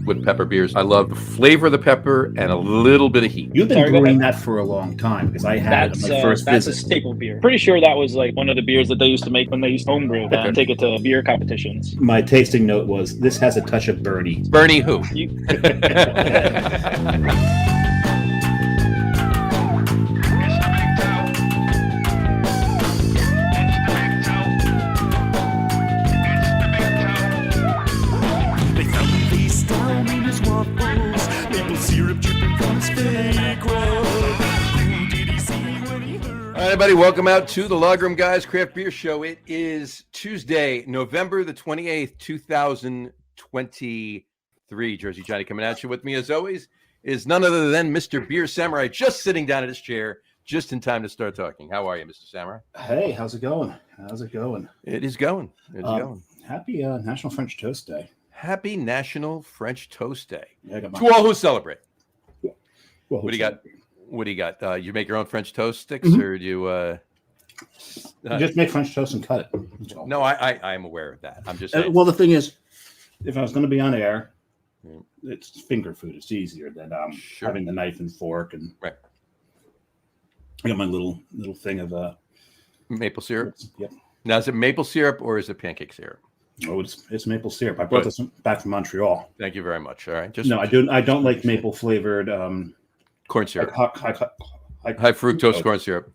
with pepper beers. I love the flavor of the pepper and a little bit of heat. You've been brewing that for a long time because I had it on my first that's visit. a staple beer. Pretty sure that was like one of the beers that they used to make when they used to homebrew and take it to beer competitions. My tasting note was, this has a touch of Bernie. Bernie who? All right, everybody, welcome out to the Logroom Guys Craft Beer Show. It is Tuesday, November the 28th, 2023. Jersey Johnny coming at you. With me, as always, is none other than Mr. Beer Samurai, just sitting down in his chair, just in time to start talking. How are you, Mr. Samurai? Hey, how's it going? How's it going? It is going. It's going. Happy National French Toast Day. Happy National French Toast Day. Yeah, to all who celebrate. Well, what do you got? What do you got? You make your own French toast sticks, or do you just make French toast and cut it? No, I'm aware of that. I'm just saying. Well, the thing is, if I was going to be on air, it's finger food. It's easier than having the knife and fork. And right. I got my little thing of maple syrup. Yep. Now, is it maple syrup or is it pancake syrup? Oh, it's maple syrup. I brought this back from Montreal. Thank you very much. All right. I don't like maple flavored corn syrup. High fructose corn syrup.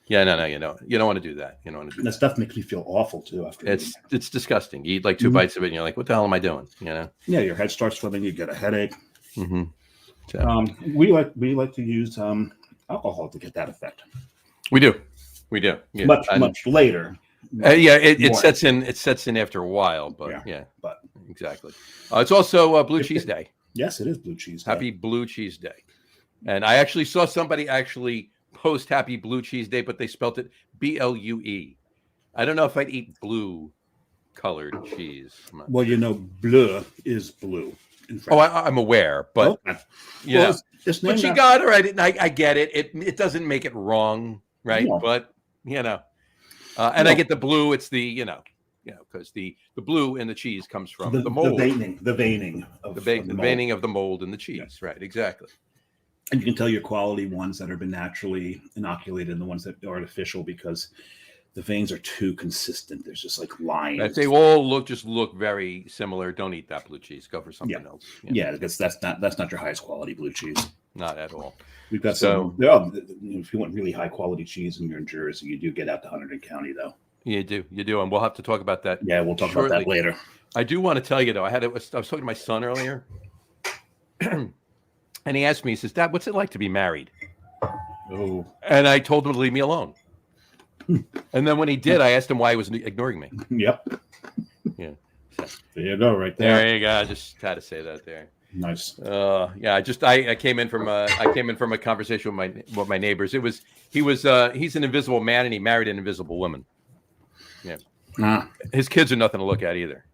Yeah. No. You don't want to do that. You don't want to do that. Stuff makes me feel awful too. After it's disgusting. You eat like two bites of it, and you're like, "What the hell am I doing?" You know. Yeah, your head starts swimming. You get a headache. Mm-hmm. So. We like to use alcohol to get that effect. We do. Yeah. Much later. It sets in. It sets in after a while, but but exactly. It's also Blue Cheese Day. Yes, it is Blue Cheese Day. Happy Blue Cheese Day. And I actually saw somebody post Happy Blue Cheese Day, but they spelt it BLUE. I don't know if I'd eat blue colored cheese. Well, bleu is blue. Oh, I'm aware, but but you got it right. I get it. It doesn't make it wrong, right? No. But and I get the blue. It's the because the blue in the cheese comes from the mold, the veining of the mold in the cheese, right? Exactly. And you can tell your quality ones that have been naturally inoculated and the ones that are artificial because the veins are too consistent. There's just like lines. They all look very similar. Don't eat that blue cheese. Go for something else. Yeah, because that's not your highest quality blue cheese. Not at all. We've got if you want really high quality cheese and you're in Jersey, you do get out to Hunterdon County though. You do, and we'll have to talk about that. Yeah, we'll talk about that later. I do want to tell you though, I was talking to my son earlier. And he asked me, he says, "Dad, what's it like to be married?" Oh. And I told him to leave me alone. And then when he did, I asked him why he was ignoring me. Yep. Yeah. So, there you go, right there. There you go. I just had to say that there. Nice. I came in from a conversation with my neighbors. He's an invisible man and he married an invisible woman. Yeah. His kids are nothing to look at either.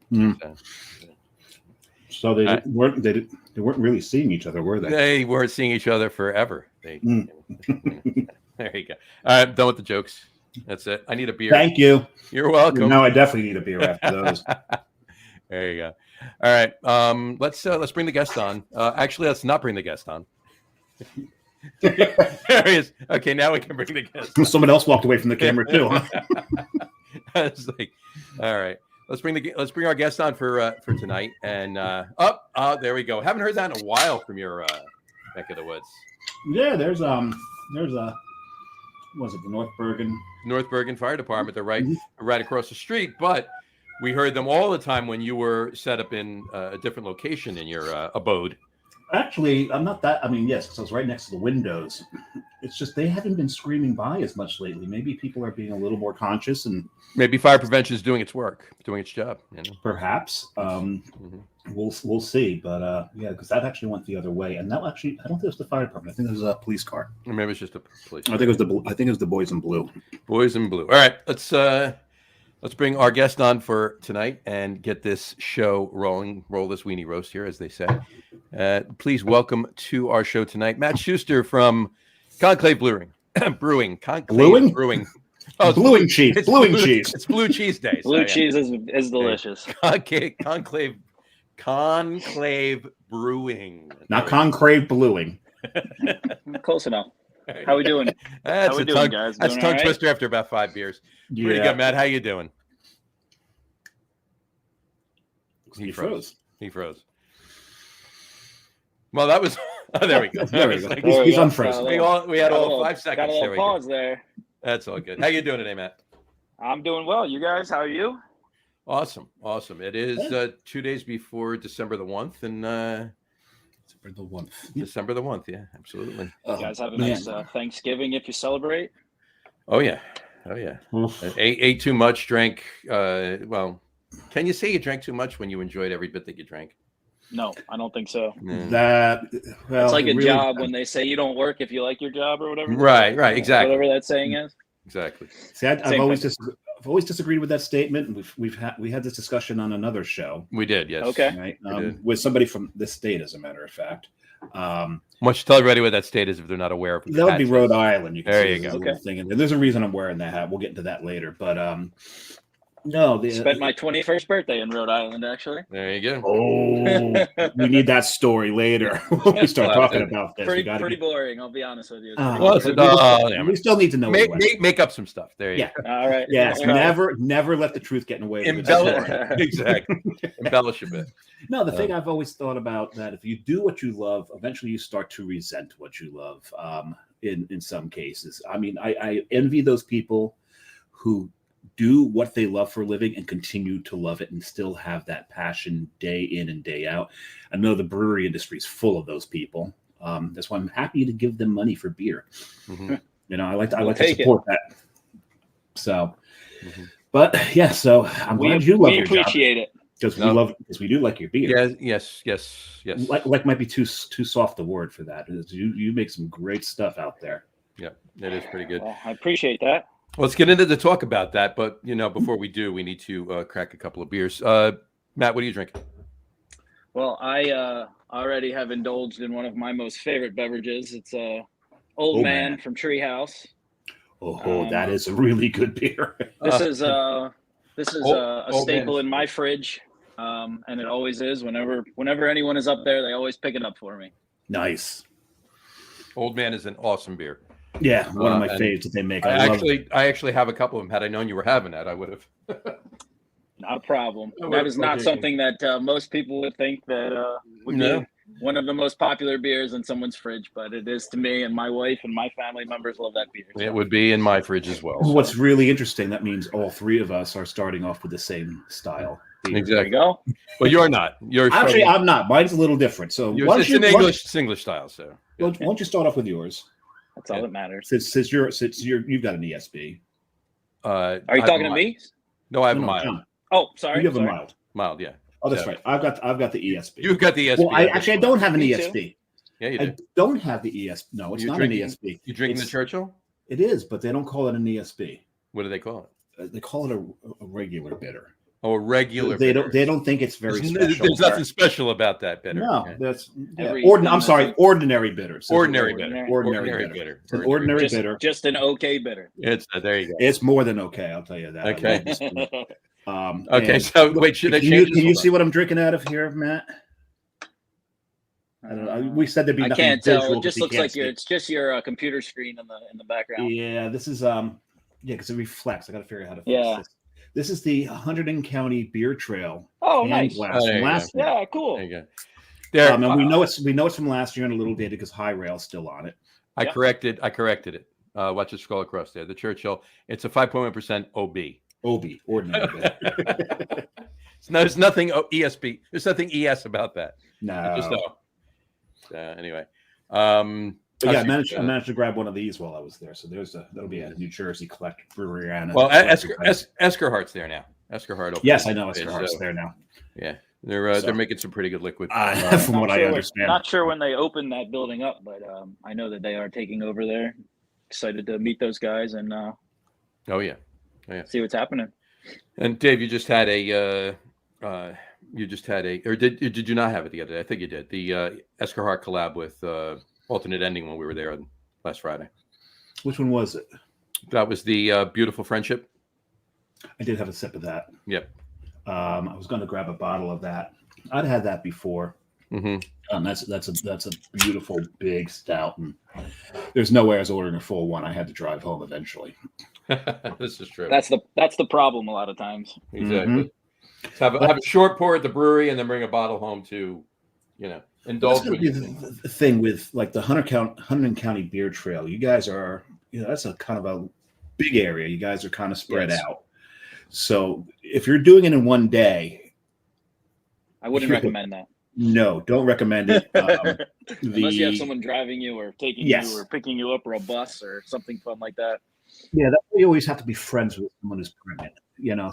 So they weren't really seeing each other, were they? They weren't seeing each other forever. There you go. All right, done with the jokes. That's it. I need a beer. Thank you. You're welcome. No, I definitely need a beer after those. There you go. All right. Let's bring the guest on. Actually, let's not bring the guest on. There he is. Okay, now we can bring the guest on. Someone else walked away from the camera too. Huh? I was like, all right. Let's bring our guest on for tonight. And there we go. Haven't heard that in a while from your neck of the woods. Yeah, there's the North Bergen Fire Department. They're right across the street. But we heard them all the time when you were set up in a different location in your abode. Actually, I'm not that. I mean, yes, because I was right next to the windows. It's just they haven't been screaming by as much lately. Maybe people are being a little more conscious, and maybe fire prevention is doing its work, doing its job. Perhaps we'll see. But because that actually went the other way, and that actually I don't think it was the fire department. I think it was a police car. Or maybe it's just a police. I think it was the boys in blue. Boys in blue. All right, let's bring our guest on for tonight and get this show rolling. Roll this weenie roast here, as they say. Please welcome to our show tonight, Matt Shuster from Conclave Brewing. Conclave Brewing. Oh, Bluing cheese. Bluing cheese. It's Blue Cheese Day. Blue cheese is delicious. Conclave Conclave Brewing. Not Conclave Brewing. Close enough. How we doing? That's How we a doing, tongue, guys? that's a Doing tongue all right? twister after about 5 beers. Pretty Yeah. good, Matt. How you doing? He froze. He froze. Well, that was. Oh, there we go. There we That was go. like- There we He's go. unfrozen. we had Got a all little- 5 seconds. Got a There little we pause there. That's all good. How you doing today, Matt? I'm doing well. You guys, how are you? Awesome. It is 2 days before December the 1st, and For the one. December the 1st. Yeah, absolutely. You guys have a nice Thanksgiving if you celebrate. Oh yeah. Ate too much, drank. Well, can you say you drank too much when you enjoyed every bit that you drank? No, I don't think so. That well, It's like a really- job when they say you don't work if you like your job or whatever. Right, exactly. Whatever that saying is. Exactly. See, I've Same always thing. I've always disagreed with that statement, and we had this discussion on another show, We did, yes. Okay. right? We did. With somebody from this state, as a matter of fact. Why don't you tell everybody what that state is if they're not aware of it? That would be Rhode Island. You can There see you there's go. a little thing, and there's a reason I'm wearing that hat. We'll get into that later, but no, Spent my 21st birthday in Rhode Island, actually. There you go. Oh, we need that story later when we start Well, talking about this. Pretty boring, I'll be honest with you. It's Oh, pretty Well, boring. we still need to know. what went. Make up some stuff. There you Yeah. go. All right. Yes, All right. never let the truth get in the way. of the Embellish. story. Exactly. Embellish a bit. No, the thing I've always thought about that if you do what you love, eventually you start to resent what you love. In some cases, I mean, I envy those people who do what they love for a living and continue to love it and still have that passion day in and day out. I know the brewery industry is full of those people. That's why I'm happy to give them money for beer. Mhm. You know, I like to take it. support that. So, Mhm. but yeah, so I'm glad you love we your job appreciate it. because No. we do like your beer. Yes. Like might be too soft a word for that. You make some great stuff out there. Yeah, it is pretty good. Well, I appreciate that. Let's get into the talk about that. But before we do, we need to crack a couple of beers. Matt, what are you drinking? Well, I already have indulged in one of my most favorite beverages. It's Old Man from Treehouse. That is a really good beer. This is a Old staple Man. in my fridge, and it always is. Whenever anyone is up there, they always pick it up for me. Nice. Old Man is an awesome beer. Yeah, one of my and favorites that they make. I love actually have a couple of them. Had I known you were having that, I would have. Not a problem. Oh, That is not okay. something that most people would think that would No. be one of the most popular beers in someone's fridge, but it is to me, and my wife and my family members love that beer. It would be in my fridge as well. What's really interesting, that means all three of us are starting off with the same style. beer. There you Exactly. go. But you're not. You're Actually, I'm not. Mine's a little different. So why it's don't an you- English English style. So why don't you start off with yours? That's all that matters. Since you've got an ESB. Are you talking to me? No, I have a No, mild. John, Oh, sorry. you have a sorry. mild. Mild, yeah. Oh, that's Yeah. right. I've got the ESB. You've got the ESP. Well, I don't have an Me too. ESB. Yeah, you I do. don't have the ESB. No, it's You're not drinking- an ESB. You drinking the It's- Churchill? It is, but they don't call it an ESB. What do they call it? They call it a regular bitter. Oh, a regular. They bitter. don't think it's very There's special. nothing special about that bitter. No, Yeah. that's Everything I'm sorry, that- ordinary bitter. So Ordinary it's bitter. Ordinary bitter. It's an Ordinary ordinary Just, bitter. just an okay bitter. It's there you go. It's more than okay. I'll tell you that. I Okay. love this beer. Okay, and so wait, should I can change? you see what I'm drinking out of here, Matt? I don't know. We said there'd be I nothing can't tell. visual It just 'cause looks you can't like it's just your computer screen in the background. Yeah, this is because it reflects. I got to figure out how to fix Yeah. this. This is the Hunterdon County Beer Trail Oh, can nice. glass Oh, there from you last year. Yeah, cool. There you go. There, And we know it's from last year and a little dated because High Rail's still on it. I Yeah. corrected it. Watch it scroll across there. The Churchill. It's a 5.1% OB. Obi, ordinary beer. There's nothing ESP. There's nothing ES about that. No. Just O. Anyway. But yeah, I actually, managed to grab one of these while I was there. So that'll be a New Jersey collect brewery. Well, Eskerhart's there now. Eskerhart. opened Yes, it. I know Eskerhart's So, there now. Yeah, So- they're making some pretty good liquid. From what I understand. Not sure when they open that building up, but I know that they are taking over there. Excited to meet those guys and Oh yeah. see what's happening. And Dave, you just had or did you not have it the other day? I think you did. The Eskerhart collab with Alternate Ending when we were there on last Friday. Which one was it? That was the Beautiful Friendship. I did have a sip of that. Yep. I was going to grab a bottle of that. I'd had that before. Mm-hmm. That's a beautiful big stout, and there's no way I was ordering a full one. I had to drive home eventually. This is true. That's the problem a lot of times. Exactly. Have a short pour at the brewery and then bring a bottle home to, indulge. That's going to be the thing with like the Hunterdon County Beer Trail. You guys are, that's a kind of a big area. You guys are kind of spread out. So if you're doing it in one day, I wouldn't recommend that. No, don't recommend it. Unless you have someone driving you or taking you or picking you up, or a bus or something fun like that. Yeah, you always have to be friends with someone who's pregnant,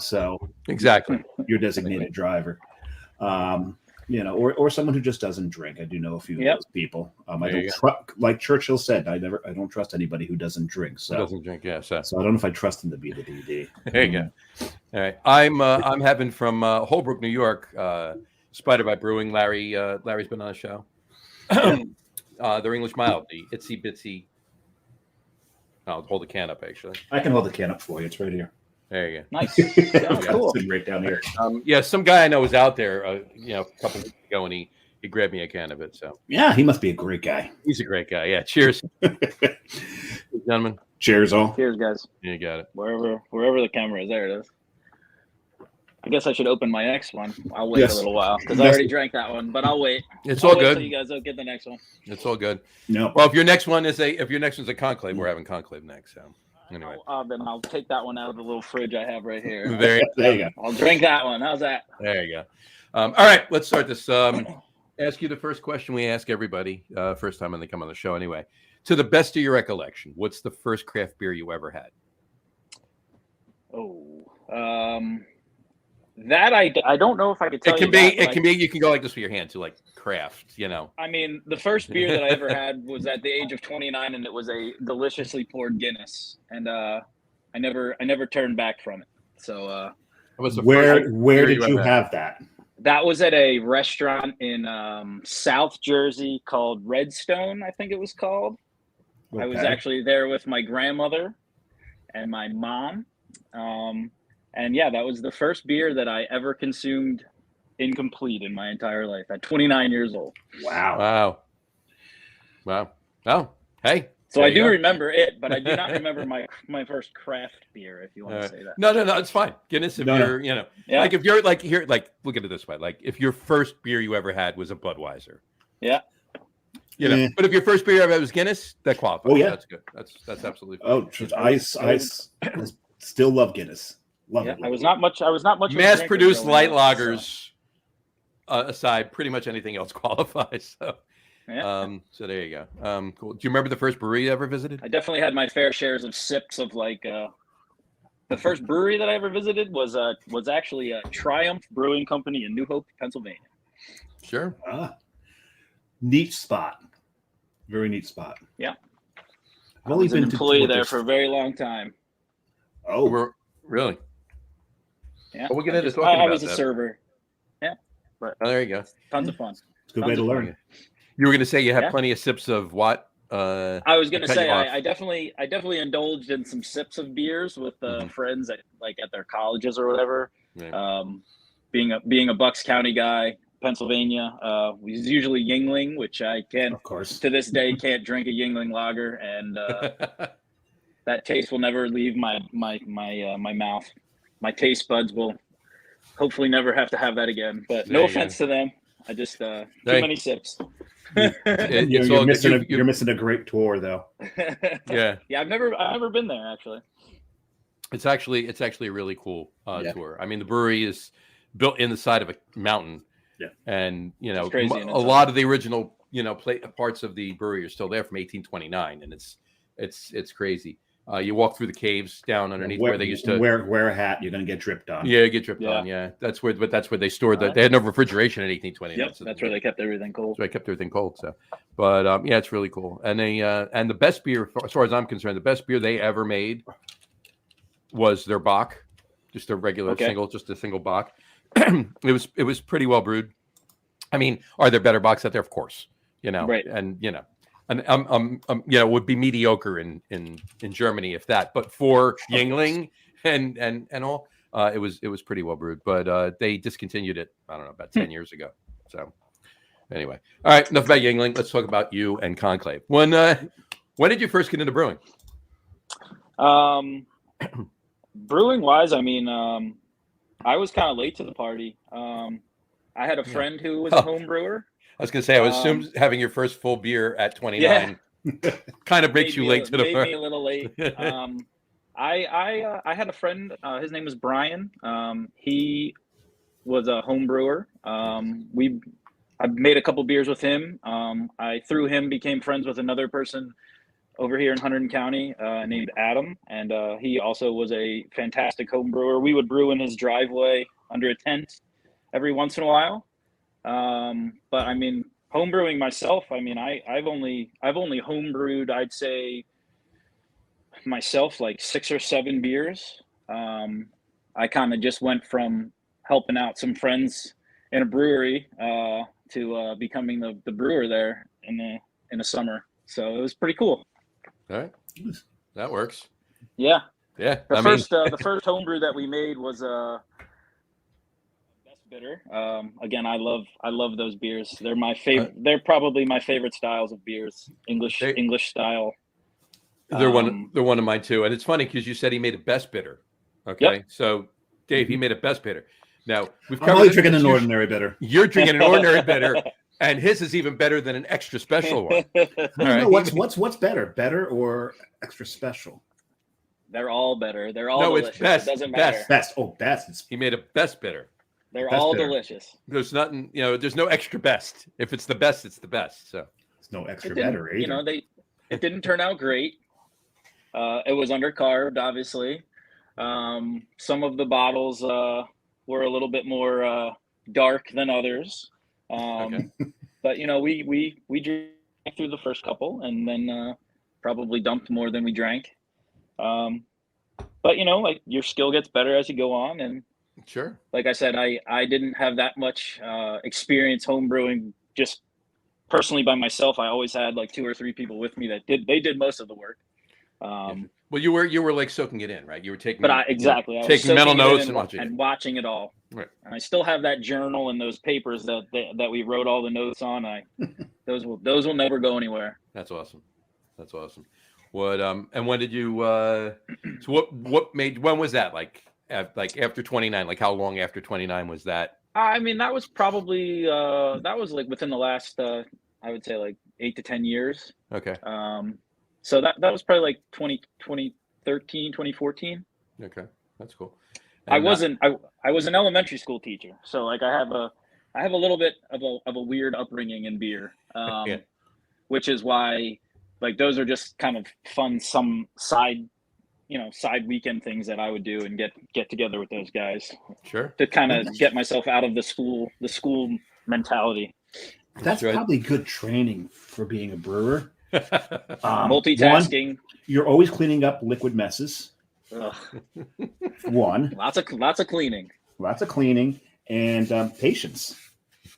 so exactly your designated driver, or someone who just doesn't drink. I do know a few of those people. I don't like Churchill said, I don't trust anybody who doesn't drink. So doesn't drink, So I don't know if I trust him to be the DD. There you go. All right, I'm having from Holbrook, New York, Spider by Brewing. Larry's been on the show. Their English mild, the itsy bitsy. I'll hold the can up. Actually, I can hold the can up for you. It's right here. There you go. Nice. Cool. It's right down here. Some guy I know was out there, a couple weeks ago, and he grabbed me a can of it. So yeah, he must be a great guy. He's a great guy. Yeah. Cheers, gentlemen. Cheers, all. Cheers, guys. You got it. Wherever the camera is, there it is. I guess I should open my next one. I'll wait a little while because I already drank that one, but I'll wait. It's all good. So you guys will get the next one. It's all good. No. Well, if your next one's a Conclave, we're having Conclave next. So anyway, then I'll take that one out of the little fridge I have right here. There you go. I'll drink that one. How's that? There you go. All right, let's start this. Ask you the first question we ask everybody first time when they come on the show. Anyway, to the best of your recollection, what's the first craft beer you ever had? That I don't know if I could tell you. It can be. You can go like this with your hand to like craft. I mean, the first beer that I ever had was at the age of 29, and it was a deliciously poured Guinness, and I never turned back from it. So where did you have that? That was at a restaurant in South Jersey called Redstone, I think it was called. Okay. I was actually there with my grandmother and my mom. And yeah, that was the first beer that I ever consumed incomplete in my entire life at 29 years old. Wow. Oh, hey. So I do remember it, but I do not remember my first craft beer, if you want to say that. No, it's fine. Guinness, if you're, like if you're like here, like look at it this way, like if your first beer you ever had was a Budweiser. Yeah. But if your first beer you ever had was Guinness, that qualifies. Oh yeah, that's good. That's absolutely fine. I still love Guinness. Love it. I was not much. Mass-produced light lagers aside, pretty much anything else qualifies. So. Yeah. So there you go. Cool. Do you remember the first brewery you ever visited? I definitely had my fair shares of sips of like the first brewery that I ever visited was actually a Triumph Brewing Company in New Hope, Pennsylvania. Sure. Neat spot. Very neat spot. Yeah. I've only been an employee there for a very long time. Oh, really? Yeah. Well, we'll get into talking about that. I was a server. Yeah. But there you go. Tons of fun. It's a good way to learn. You were going to say you had plenty of sips of what? I was going to say I definitely indulged in some sips of beers with friends at their colleges or whatever. Yeah. Being a Bucks County guy, Pennsylvania, was usually Yingling, which I to this day can't drink a Yingling lager, and that taste will never leave my mouth. My taste buds will hopefully never have to have that again. But no offense to them, I just too many sips. You're missing a great tour, though. Yeah. I've never been there actually. It's actually a really cool tour. I mean, the brewery is built in the side of a mountain. Yeah. And a lot of the original parts of the brewery are still there from 1829, and it's crazy. You walk through the caves down underneath where they used to wear a hat. You're going to get dripped on. Yeah, get dripped on. Yeah, that's where they stored that. They had no refrigeration in 1829. Yep, so that's where they kept everything cold. That's where they kept everything cold. So, but it's really cool. And and the best beer, as far as I'm concerned, the best beer they ever made was their Bock, just a regular single Bock. It was pretty well brewed. I mean, are there better Bocks out there? Of course, right. And it would be mediocre in Germany if that. But for Yingling and all, It was pretty well brewed, but they discontinued it. I don't know, about 10 years ago. So anyway, all right, enough about Yuengling. Let's talk about you and Conclave. When did you first get into brewing? Brewing wise, I mean, I was kind of late to the party. I had a friend who was a home brewer. I was going to say, I would assume having your first full beer at 29 kind of breaks you late to the party. Made me a little late. I had a friend. His name was Brian. He was a home brewer. I made a couple beers with him. Through him, became friends with another person over here in Hunterdon County named Adam, and he also was a fantastic home brewer. We would brew in his driveway under a tent every once in a while. But I mean, home brewing myself, I mean, I've only home brewed, I'd say myself, like 6 or 7 beers. I kind of just went from helping out some friends in a brewery to becoming the brewer there in the summer. So it was pretty cool. All right, that works. Yeah. The first homebrew that we made was best bitter. Again, I love those beers. They're my favorite. They're probably my favorite styles of beers. English style. They're one of mine too. And it's funny because you said he made a best bitter. Okay, yep. So Dave, he made a best bitter. Now we've covered. I'm only drinking an ordinary bitter. You're drinking an ordinary bitter. And his is even better than an extra special one. All right. What's better or extra special? They're all better. They're all delicious. It's best. It doesn't matter. Best. Oh, best. He made a best bitter. They're all delicious. There's nothing, there's no extra best. If it's the best, it's the best. So there's no extra better either. It didn't turn out great. It was undercarved, obviously. Some of the bottles were a little bit more dark than others. Okay. But we drank through the first couple and then probably dumped more than we drank. But like your skill gets better as you go on, and sure. Like I said, I didn't have that much experience home brewing just personally by myself. I always had like 2 or 3 people with me that did most of the work. Well, you were like soaking it in, right? You were taking, I was taking mental notes and watching it all. Right. And I still have that journal and those papers that we wrote all the notes on. Those will never go anywhere. That's awesome. What and when did you? So when was that? Like after 29? Like how long after 29 was that? I mean, that was probably like within the last I would say like 8 to 10 years. Okay. So that was probably like 2013, 2014. Okay, that's cool. And I was an elementary school teacher, so like I have a little bit of a weird upbringing in beer, which is why like those are just kind of fun some side weekend things that I would do and get together with those guys. Sure. To kind of get myself out of the school mentality. That's probably good training for being a brewer. Multitasking. You're always cleaning up liquid messes. Ugh. One. Lots of cleaning. And patience.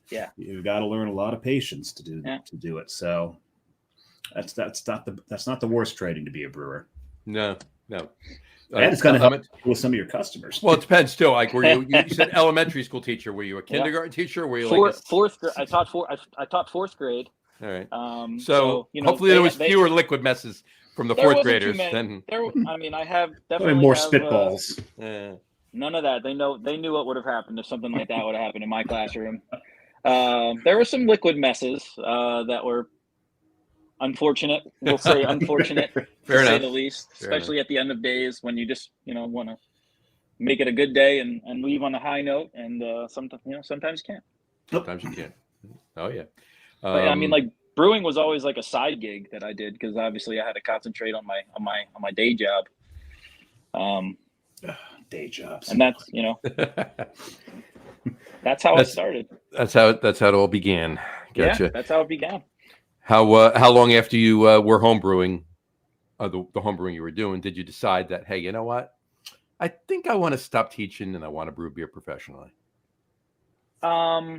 Yeah. You've got to learn a lot of patience to do it. So that's not the worst training to be a brewer. No. And it's going to help with some of your customers. Well, it depends too. Like, were you said elementary school teacher? Were you a kindergarten teacher? Or were you fourth grade? I taught 4th grade. All right. So hopefully there was fewer liquid messes from the 4th graders. I have definitely more spitballs. None of that. They knew what would have happened if something like that would have happened in my classroom. There were some liquid messes that were unfortunate. We'll say unfortunate, to say the least. Especially at the end of days when you just want to make it a good day and leave on a high note, and sometimes you can't. Sometimes you can't. Oh yeah. But, I mean, like brewing was always like a side gig that I did because obviously I had to concentrate on my day job. Day jobs, and that's that's how it started. That's how it all began. Gotcha. Yeah, that's how it began. How long after you were homebrewing, the homebrewing you were doing, did you decide that, hey, you know what? I think I want to stop teaching and I want to brew beer professionally. I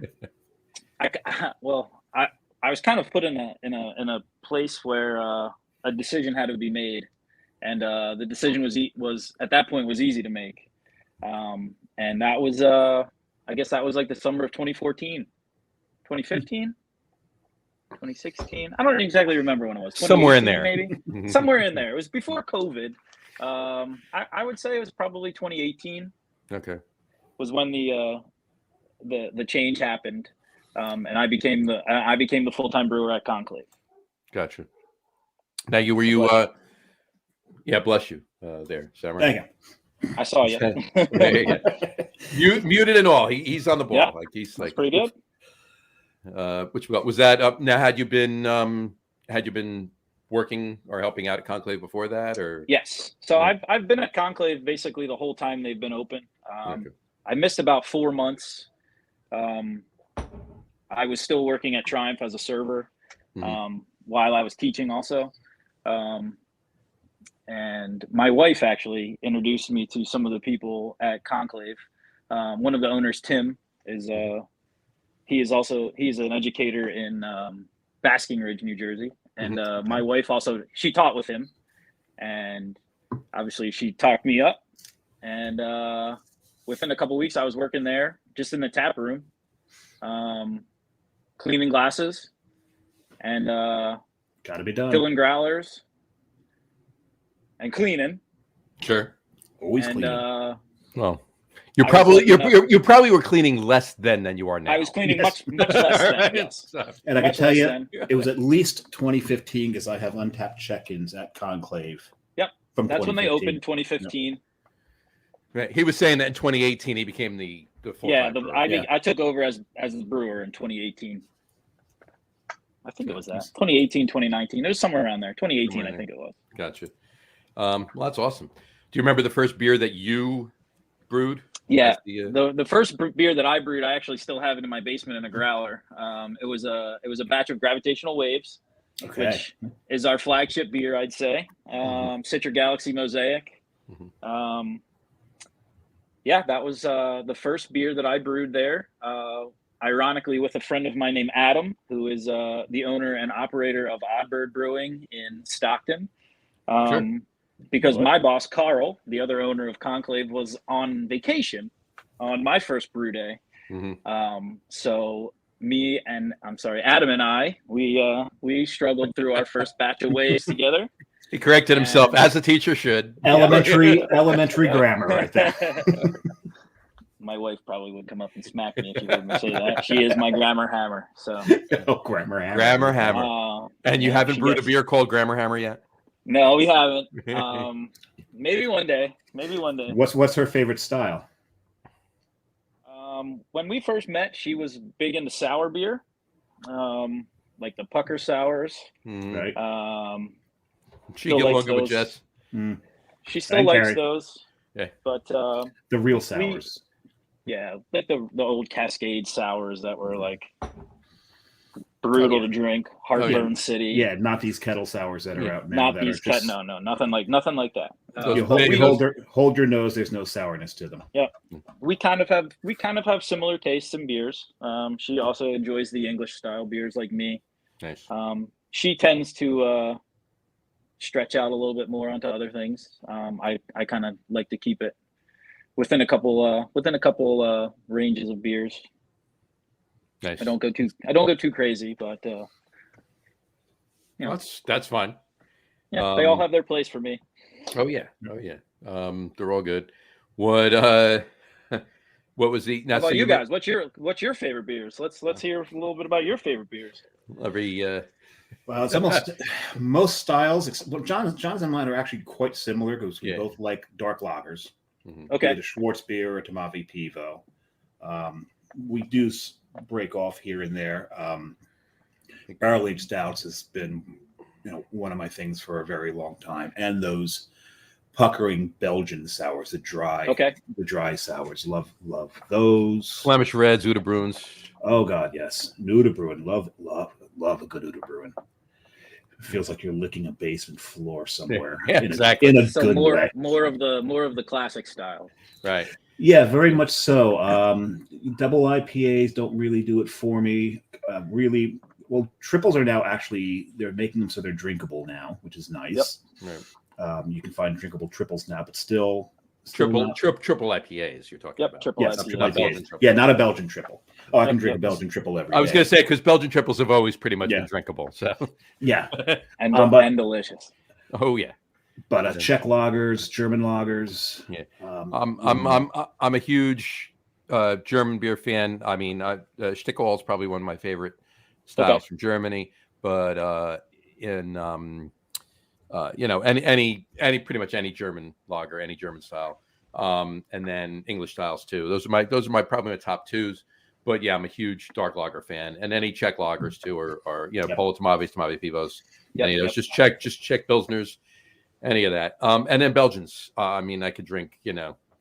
was kind of put in a place where a decision had to be made, and the decision was at that point was easy to make. And that was, I guess that was like the summer of 2014, 2015, 2016. I don't exactly remember when it was. Somewhere in there. Maybe. Somewhere in there. It was before COVID. I would say it was probably 2018. Okay. Was when the change happened, and I became the full-time brewer at Conclave. Gotcha. Now yeah, bless you. There, Samurai. Thank you. I saw you. Muted and all. He's on the ball. Yeah, like he's like pretty good. Which was that up? Now, had you been working or helping out at Conclave before that, or? Yes. So yeah. I've been at Conclave basically the whole time they've been open. Okay. I missed about 4 months. I was still working at Triumph as a server while I was teaching also. And my wife actually introduced me to some of the people at Conclave. One of the owners, Tim, is he's an educator in Basking Ridge, New Jersey. And my wife also, she taught with him. And obviously she talked me up. And within a couple of weeks, I was working there just in the tap room, cleaning glasses and gotta be done. Filling growlers and cleaning. Sure. Always cleaning. Well, you probably were cleaning less then than you are now. I was cleaning much less then. Yes. And I can tell you, it was at least 2015 because I have untapped check-ins at Conclave. Yep. That's when they opened 2015. Yep. Right. He was saying that in 2018 he became the full-time brewer. I took over as the brewer in 2018. I think it was that 2018, 2019. It was somewhere around there. 2018, I think it was. Gotcha. Well, that's awesome. Do you remember the first beer that you brewed? Yeah, the first beer that I brewed, I actually still have it in my basement in a growler. It was a batch of Gravitational Waves, which is our flagship beer, I'd say. Citra Galaxy Mosaic. Yeah, that was the first beer that I brewed there. Ironically, with a friend of mine named Adam, who is the owner and operator of Oddbird Brewing in Stockton. Sure. Because my boss, Carl, the other owner of Conclave, was on vacation on my first brew day. So Adam and I, we struggled through our first batch of waves together. He corrected himself, as a teacher should. Elementary grammar right there. My wife probably would come up and smack me if you heard me say that. She is my grammar hammer. So grammar hammer. Grammar hammer. And you haven't brewed a beer called Grammar Hammer yet? No, we haven't. Maybe one day. What's her favorite style? When we first met, she was big into sour beer, like the pucker sours. Right. She get along with Jess. She still likes those. Yeah. But the real sours. Like the old Cascade sours that were like brutal to drink, heartburn city. Yeah, not these kettle sours that are out now. Not these nothing like that. Hold your nose. There's no sourness to them. Yeah, we kind of have similar tastes in beers. She also enjoys the English style beers like me. Nice. She tends to stretch out a little bit more onto other things. I kind of like to keep it within a couple ranges of beers. Nice. I don't go too crazy, but that's fine. Yeah, they all have their place for me. Oh yeah. They're all good. What was the? How about you guys? What's your favorite beers? Let's hear a little bit about your favorite beers. Well, it's almost most styles. Well, John's and mine are actually quite similar because we both like dark lagers. Okay. Either Schwarzbier or Tomavi Pivo. We do break off here and there. Barrel aged stouts has been, one of my things for a very long time, and those puckering Belgian sours, the dry sours, love those. Flemish Reds, Uda Bruins. Oh God, yes, Uda Bruin, love a good Uda Bruin. It feels like you're licking a basement floor somewhere. Yeah, exactly. In a good way. More of the classic style. Right. Yeah, very much so. Double IPAs don't really do it for me. Triples are now they're making them so they're drinkable now, which is nice. Yep. Right. You can find drinkable triples now, but still triple IPAs you're talking about. Triple yes, IPAs. triple IPAs. Triple. Yeah, not a Belgian triple. Oh, I can drink a Belgian triple every day. I was going to say, because Belgian triples have always pretty much been drinkable. So yeah, and delicious. Oh yeah. But Czech lagers, German lagers. Yeah, I'm a huge German beer fan. I mean, Stickel is probably one of my favorite styles from Germany. But any pretty much any German lager, any German style, and then English styles too. Those are probably my top twos. But yeah, I'm a huge dark lager fan, and any Czech lagers too, or Polo Tomaves, Tomave Pivos, any of those. Just Czech Pilsners. Any of that, and then Belgians. I mean, I could drink,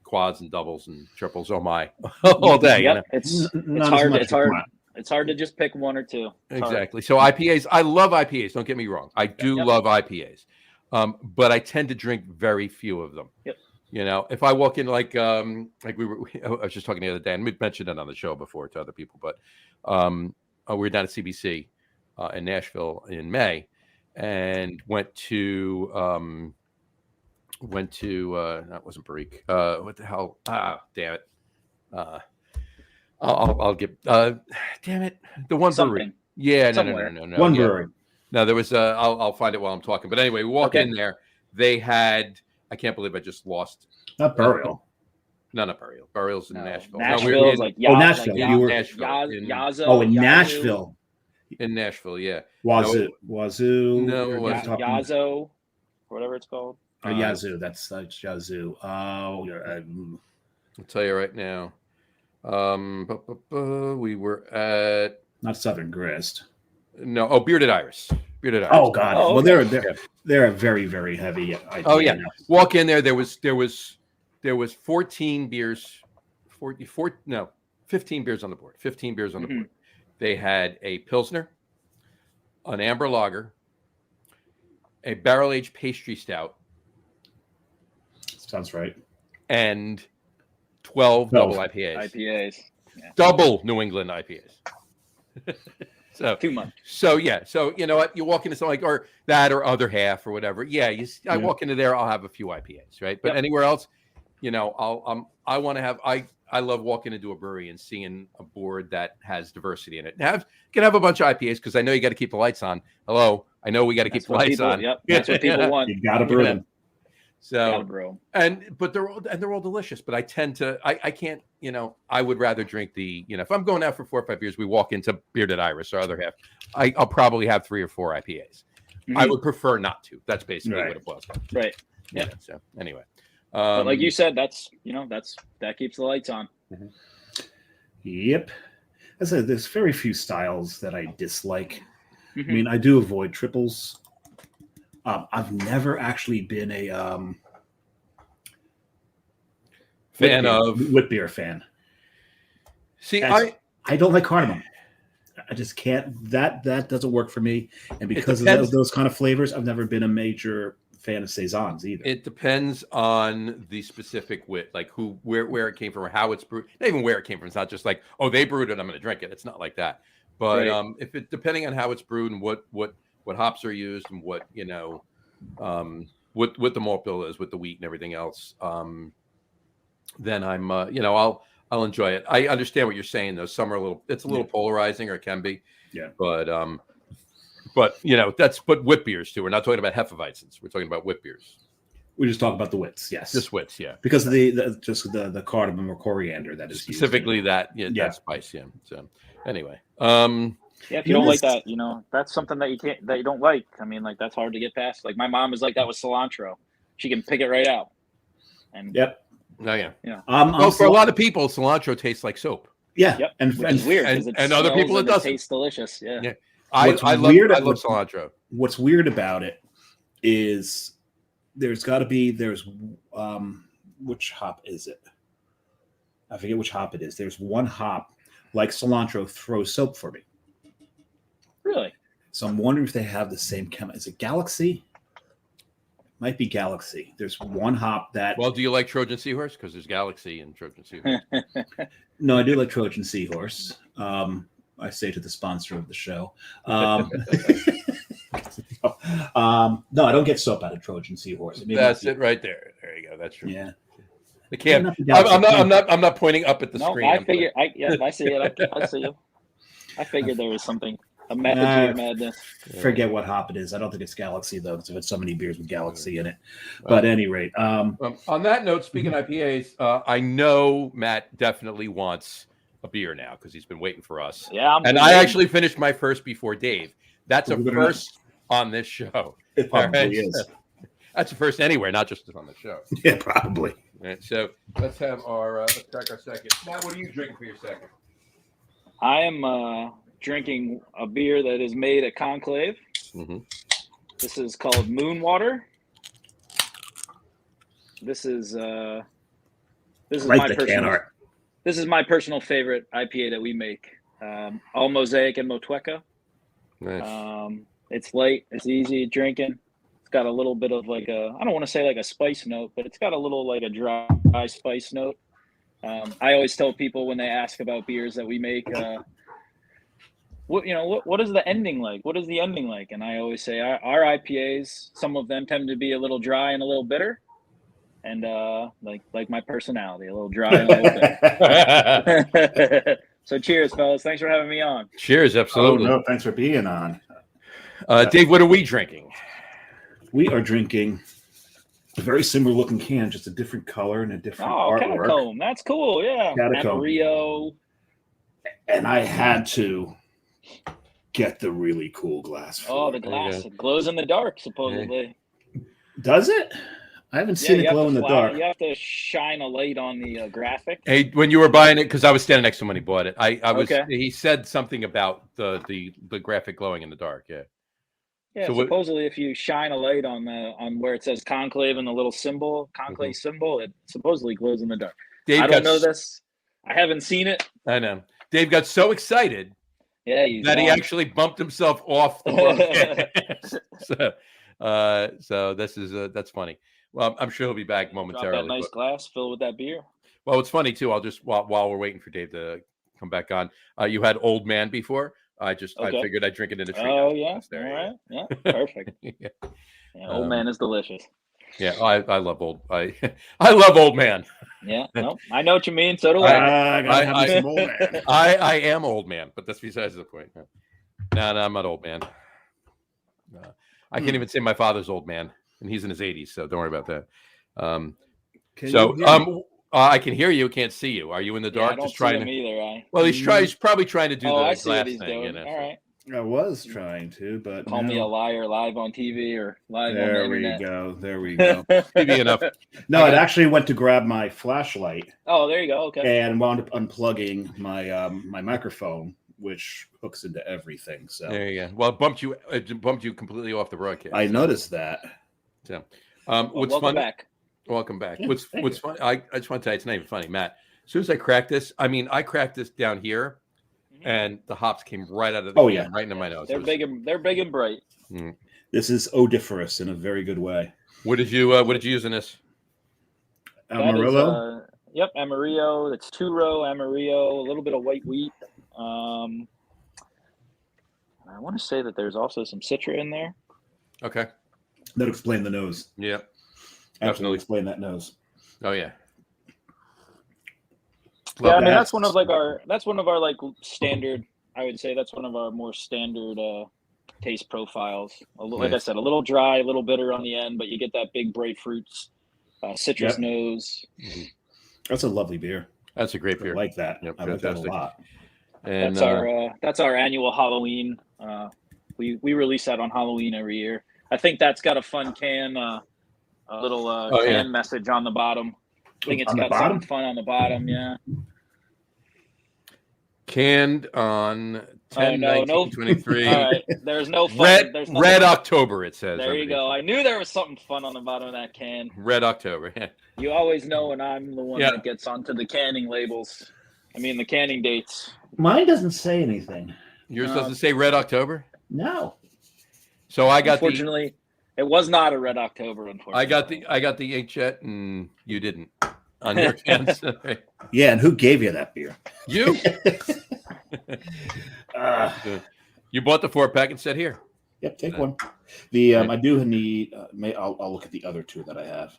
quads and doubles and triples. Oh my, all day. Yep. It's hard. It's hard to just pick one or two. Exactly. So IPAs, I love IPAs. Don't get me wrong. I do love IPAs, but I tend to drink very few of them. Yep. If I walk in like I was just talking the other day, and we've mentioned it on the show before to other people, but we were down at CBC in Nashville in May. And went to that wasn't Barrique. What the hell? Damn it. I'll get damn it. The one brewery. Yeah, no. One brewery. No, there was I'll find it while I'm talking. But anyway, we walk in there. They had, I can't believe I just lost. Not Burial. No, not Burial. Burial's in Nashville. Nashville is like Nashville. Like You were Yazoo. In Nashville. In Nashville, yeah. Wazoo. No, Yazoo, whatever it's called. Yazoo. That's Yazoo. I'll tell you right now. We were at not Southern Grist. No, Bearded Iris. Oh God. Oh, well, they're a very, very heavy IPA. Oh yeah. Walk in there. There was 14 beers. 15 beers on the board. 15 beers on the board. They had a Pilsner, an Amber Lager, a barrel-aged pastry stout. Sounds right. And 12 double IPAs. Yeah. Double New England IPAs. So too much. So yeah. So you know what? You walk into something or other half or whatever. Yeah. I walk into there. I'll have a few IPAs, right? But anywhere else, I want to have. I love walking into a brewery and seeing a board that has diversity in it. Can have a bunch of IPAs because I know you got to keep the lights on. Hello, I know we got to keep the lights on. Yep, that's what people want. You got to brew them. So, but they're all delicious. But I tend to, I can't, I would rather drink the, if I'm going out for 4 or 5 beers, we walk into Bearded Iris or other half. I'll probably have 3 or 4 IPAs. I would prefer not to. That's basically what it was. Right. Yeah. So anyway. But like you said, that keeps the lights on. Yep. As I said, there's very few styles that I dislike. I mean, I do avoid triples. I've never actually been a wit beer fan. See, I don't like cardamom. I just can't. That doesn't work for me. And because of those kind of flavors, I've never been a major fan of saisons either. It depends on the specific wit, like where it came from, or how it's brewed. Not even where it came from. It's not just like, oh, they brewed it, I'm going to drink it. It's not like that. But if it depending on how it's brewed and what hops are used and what what the malt bill is with the wheat and everything else, then I'm I'll enjoy it. I understand what you're saying though. Some are it's a little polarizing, or it can be. Yeah. But that's wit beers too. We're not talking about Hefeweizens. We're talking about wit beers. We just talk about the wits, yes. Just wits, yeah. Because of the cardamom or coriander that is specifically used that spice, yeah. So anyway, if you don't like that, that's something that you don't like. I mean, like that's hard to get past. Like my mom is like that with cilantro. She can pick it right out. And oh yeah. Well, for a lot of people, cilantro tastes like soap. Yeah, and it's weird. And other people it doesn't. Tastes delicious. Yeah. I love cilantro. What's weird about it is there's which hop is it? I forget which hop it is. There's one hop like cilantro throws soap for me. Really? So I'm wondering if they have the same chemical. Is it Galaxy? Might be Galaxy. There's one hop that. Well, do you like Trojan Seahorse? Because there's Galaxy and Trojan Seahorse. No, I do like Trojan Seahorse. I say to the sponsor of the show. No, I don't get soap out of Trojan Seahorse. That's it right there. There you go. That's true. Yeah. The can. I'm not pointing up at the screen. I figure. I see it. I see you. I figured there was something. A method to your madness. Forget what hop it is. I don't think it's Galaxy though, because I've had so many beers with Galaxy in it. But at any rate, on that note, speaking of IPAs, I know Matt definitely wants a beer now because he's been waiting for us. Yeah, I actually finished my first before Dave. That's a first on this show. It probably is. That's a first anywhere, not just on the show. Yeah, probably. Right, so let's have let's crack our second. Matt, what are you drinking for your second? I am drinking a beer that is made at Conclave. Mm-hmm. This is called Moonwater. This is my personal. This is my personal favorite IPA that we make. All Mosaic and Motueka. Nice. It's light. It's easy drinking. It's got a little bit of like I don't want to say like a spice note, but it's got a little like a dry spice note. I always tell people when they ask about beers that we make, what is the ending like? What is the ending like? And I always say our IPAs, some of them tend to be a little dry and a little bitter, and like my personality, a little dry and a little bitter. So cheers, fellas! Thanks for having me on. Cheers, absolutely. Oh, no, thanks for being on. Dave, what are we drinking? We are drinking a very similar looking can, just a different color and a different artwork. Catacomb. That's cool. Yeah. Catacomb. Amarillo. And I had to get the really cool glass. Oh, the glass. It glows in the dark, supposedly. Does it? I haven't seen it glow in the dark. You have to shine a light on the graphic. Hey, when you were buying it, because I was standing next to him when he bought it, I was. Okay. He said something about the graphic glowing in the dark. Yeah. Yeah. So supposedly, if you shine a light on where it says Conclave and the little symbol, Conclave symbol, it supposedly glows in the dark. I don't know this. I haven't seen it. I know. Dave got so excited. Yeah, that he actually bumped himself off the broadcast. So this is that's funny. Well, I'm sure he'll be back momentarily. Drop that nice glass filled with that beer. Well, it's funny too. I'll just while we're waiting for Dave to come back on. You had Old Man before. I figured I'd drink it in a treat. Oh yeah, all right, yeah, perfect. Yeah, Old Man is delicious. Yeah, I love I love Old Man. Yeah, no, I know what you mean. So do I. I some Old Man. I am Old Man, but that's besides the point. No, I'm not Old Man. I can't even say my father's Old Man, and he's in his 80s, so don't worry about that. I can hear you, can't see you. Are you in the dark? I don't see him either. Well, he's probably trying to do the I see glass what he's thing. doing. All right. I was trying to, but call me a liar live on TV or live on the internet. There we go. TV enough. No, it actually went to grab my flashlight. Oh, there you go. Okay. And wound up unplugging my my microphone, which hooks into everything. So there you go. Well, it bumped you completely off the broadcast. I noticed that. So, welcome back. Welcome back. What's funny? I just want to tell you, it's not even funny, Matt. As soon as I cracked this, I cracked this down here, and the hops came right out of the can, right into my nose. They're big and bright. Mm. This is odoriferous in a very good way. What did you use in this? Amarillo. Yep, Amarillo. It's 2-row Amarillo, a little bit of white wheat. I want to say that there's also some Citra in there. Okay. That'll explain the nose. Yeah. Absolutely explain that nose. Oh yeah. Yeah, I mean that's one of our like standard. I would say that's one of our more standard taste profiles. Like I said, a little dry, a little bitter on the end, but you get that big bright fruits, citrus nose. Mm-hmm. That's a lovely beer. That's a great beer. I like that. Yep, I like that a lot. And that's our annual Halloween. We release that on Halloween every year. I think that's got a fun can. A little can message on the bottom. I think it's got something fun on the bottom, yeah. Canned on 10/19/23. All right. There's no fun. Red October, it says. There you go. I knew there was something fun on the bottom of that can. Red October, yeah. You always know when I'm the one that gets onto the canning labels. I mean, the canning dates. Mine doesn't say anything. Yours doesn't say Red October? No. So I got Unfortunately, it was not a Red October, unfortunately. I got the inkjet, and you didn't on your cans. Yeah, and who gave you that beer? You. You bought the 4-pack and said here. Yep, take one. The I do need. I'll look at the other two that I have.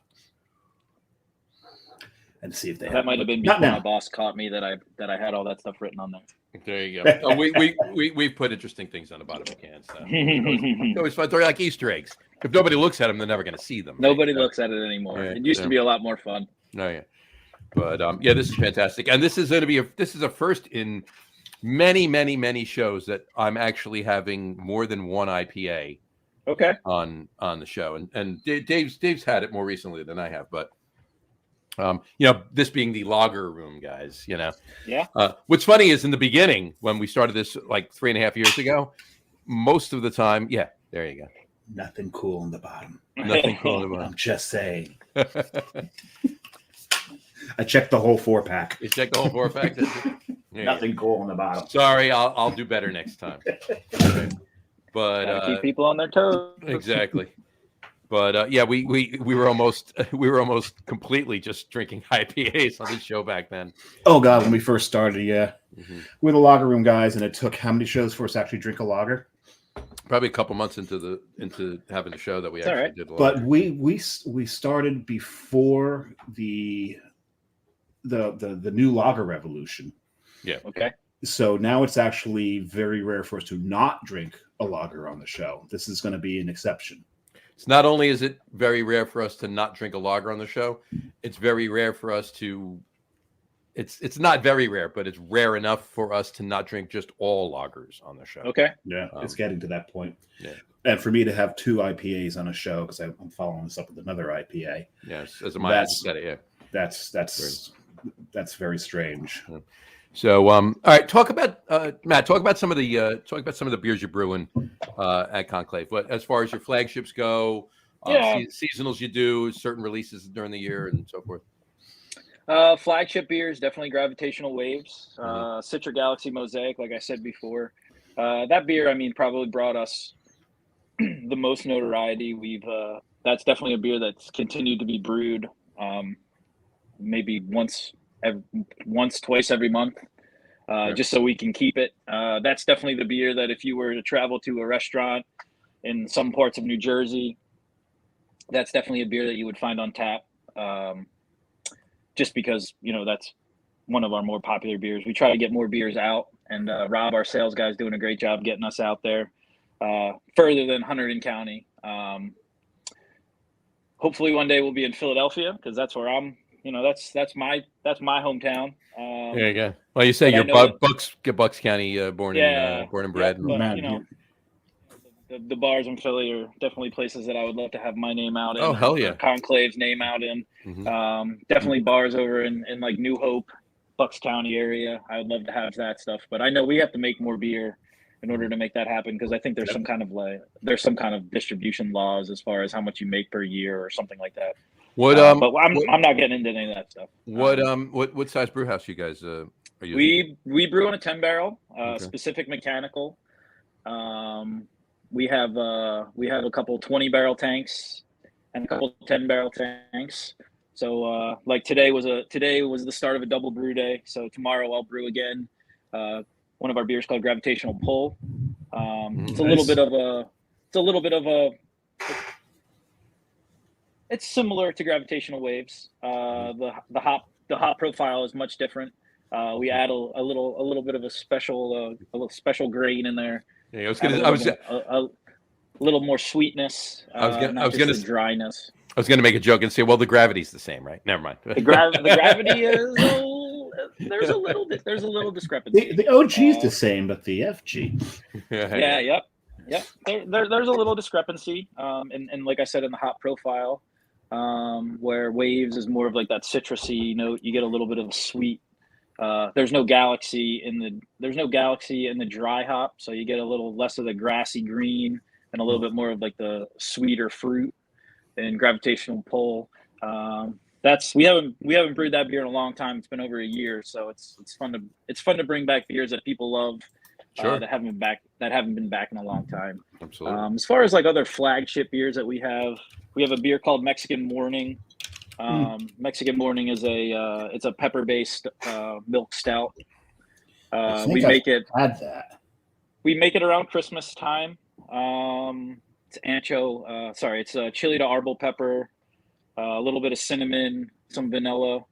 and see if they that might have been before my boss caught me that I had all that stuff written on there. There you go. Oh, we put interesting things on the bottom of cans. So. It's always fun. They're like Easter eggs. If nobody looks at them, they're never going to see them. Nobody looks at it anymore. Yeah, it used to be a lot more fun. Oh yeah, but yeah, this is fantastic, and this is going to be a first in many shows that I'm actually having more than one IPA. Okay. On the show, and Dave's had it more recently than I have, but. This being the lager room, guys, Yeah. What's funny is in the beginning, when we started this like 3.5 years ago, most of the time, yeah, there you go. Nothing cool in the bottom. Nothing cool in the bottom. I'm just saying. I checked the whole 4-pack. You checked the whole 4-pack? Nothing cool in the bottom. Sorry, I'll do better next time. Okay. But keep people on their toes. Exactly. But yeah, we were almost completely just drinking IPAs on this show back then. Oh God, when we first started, yeah, we're the lager room guys, and it took how many shows for us to actually drink a lager? Probably a couple months into having the show that we actually did. But we started before the new lager revolution. Yeah. Okay. So now it's actually very rare for us to not drink a lager on the show. This is going to be an exception. It's not only is it very rare for us to not drink a lager on the show, it's very rare for us to. It's not very rare, but it's rare enough for us to not drink just all lagers on the show. Okay. Yeah, it's getting to that point. Yeah. And for me to have 2 IPAs on a show, because I'm following this up with another IPA. Yes, as a mind said it. Yeah. That's very strange. Yeah. So, all right, talk about Matt. Talk about some of the beers you're brewing at Conclave. But as far as your flagships go, seasonals you do, certain releases during the year, and so forth. Flagship beers, definitely Gravitational Waves, Citra Galaxy Mosaic, like I said before. That beer, I mean, probably brought us the most notoriety. That's definitely a beer that's continued to be brewed, maybe once, twice every month, just so we can keep it. That's definitely the beer that if you were to travel to a restaurant in some parts of New Jersey, that's definitely a beer that you would find on tap. Just because, that's one of our more popular beers. We try to get more beers out, and Rob, our sales guy, is doing a great job getting us out there further than Hunterdon County. Hopefully one day we'll be in Philadelphia, because that's where I'm. That's my hometown. There you go. Well, you say you're Bucks County born and bred. Yeah, but, the bars in Philly are definitely places that I would love to have my name out in. Oh, hell yeah. Conclave's name out in. Definitely bars over in like New Hope, Bucks County area. I would love to have that stuff. But I know we have to make more beer in order to make that happen, because I think there's some kind of distribution laws as far as how much you make per year or something like that. But I'm not getting into any of that stuff. What size brew house you guys are using? We brew in a 10-barrel, specific mechanical. We have a couple 20-barrel tanks and a couple 10-barrel tanks. So like today was the start of a double brew day. So tomorrow I'll brew again. One of our beers called Gravitational Pull. It's a little bit of a. It's similar to Gravitational Waves. The hop profile is much different. We add a little bit of a special grain in there. Yeah, a little more sweetness. I was going to dryness. I was going to make a joke and say, well, the gravity's the same, right? Never mind. The gravity is there's a little discrepancy. The OG is the same, but the FG. Yep. There's a little discrepancy. And like I said, in the hop profile, where Waves is more of like that citrusy note, you get a little bit of a sweet. There's no galaxy in the dry hop, so you get a little less of the grassy green and a little bit more of like the sweeter fruit and Gravitational Pull. We haven't brewed that beer in a long time. It's been over a year, so it's fun to bring back beers that people love. Sure. That haven't been back in a long time. Absolutely. As far as like other flagship beers that we have a beer called Mexican Morning. Mexican Morning is it's a pepper-based milk stout. We make it around Christmas time. It's it's chili to arbol pepper, a little bit of cinnamon, some vanilla,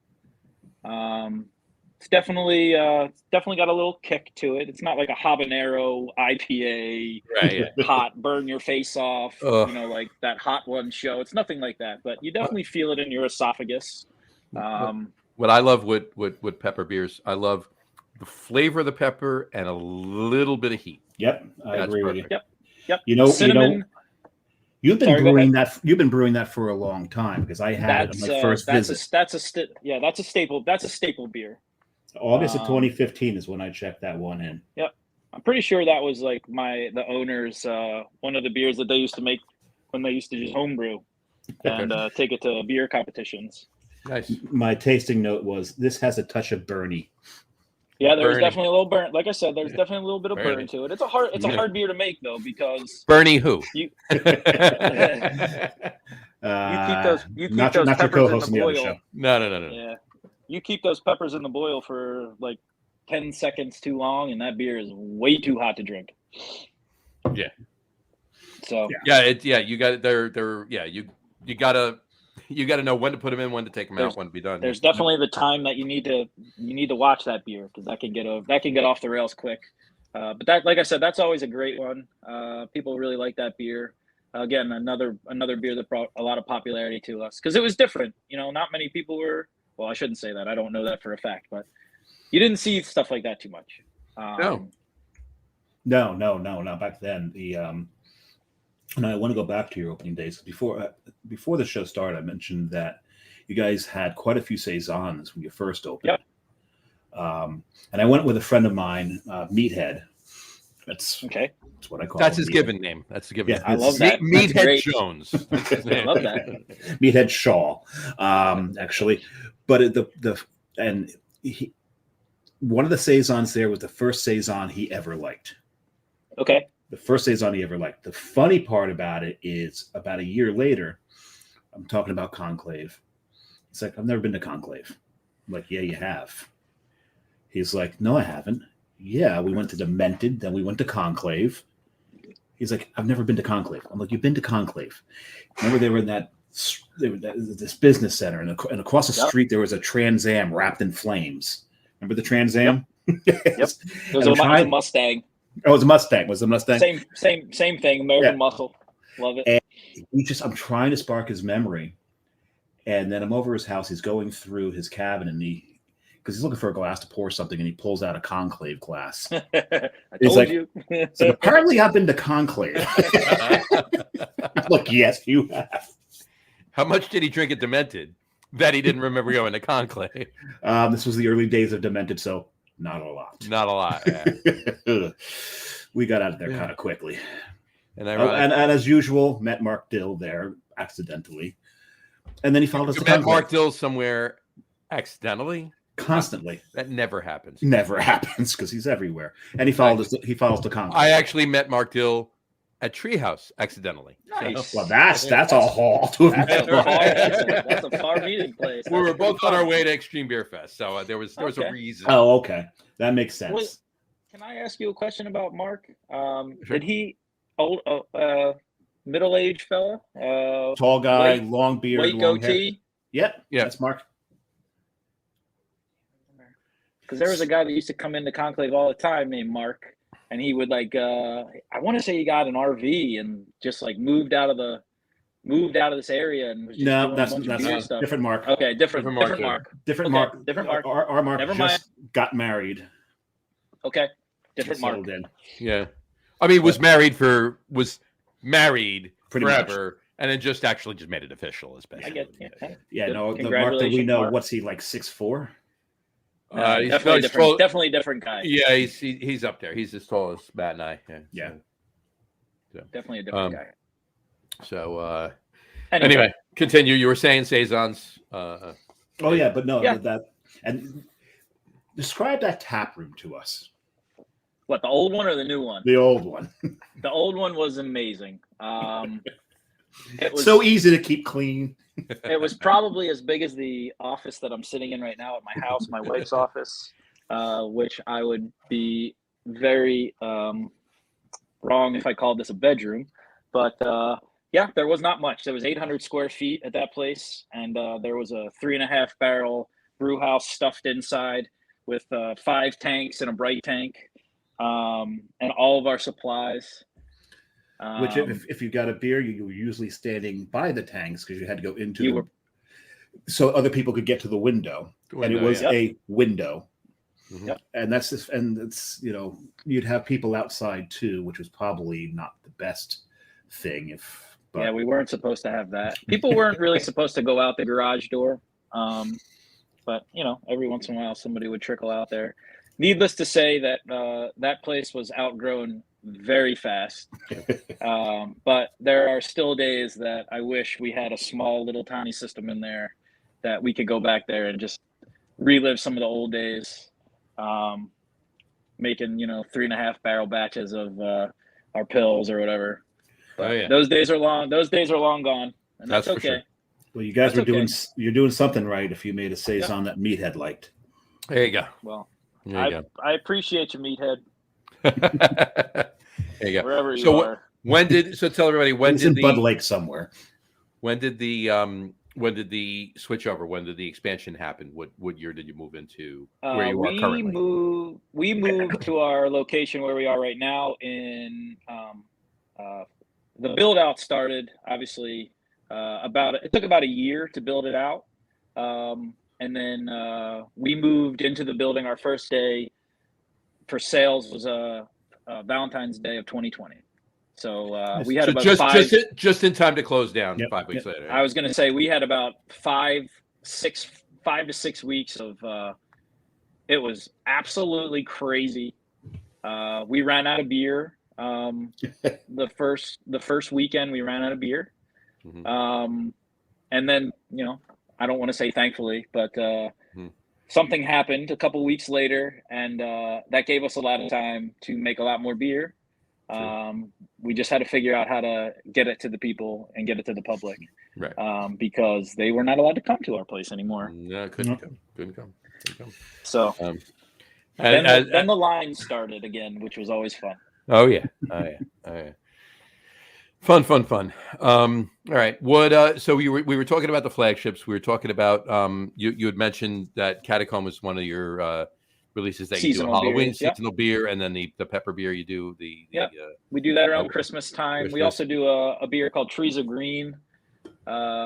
It's definitely got a little kick to it. It's not like a habanero IPA, Right. Yeah. hot, burn your face off, Ugh. like that Hot One show. It's nothing like that, but you definitely feel it in your esophagus. What I love with pepper beers, I love the flavor of the pepper and a little bit of heat. Yep, I agree with you. Yep. Cinnamon. You've been Sorry, brewing that. You've been brewing that for a long time because I had it on my first visit. That's a staple. That's a staple beer. August of 2015 is when I checked that one in. Yep, I'm pretty sure that was like the owners one of the beers that they used to make when they used to just homebrew and take it to beer competitions. Nice. My tasting note was this has a touch of burny. Yeah, there's definitely a little burn. Like I said, there's definitely a little bit of burn to it. It's a hard beer to make though because Bernie who? You keep those peppers in the boil. No. Yeah, you keep those peppers in the boil for like 10 seconds too long, and that beer is way too hot to drink. Yeah. So you got it. You gotta know when to put them in, when to take them out, when to be done. There's definitely the time that you need to watch that beer because that can get off the rails quick. But that, like I said, that's always a great one. People really like that beer. Again, another beer that brought a lot of popularity to us because it was different. Not many people were. Well, I shouldn't say that. I don't know that for a fact, but you didn't see stuff like that too much. No, not back then. And I want to go back to your opening days. Before the show started, I mentioned that you guys had quite a few saisons when you first opened. Yep. And I went with a friend of mine, Meathead. That's what I call. That's his given name. That's the given. Yeah, I love that. Meathead Jones. I love that. Meathead Shaw, actually. But one of the saisons there was the first saison he ever liked. Okay. The first saison he ever liked. The funny part about it is about a year later, I'm talking about Conclave. It's like, I've never been to Conclave. I'm like, yeah, you have. He's like, no, I haven't. Yeah, we went to Demented, then we went to Conclave. He's like, I've never been to Conclave. I'm like, you've been to Conclave. Remember they were in this business center, and across the street there was a Trans Am wrapped in flames. Remember the Trans Am? Yep. It was a Mustang. Oh, it was a Mustang. Was it a Mustang? Same thing. American Muscle. Love it. And I'm trying to spark his memory, and then I'm over his house. He's going through his cabin, and because he's looking for a glass to pour something, and he pulls out a Conclave glass. I told you. So apparently, I've been to Conclave. Look, yes, you have. How much did he drink at Demented that he didn't remember going to Conclave? This was the early days of Demented, so. Not a lot. Yeah. We got out of there kind of quickly. And as usual, met Mark Dill there accidentally. And then he followed us to met Mark Dill somewhere accidentally? Constantly. That never happens. Never happens because he's everywhere. And he follows to Conclave. I actually met Mark Dill at Treehouse accidentally. Nice. So, well, that's a haul to have met. That's a far meeting place. We were both on our way to Extreme Beer Fest, so there was a reason. Oh, okay, that makes sense. Can I ask you a question about Mark? Sure. Did he middle-aged fella? Tall guy, long beard, white long goatee. Hair. Yeah, that's Mark. Because there was a guy that used to come into Conclave all the time named Mark. And he would I want to say he got an RV and just moved out of this area and was just doing that's a bunch of beer stuff. Different Mark. Okay, different Mark. Different Mark. Our Mark got married. Okay, different Mark. Yeah, I mean, was married forever, much. And then just made it official, especially. I get, yeah. No, the Mark that we know, Mark. What's he like? 6'4"? Definitely different guy. Yeah, he's up there. He's as tall as Matt and I. Yeah. So. Definitely a different guy. So anyway, continue. You were saying saisons. But that and describe that tap room to us. What, the old one or the new one? The old one. The old one was amazing. It was so easy to keep clean. It was probably as big as the office that I'm sitting in right now at my house, my wife's office, which I would be very wrong if I called this a bedroom. But there was not much. There was 800 square feet at that place, and there was a 3.5 barrel brew house stuffed inside with 5 tanks and a bright tank, and all of our supplies. Which, if you got a beer, you were usually standing by the tanks because you had to go into so other people could get to the window, and it was a window. Mm-hmm. Yep. And it's you'd have people outside too, which was probably not the best thing. Yeah, we weren't supposed to have that. People weren't really supposed to go out the garage door, but every once in a while somebody would trickle out there. Needless to say that that place was outgrown very fast. But there are still days that I wish we had a small little tiny system in there that we could go back there and just relive some of the old days, making 3.5 barrel batches of our pills or whatever. But those days are long. Those days are long gone, and that's okay. Sure. Well, you guys you're doing something right if you made a saison that Meathead liked. There you go. Well, I appreciate you, Meathead. There you go. Wherever you are. Tell everybody when did Bud Lake somewhere? When did the switch over? When did the expansion happen? What year did you move into where you are currently? We moved to our location where we are right now in the build out started obviously it took about a year to build it out. And then we moved into the building. Our first day for sales was Valentine's Day of 2020. So we had about just in time to close down 5 weeks later. I was going to say we had about 5 to 6 weeks of it was absolutely crazy. We ran out of beer. The first weekend we ran out of beer. Mm-hmm. And then I don't want to say thankfully, but something happened a couple weeks later, and that gave us a lot of time to make a lot more beer. We just had to figure out how to get it to the people and get it to the public, right? Because they were not allowed to come to our place anymore. No, couldn't come. So then the line started again, which was always fun. Oh yeah. Fun. All right. So we were talking about the flagships. We were talking about you had mentioned that Catacomb was one of your releases that you do Halloween seasonal beer, and then the pepper beer you do we do that around Christmas time. We also do a beer called Trees of Green,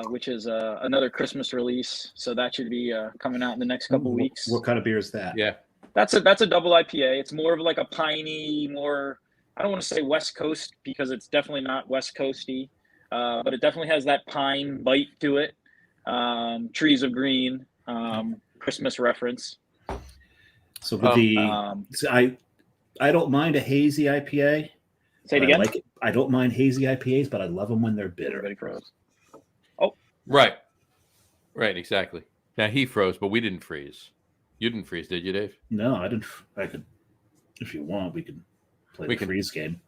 which is another Christmas release. So that should be coming out in the next couple weeks. What kind of beer is that? Yeah, that's a double IPA. It's more of like a piney, more. I don't want to say West Coast because it's definitely not West Coasty, but it definitely has that pine bite to it. Trees of Green, Christmas reference. So I don't mind a hazy IPA. Say it again. I don't mind hazy IPAs, but I love them when they're bitter. Everybody froze. Oh, right, exactly. Now he froze, but we didn't freeze. You didn't freeze, did you, Dave? No, I didn't. I could, if you want, we can. We can freeze game.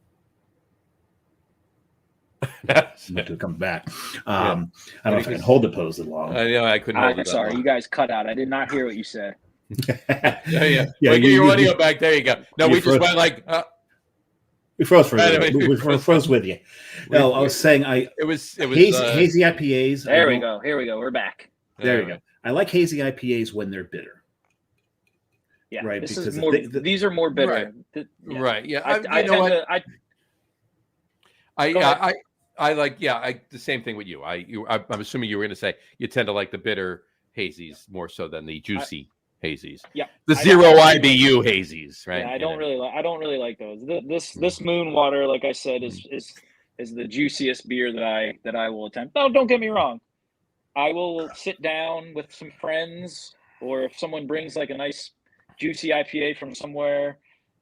Until it comes back. I don't know if I can hold the pose as long. I know I couldn't. I'm sorry, you guys cut out. I did not hear what you said. Yeah. Get your audio back. There you go. No, we just went like. We froze for you. We froze with you. No, I was saying it was hazy IPAs. There we go. Here we go. We're back. There we go. I like hazy IPAs when they're bitter. Yeah, right. This is more. These are more bitter. Right. Yeah. I like. Yeah. The same thing with you. I'm assuming you were going to say you tend to like the bitter hazies more so than the juicy hazies. Yeah. The zero IBU hazies. Right. Yeah, I don't really like those. This Moon Water, like I said, is the juiciest beer that I will attempt. No, don't get me wrong. I will sit down with some friends, or if someone brings like a nice juicy IPA from somewhere,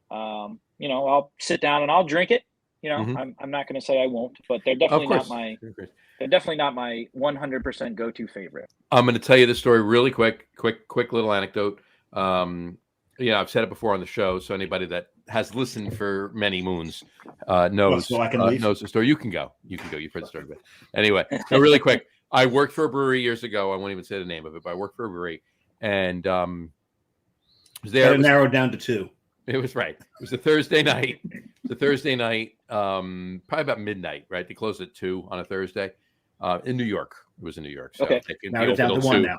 I'll sit down and I'll drink it. I'm not going to say I won't, but they're definitely not my 100% go-to favorite. I'm going to tell you the story really quick little anecdote. I've said it before on the show, so anybody that has listened for many moons knows the story. You can go. You've heard the story. But anyway, no, really quick. I worked for a brewery years ago. I won't even say the name of it, but I worked for a brewery, and narrowed down to 2. It was right. It was a Thursday night. Probably about midnight. Right, they closed at 2 on a Thursday. In New York, it was in New York. So okay, now it's down to 1 now.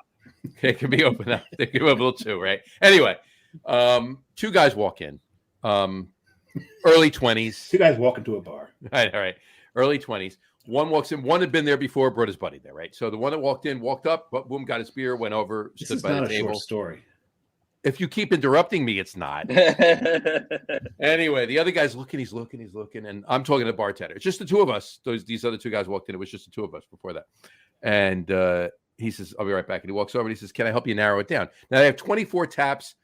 It can be open up. They can be open too, right? Anyway, two guys walk in, early 20s. Two guys walk into a bar. All right, early 20s. One walks in. One had been there before, brought his buddy there, right? So the one that walked in, walked up, boom, got his beer, went over, stood by the table. This is not a short story. If you keep interrupting me, it's not. Anyway, the other guy's looking, he's looking, and I'm talking to the bartender. It's just the two of us. These other two guys walked in. It was just the two of us before that. And he says, I'll be right back. And he walks over and he says, can I help you narrow it down? Now they have 24 taps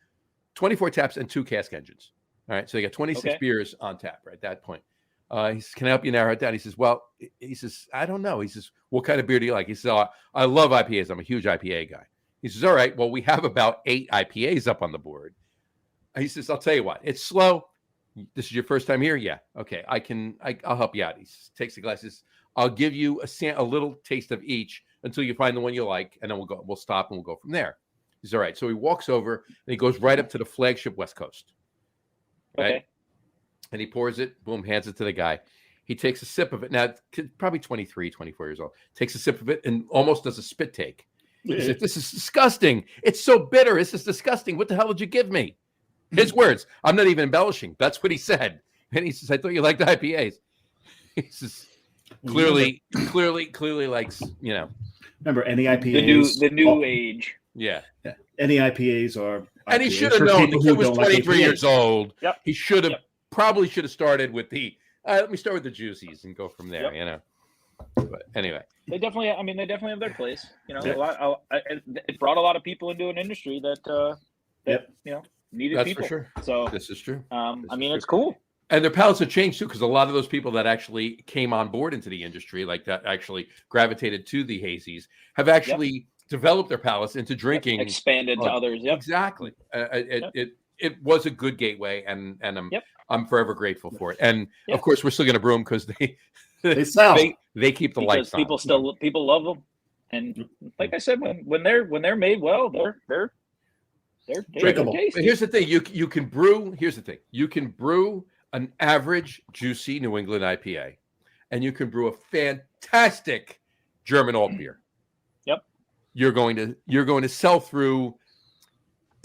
and 2 cask engines. All right. So they got 26 beers on tap right at that point. He says, can I help you narrow it down? He says, I don't know. He says, what kind of beer do you like? He says, I love IPAs. I'm a huge IPA guy. He says, all right, well, we have about 8 IPAs up on the board. He says, I'll tell you what, it's slow. This is your first time here? Yeah. Okay. I'll help you out. He takes the glasses. I'll give you a little taste of each until you find the one you like. And then we'll stop and we'll go from there. He's all right. So he walks over and he goes right up to the flagship West Coast. Right. Okay. And he pours it, boom, hands it to the guy. He takes a sip of it. Now, probably 23, 24 years old. Takes a sip of it and almost does a spit take. He said, this is disgusting. It's so bitter. This is disgusting. What the hell did you give me? His words. I'm not even embellishing. That's what he said. And he says, I thought you liked IPAs. He says, clearly likes, Remember, any IPAs. The new age. Yeah. Any IPAs are. And he should have known. The kid was 23 years old. Yep. He should have probably started with let me start with the juices and go from there, But anyway. They definitely have their place. It brought a lot of people into an industry that needed That's people. For sure. So this is true. It's cool. And their palates have changed too, because a lot of those people that actually came on board into the industry, like that actually gravitated to the hazies, have actually developed their palates into drinking, expanded to others. Yep. Exactly. It was a good gateway, and I'm forever grateful for it. And of course, we're still going to brew them because they sell. They keep the lights on. People love them, and like I said, when they're made well, they're drinkable. But here's the thing: you can brew. Here's the thing: you can brew an average juicy New England IPA, and you can brew a fantastic German alt beer. Yep. You're going to sell through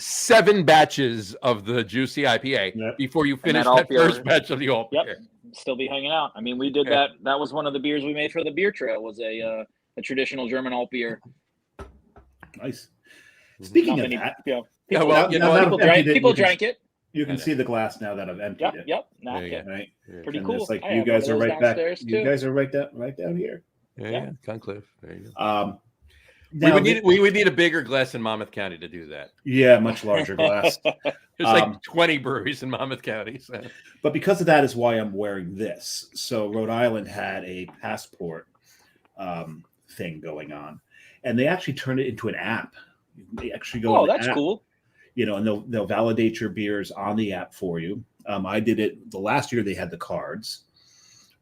7 batches of the juicy IPA before you finish that first batch of the alt beer. Still be hanging out. I mean, we did that. That was one of the beers we made for the beer trail. Was a traditional German alt beer. Nice. Speaking of that, people drank it. You can see the glass now that I've emptied it. Yep. Right. Pretty and cool. It's like you guys are right back. You guys are right down here. Yeah. Conclave. There you go. We would need a bigger glass in Monmouth County to do that. Yeah, much larger glass. There's like 20 breweries in Monmouth County. So. But because of that is why I'm wearing this. So Rhode Island had a passport thing going on, and they actually turned it into an app. They actually go. Oh, that's cool. And they'll validate your beers on the app for you. I did it the last year. They had the cards.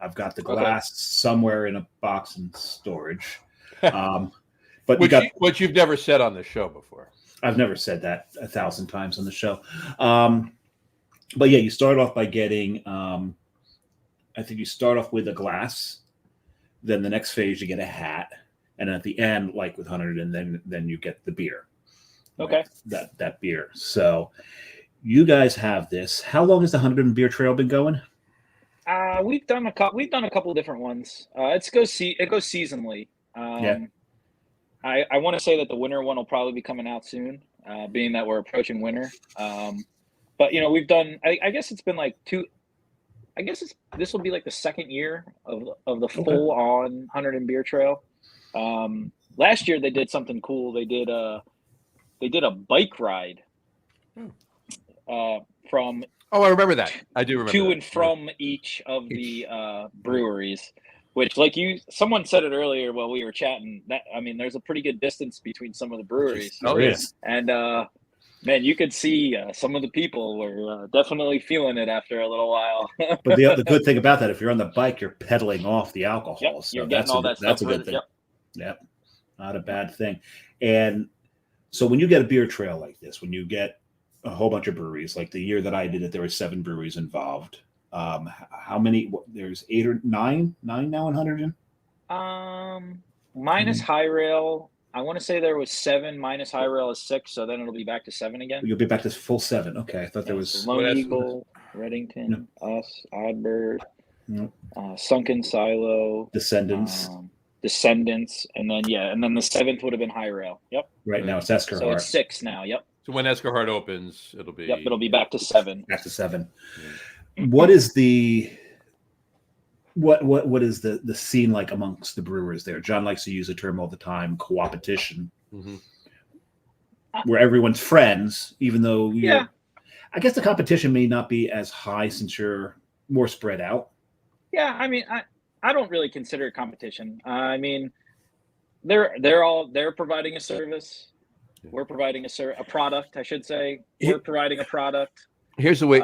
I've got the glass somewhere in a box in storage. But which you've never said on the show before. I've never said that 1,000 times on the show. But yeah, you start off by getting, I think you start off with a glass. Then the next phase, you get a hat. And at the end, like with 100, and then you get the beer. Okay. That beer. So you guys have this. How long has the 100 beer trail been going? We've done a couple of different ones. It goes seasonally. I want to say that the winter one will probably be coming out soon, being that we're approaching winter. But we've done. I guess it's been like 2. I guess this will be like the second year of the full on 100 beer trail. Last year they did something cool. They did a bike ride from. Oh, I remember that. I do remember to and from each of the breweries. Which, like someone said it earlier while we were chatting. There's a pretty good distance between some of the breweries. Oh, yes. And man, you could see some of the people were definitely feeling it after a little while. But the good thing about that, if you're on the bike, you're pedaling off the alcohol. Yep, so you're getting all that stuff. That's a good thing. Yep, not a bad thing. And so when you get a beer trail like this, when you get a whole bunch of breweries, like the year that I did it, there were 7 breweries involved. How many? There's 8 or 9 now in 100. Minus High Rail, I want to say there was 7 minus high rail is 6, so then it'll be back to 7 again. You'll be back to full 7. Okay, I thought there was Lone Eagle, Reddington, us, Oddbird, Sunken Silo, Descendants, and then the 7th would have been high rail. Yep. Right now it's Escarhart. So it's 6 now. Yep. So when Escarhart opens, it'll be back to 7. Back to 7. What is the what is the scene like amongst the brewers there? John likes to use a term all the time, co-opetition, where everyone's friends, even though I guess the competition may not be as high since you're more spread out. Yeah, I mean, I don't really consider it competition. I mean, they're providing a service. We're providing a product, I should say. We're providing a product. Here's the way.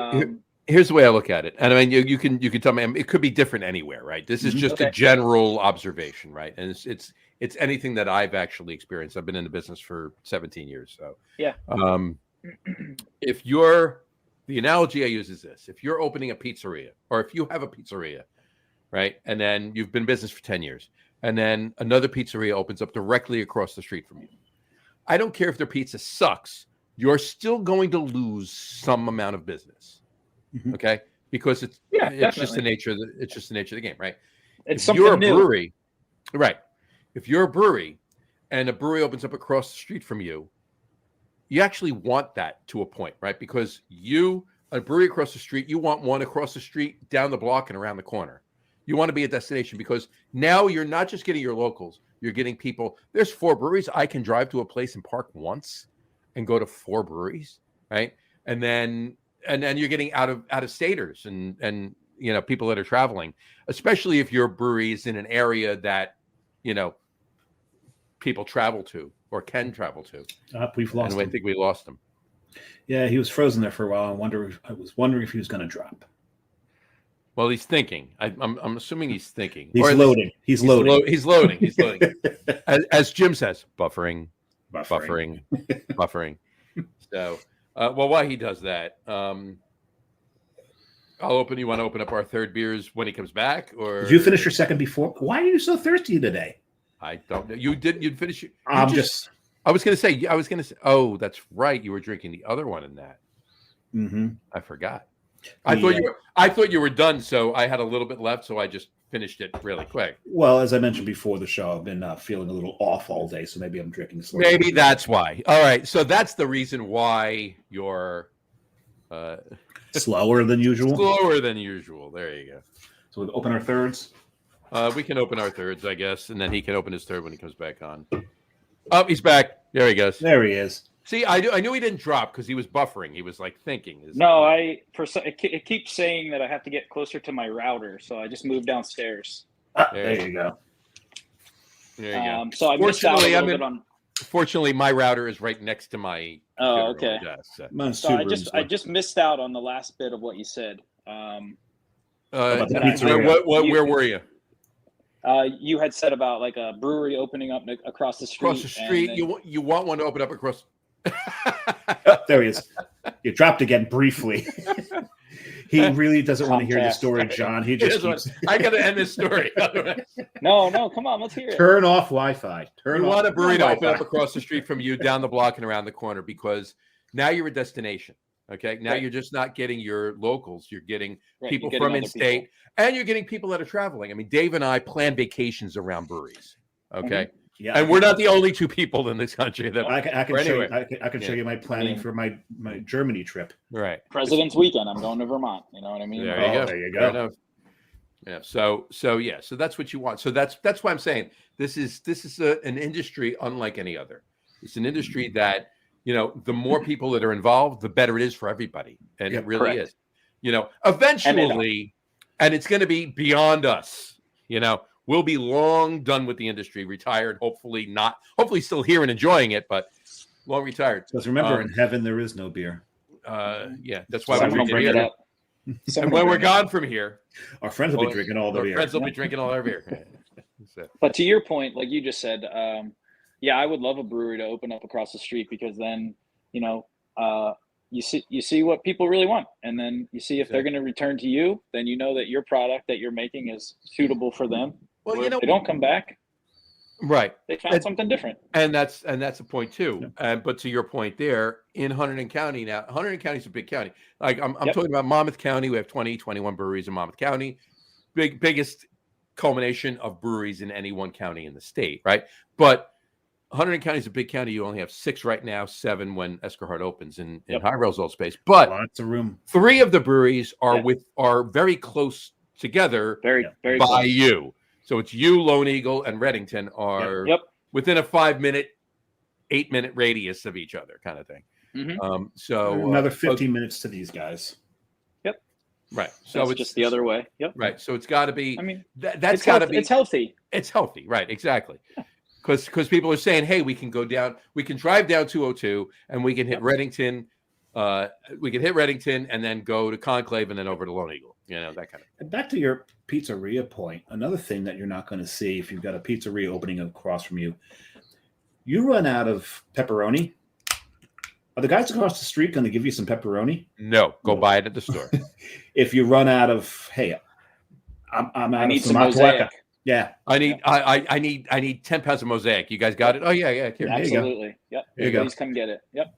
Here's the way I look at it, and I mean, you can tell me it could be different anywhere, right? This is just a general observation, right? And it's anything that I've actually experienced. I've been in the business for 17 years, so yeah. The analogy I use is this: if you're opening a pizzeria, or if you have a pizzeria, right, and then you've been in business for 10 years, and then another pizzeria opens up directly across the street from you, I don't care if their pizza sucks, you're still going to lose some amount of business. Okay, because it's just the nature of the game, right? If you're a brewery, right? If you're a brewery and a brewery opens up across the street from you, you actually want that to a point, right? Because a brewery across the street, you want one across the street, down the block, and around the corner. You want to be a destination because now you're not just getting your locals, you're getting people. There's 4 breweries. I can drive to a place and park once and go to 4 breweries, right? And then you're getting out of staters and people that are traveling, especially if your brewery is in an area that people travel to or can travel to. We've lost him. I think we lost him. Yeah, he was frozen there for a while. I was wondering if he was going to drop. Well, he's thinking. I'm assuming he's thinking. He's loading. He's loading. He's loading. As Jim says, buffering. So. Well, while he does that, You want to open up our third beers when he comes back, or did you finish your second before? Why are you so thirsty today? I don't know. You didn't. You'd finish. I was going to say. Oh, that's right. You were drinking the other one in that. I forgot. I thought you were done. So I had a little bit left. So I just finished it really quick. Well, as I mentioned before the show, I've been feeling a little off all day, so maybe I'm drinking slowly. Maybe that's why. All right, so that's the reason why you're slower than usual. Slower than usual. There you go. So we'll open our thirds. We can open our thirds, I guess, and then he can open his third when he comes back on. Oh, he's back. There he goes. There he is. See, I knew he didn't drop because he was buffering. He was like thinking. No, it keeps saying that I have to get closer to my router, so I just moved downstairs. There you go. There you go. So I missed out a little bit on. Fortunately, my router is right next to my. Oh, okay. Desk, so I just missed out on the last bit of what you said. Where were you? You had said about like a brewery opening up across the street. Across the street, you want one to open up across. There he is. You dropped again briefly. He really doesn't want to hear the story, John. He just keeps... I got to end this story. No, come on, let's hear it. Turn off Wi-Fi. You want a brewery to open up across the street from you, down the block and around the corner, because now you're a destination. Okay, now you're just not getting your locals. You're getting people from in-state, and you're getting people that are traveling. I mean, Dave and I plan vacations around breweries. Okay. Yeah, and we're not the only 2 people in this country that I can show you my planning for my Germany trip. Right, President's Weekend. I'm going to Vermont. You know what I mean? There you go. Yeah. So that's what you want. So that's why I'm saying this is an industry unlike any other. It's an industry that the more people that are involved, the better it is for everybody, and it really is. Eventually, and it's going to be beyond us. We'll be long done with the industry, retired, hopefully still here and enjoying it, but long retired. Because remember, in heaven, there is no beer. That's why we bring it up. And when we're gone from here, our friends will be drinking all the beer. Our friends will be drinking all our beer. But to your point, like you just said, I would love a brewery to open up across the street, because then, you see what people really want, and then you see if they're going to return to you, then you know that your product that you're making is suitable for them. Well, if they don't come back. Right. They found something different. And that's a point too. But to your point there, in Hunterdon County now, Hunterdon County is a big county. Like I'm talking about Monmouth County. We have 21 breweries in Monmouth County. Biggest culmination of breweries in any one county in the state, right? But Hunterdon County is a big county. You only have 6 right now, 7 when Escarhart opens in High Rail's old space. But lots of room. 3 of the breweries are very close together, very by close. you. So it's you, Lone Eagle, and Reddington are within a 5-minute, 8-minute radius of each other, kind of thing. Mm-hmm. So another 15 minutes to these guys. Yep. Right. So it's just the other way. Yep. Right. So it's got to be. I mean, that's got to be. It's healthy. It's healthy. Right. Exactly. Because people are saying, hey, we can go down, we can drive down 202, and we can hit Reddington. We can hit Reddington and then go to Conclave and then over to Lone Eagle. You know, that kind of. And back to your pizzeria point, another thing that you're not going to see if you've got a pizzeria opening across from you, you run out of pepperoni. Are the guys across the street going to give you some pepperoni? No, go buy it at the store. If you run out of, hey, I'm out of some mosaic. Yeah, I need 10 pounds of mosaic. You guys got it? Oh yeah. Here, absolutely. Yep. There you go. Please come get it. Yep.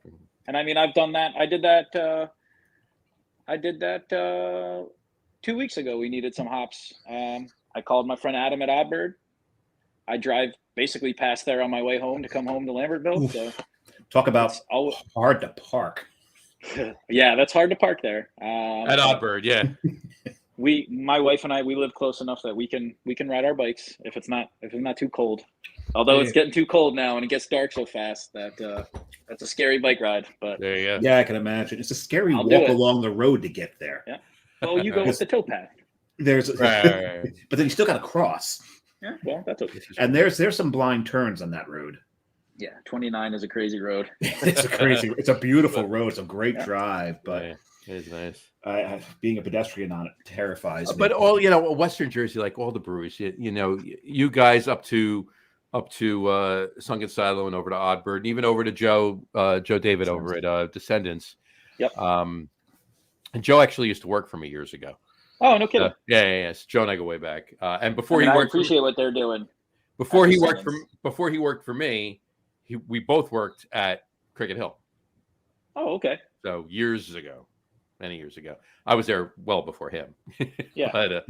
And I mean, I've done that. I did that 2 weeks ago. We needed some hops. I called my friend Adam at Oddbird. I drive basically past there on my way home to come home to Lambertville. So talk about hard to park. Yeah, that's hard to park there. At Oddbird, yeah. My wife and I, we live close enough that we can ride our bikes if it's not too cold. Although it's getting too cold now and it gets dark so fast that that's a scary bike ride. But there you go. Yeah, I can imagine. It's a scary walk along the road to get there. Yeah. Well, you go with the towpath. There's right. But then you still got to cross. Yeah, well, that's okay. And there's some blind turns on that road. Yeah, 29 is a crazy road. It's a beautiful road. It's a great drive, but it is nice. Being a pedestrian on it terrifies me. But Western Jersey, like all the breweries, you guys up to Sunken Silo and over to Oddbird, and even over to Joe David over at Descendants. Yep. And Joe actually used to work for me years ago. Oh, no kidding. Yes. Joe and I go way back. And before I appreciate what they're doing. Before he worked for me, we both worked at Cricket Hill. Oh, okay. So many years ago, I was there well before him. Yeah.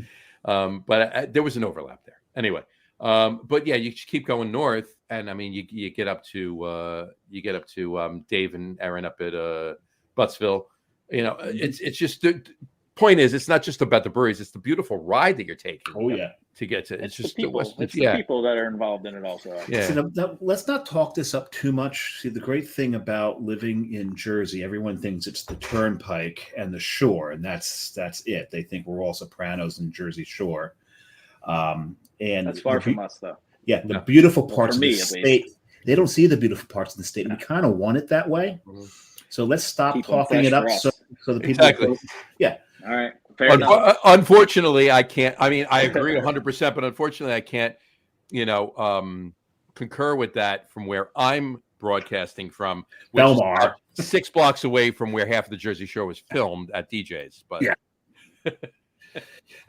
but there was an overlap there. Anyway, but yeah, you keep going north, and I mean, you get up to Dave and Aaron up at Buttsville. It's just the point is, it's not just about the breweries; it's the beautiful ride that you're taking. Oh yeah. To get to it's just the people. It's the people that are involved in it also. Yeah. So let's not talk this up too much. See, the great thing about living in Jersey, everyone thinks it's the Turnpike and the shore, and that's it. They think we're all Sopranos in Jersey Shore. And that's far from us, though. Yeah, the beautiful parts of the state. They don't see the beautiful parts of the state. We kind of want it that way. So let's stop talking it up so the people. Exactly. Yeah. All right. Fair enough. Unfortunately, I can't. I mean, I agree 100%, but unfortunately, I can't. Concur with that from where I'm broadcasting from, which Belmar, is 6 blocks away from where half of the Jersey Shore was filmed at DJ's. But yeah.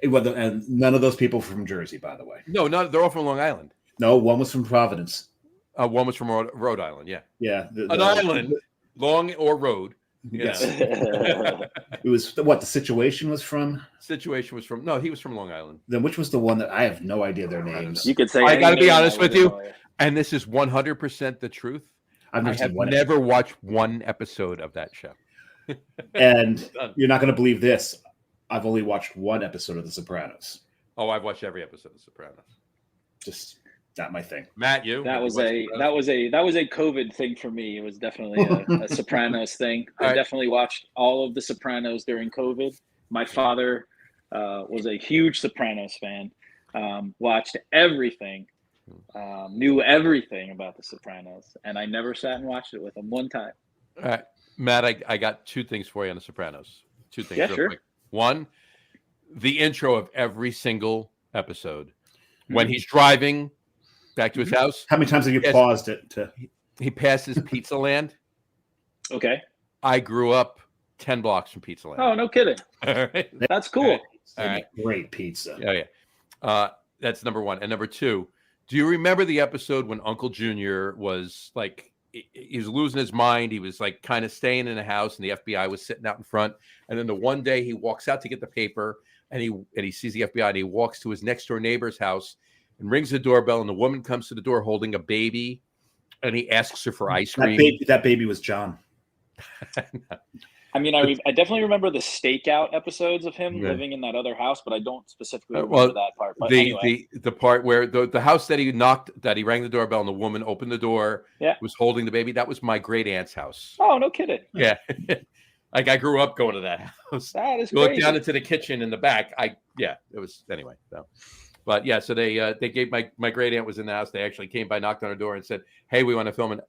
And none of those people from Jersey, by the way. No, they're all from Long Island. No, one was from Providence. One was from Rhode Island. Yeah. Yeah. An island, long or road. Yes. It was what the Situation was from. No, he was from Long Island. Then which was the one that I have no idea their names. You could say. I got to be honest with you, and this is 100% the truth. I have never watched one episode of that show. And you're not going to believe this. I've only watched one episode of The Sopranos. Oh, I've watched every episode of The Sopranos. Just not my thing. Matt, you? That was a COVID thing for me. It was definitely a Sopranos thing. I definitely watched all of The Sopranos during COVID. My father was a huge Sopranos fan. Watched everything. Knew everything about The Sopranos, and I never sat and watched it with him one time. All right, Matt, I got 2 things for you on The Sopranos. 2 things. Yeah, sure. Quick. One, the intro of every single episode when he's driving back to his house. How many times have you paused it? He passes Pizza Land. Okay. I grew up 10 blocks from Pizza Land. Oh, no kidding. All right. That's cool. All right. Great pizza. Oh, yeah. That's number 1. And number 2, Do you remember the episode when Uncle Junior was like, he was losing his mind? He was like kind of staying in a house, and the FBI was sitting out in front. And then the one day he walks out to get the paper, and he sees the FBI, and he walks to his next door neighbor's house and rings the doorbell, and the woman comes to the door holding a baby, and he asks her for ice cream. That baby was John. I mean, I definitely remember the stakeout episodes of him living in that other house, but I don't specifically remember that part. But anyway. The part where the house that he rang the doorbell, and the woman opened the door, was holding the baby. That was my great aunt's house. Oh, no kidding. Yeah. Like I grew up going to that house. That is you crazy. Look down into the kitchen in the back. It was anyway. So. But yeah, so they gave my great aunt was in the house. They actually came by, knocked on her door, and said, "Hey, we want to film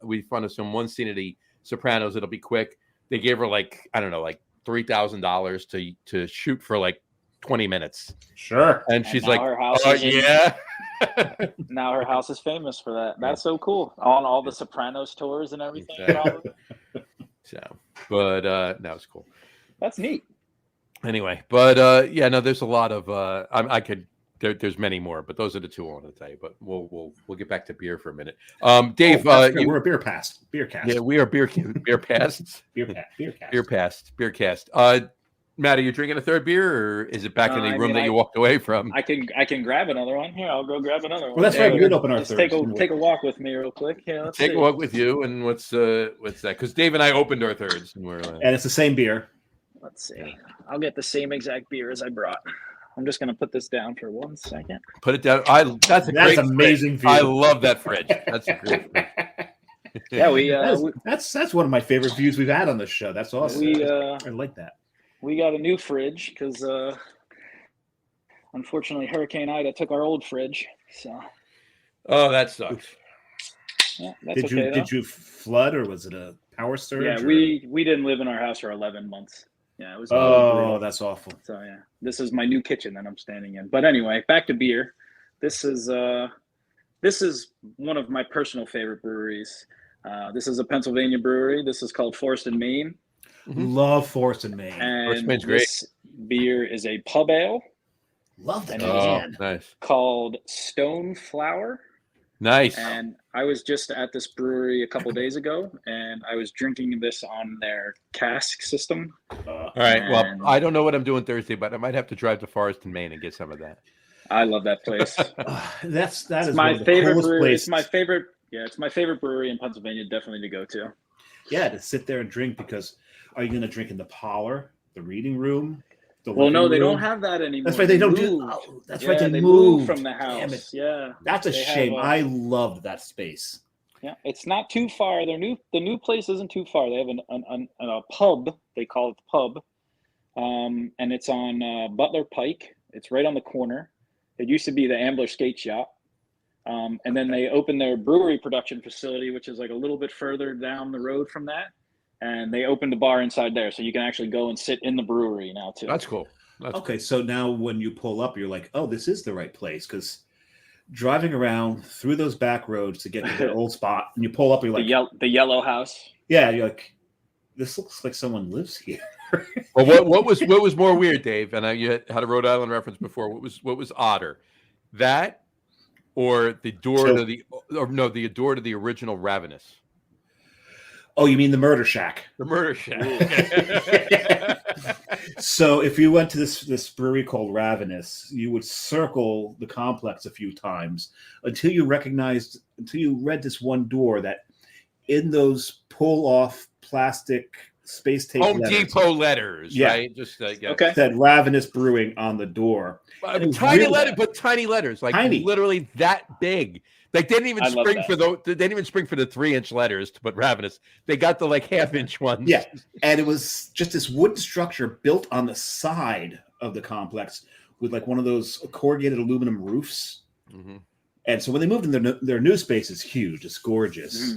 one scene of the Sopranos. It'll be quick." They gave her like $3,000 to shoot for like 20 minutes. Sure. And she's now like, her house now her house is famous for that. That's so cool. On all the Sopranos tours and everything. Probably. So, but that was cool. That's neat. Anyway, but there's a lot of there's many more, but those are the two I want to tell you. But we'll get back to beer for a minute. Dave, we're a beer cast. Yeah, we are beer past. Beer cast. Matt, are you drinking a third beer, or is it back in the room that you walked away from? I can grab another one. Here, I'll go grab another one. Well, that's right. We could open our third. Take a walk with me real quick. Yeah, let's take a walk with you. And what's that? Because Dave and I opened our thirds, and and it's the same beer. Let's see. I'll get the same exact beer as I brought. I'm just going to put this down for 1 second. Put it down. That's amazing view. I love that fridge. That's a great fridge. Yeah, that's one of my favorite views we've had on the show. That's awesome. I like that. We got a new fridge because unfortunately Hurricane Ida took our old fridge. So. Oh, that sucks. Yeah, did you flood, or was it a power surge? Yeah, we didn't live in our house for 11 months. Yeah, it was. Oh, that's awful. So yeah, this is my new kitchen that I'm standing in. But anyway, back to beer. This is one of my personal favorite breweries. This is a Pennsylvania brewery. This is called Forest and Maine. Love Forest and Maine. And this beer is a pub ale. Love that. Nice. Called Stone Flower. Nice. And I was just at this brewery a couple days ago, and I was drinking this on their cask system. All right. Well, I don't know what I'm doing Thursday, but I might have to drive to Forest and Maine and get some of that. I love that place. That is my favorite brewery. Place. It's my favorite. Yeah, it's my favorite brewery in Pennsylvania. Definitely to go to. Yeah, to sit there and drink, because are you going to drink in the parlor, the reading room? Well, no, they don't have that anymore. That's right. They don't do. Oh, that's right. They moved from the house. Yeah, that's a shame. I loved that space. Yeah, it's not too far. The new place isn't too far. They have a pub. They call it the pub, and it's on Butler Pike. It's right on the corner. It used to be the Ambler Skate Shop, and then they opened their brewery production facility, which is like a little bit further down the road from that. And they opened the bar inside there, so you can actually go and sit in the brewery now too. That's cool. Okay, so now when you pull up, you're like, oh, this is the right place, because driving around through those back roads to get to the old spot, and you pull up, you're like, the yellow house. Yeah, you're like, this looks like someone lives here. Well, what was more weird, Dave? And you had a Rhode Island reference before. What was odder, that or the door to the door to the original Ravenous? Oh, you mean the Murder Shack? The Murder Shack. So if you went to this brewery called Ravenous, you would circle the complex a few times until you read this one door that in those pull-off plastic space tape Home Depot letters, right? Just okay. Said Ravenous Brewing on the door. Tiny letters, like tiny. Literally that big. Like they didn't even spring for they didn't even spring for the 3-inch letters to put Ravenous. They got the like 1/2-inch ones. Yeah, and it was just this wooden structure built on the side of the complex with like one of those corrugated aluminum roofs. Mm-hmm. And so when they moved in, their new space is huge. It's gorgeous,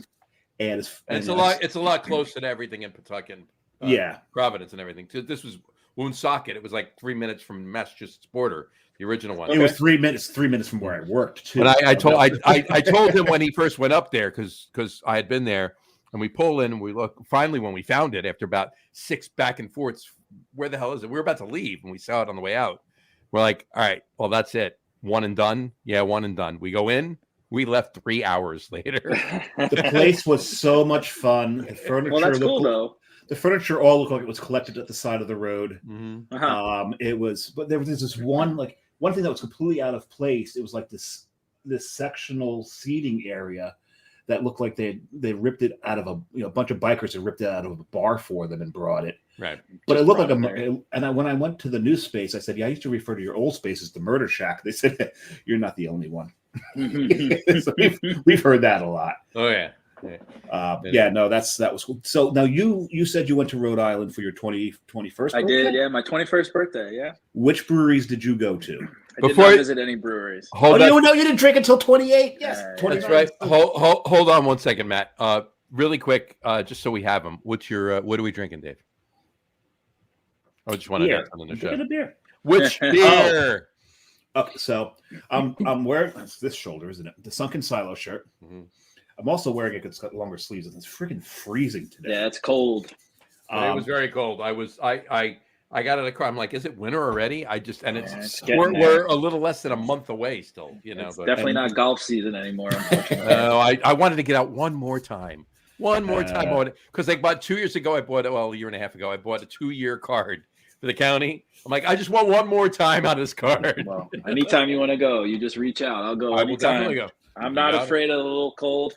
and it's a lot closer to everything in Pawtucket, Providence, and everything. This was Woonsocket. It was like 3 minutes from Massachusetts border. The original one. It was 3 minutes. 3 minutes from where I worked too. But I told him when he first went up there because I had been there, and we pull in and we look. Finally, when we found it after about 6 back and forths, where the hell is it? We were about to leave and we saw it on the way out. We're like, all right, well that's it, one and done. Yeah, one and done. We go in. We left 3 hours later. The place was so much fun. The furniture Well, that's cool though. The furniture all looked like it was collected at the side of the road. Mm-hmm. It was, but there was this one thing that was completely out of place. It was like this sectional seating area that looked like they ripped it out of a bunch of bikers had ripped it out of a bar for them and brought it. Right. But it looked like when I went to the new space, I said, "Yeah, I used to refer to your old space as the murder shack." They said, "You're not the only one." So we've heard that a lot. Oh yeah. No, that was cool. So now you said you went to Rhode Island for your 21st birthday? I did, yeah, my 21st birthday, yeah. Which breweries did you go to? I did not visit any breweries. You didn't drink until 28? Yes. That's right. Hold on one second, Matt. Really quick, just so we have them. What are we drinking, Dave? I just want to get on the show. A beer. Which beer? Okay, so I'm wearing this shoulder, isn't it? The Sunken Silo shirt. Mm-hmm. I'm also wearing it. It's got longer sleeves, and it's freaking freezing today. Yeah, it's cold. It was very cold. I got in the car. I'm like, is it winter already? We're a little less than a month away still. It's definitely not golf season anymore. Unfortunately. I wanted to get out one more time. Because like about 2 years ago, a year and a half ago, I bought a 2-year card for the county. I'm like, I just want one more time on this card. Well, anytime you want to go, you just reach out. I'll go. I will definitely go. I'm not afraid of a little cold.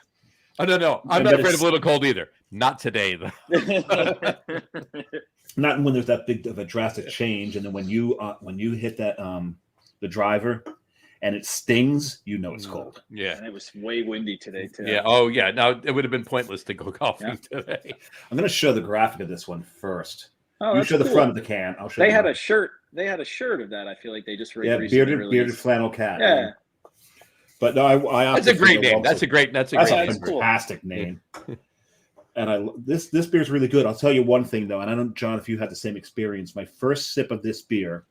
Oh, no. I'm not afraid of a little cold either. Not today, though. Not when there's that big of a drastic change, and then when you hit that the driver, and it stings, it's cold. Yeah, and it was way windy today too. Yeah. Oh, yeah. Now it would have been pointless to go golfing today. I'm going to show the graphic of this one first. Oh, you show the front of the can. I'll show. They had a shirt. They had a shirt of that. I feel like they just bearded flannel cat. Yeah. But no, that's a great name. That's a fantastic name. And this beer is really good. I'll tell you one thing though, and I don't know, John, if you had the same experience. My first sip of this beer,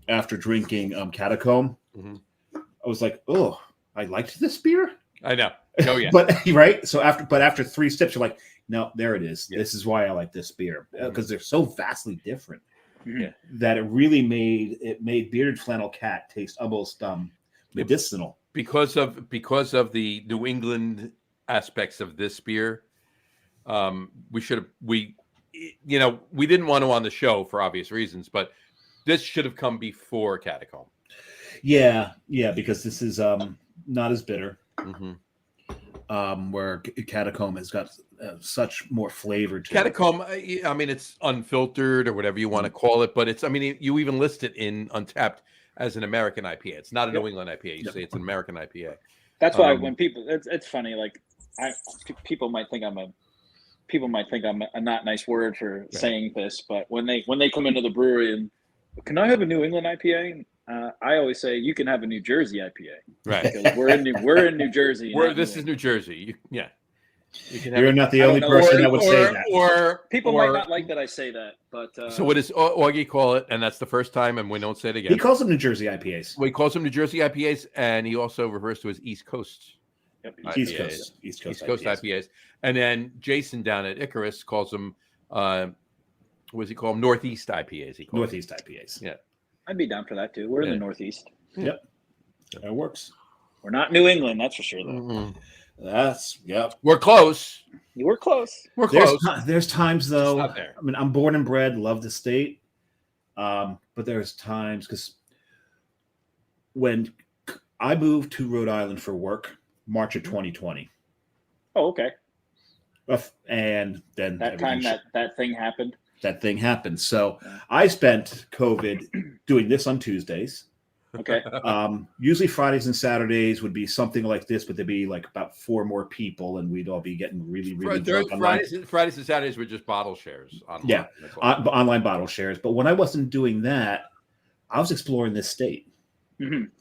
after drinking Catacomb, I was like, "Oh, I liked this beer." I know. Oh yeah. But right. So after 3 sips, you're like, "No, there it is. Yeah. This is why I like this beer because they're so vastly different that it really made bearded flannel cat taste almost medicinal." Because of the New England aspects of this beer, we didn't want to on the show for obvious reasons, but this should have come before Catacomb. Yeah, because this is not as bitter. Where Catacomb has got such more flavor to Catacomb. I mean, it's unfiltered or whatever you want to call it, but it's. I mean, you even list it in Untapped as an American IPA. It's not a New England IPA. You say it's an American IPA. That's why when people, it's funny. Like people might think I'm a not nice word for saying this, but when they come into the brewery and can I have a New England IPA? I always say you can have a New Jersey IPA. Right. We're in New Jersey. This is New Jersey. You're not the only person that would say that. Or people might not like that I say that, but so what does Augie call it? And that's the first time, and we don't say it again. He calls them New Jersey IPAs. Well, he calls them New Jersey IPAs, and he also refers to as East Coast. Yep. East Coast IPAs. And then Jason down at Icarus calls them what does he call them? Northeast IPAs. He calls Northeast IPAs. Yeah. I'd be down for that too. We're in the Northeast. Yep. That works. We're not New England, that's for sure though. We're close. We're close. There's times though. I mean, I'm born and bred, love the state. But there's times because when I moved to Rhode Island for work, March of 2020. Oh, okay. And then that time that thing happened. That thing happened. So I spent COVID doing this on Tuesdays. Okay. Usually Fridays and Saturdays would be something like this, but there'd be like about 4 more people, and we'd all be getting really, really drunk. Fridays and Saturdays were just bottle shares. Online. Yeah, online bottle shares. But when I wasn't doing that, I was exploring this state. And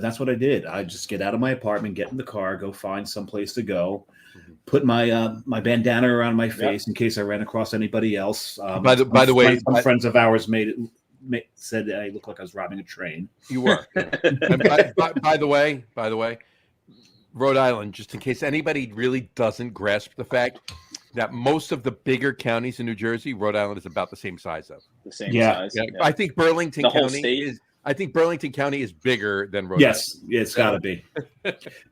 that's what I did. I just get out of my apartment, get in the car, go find some place to go, put my my bandana around my face in case I ran across anybody else. By the way, some friends of ours said I looked like I was robbing a train. You were. And by the way, Rhode Island, just in case anybody really doesn't grasp the fact that most of the bigger counties in New Jersey, Rhode Island is about the same size of. The same size. Yeah. I think Burlington County is. I think Burlington County is bigger than Rhode Yes, it's got to be.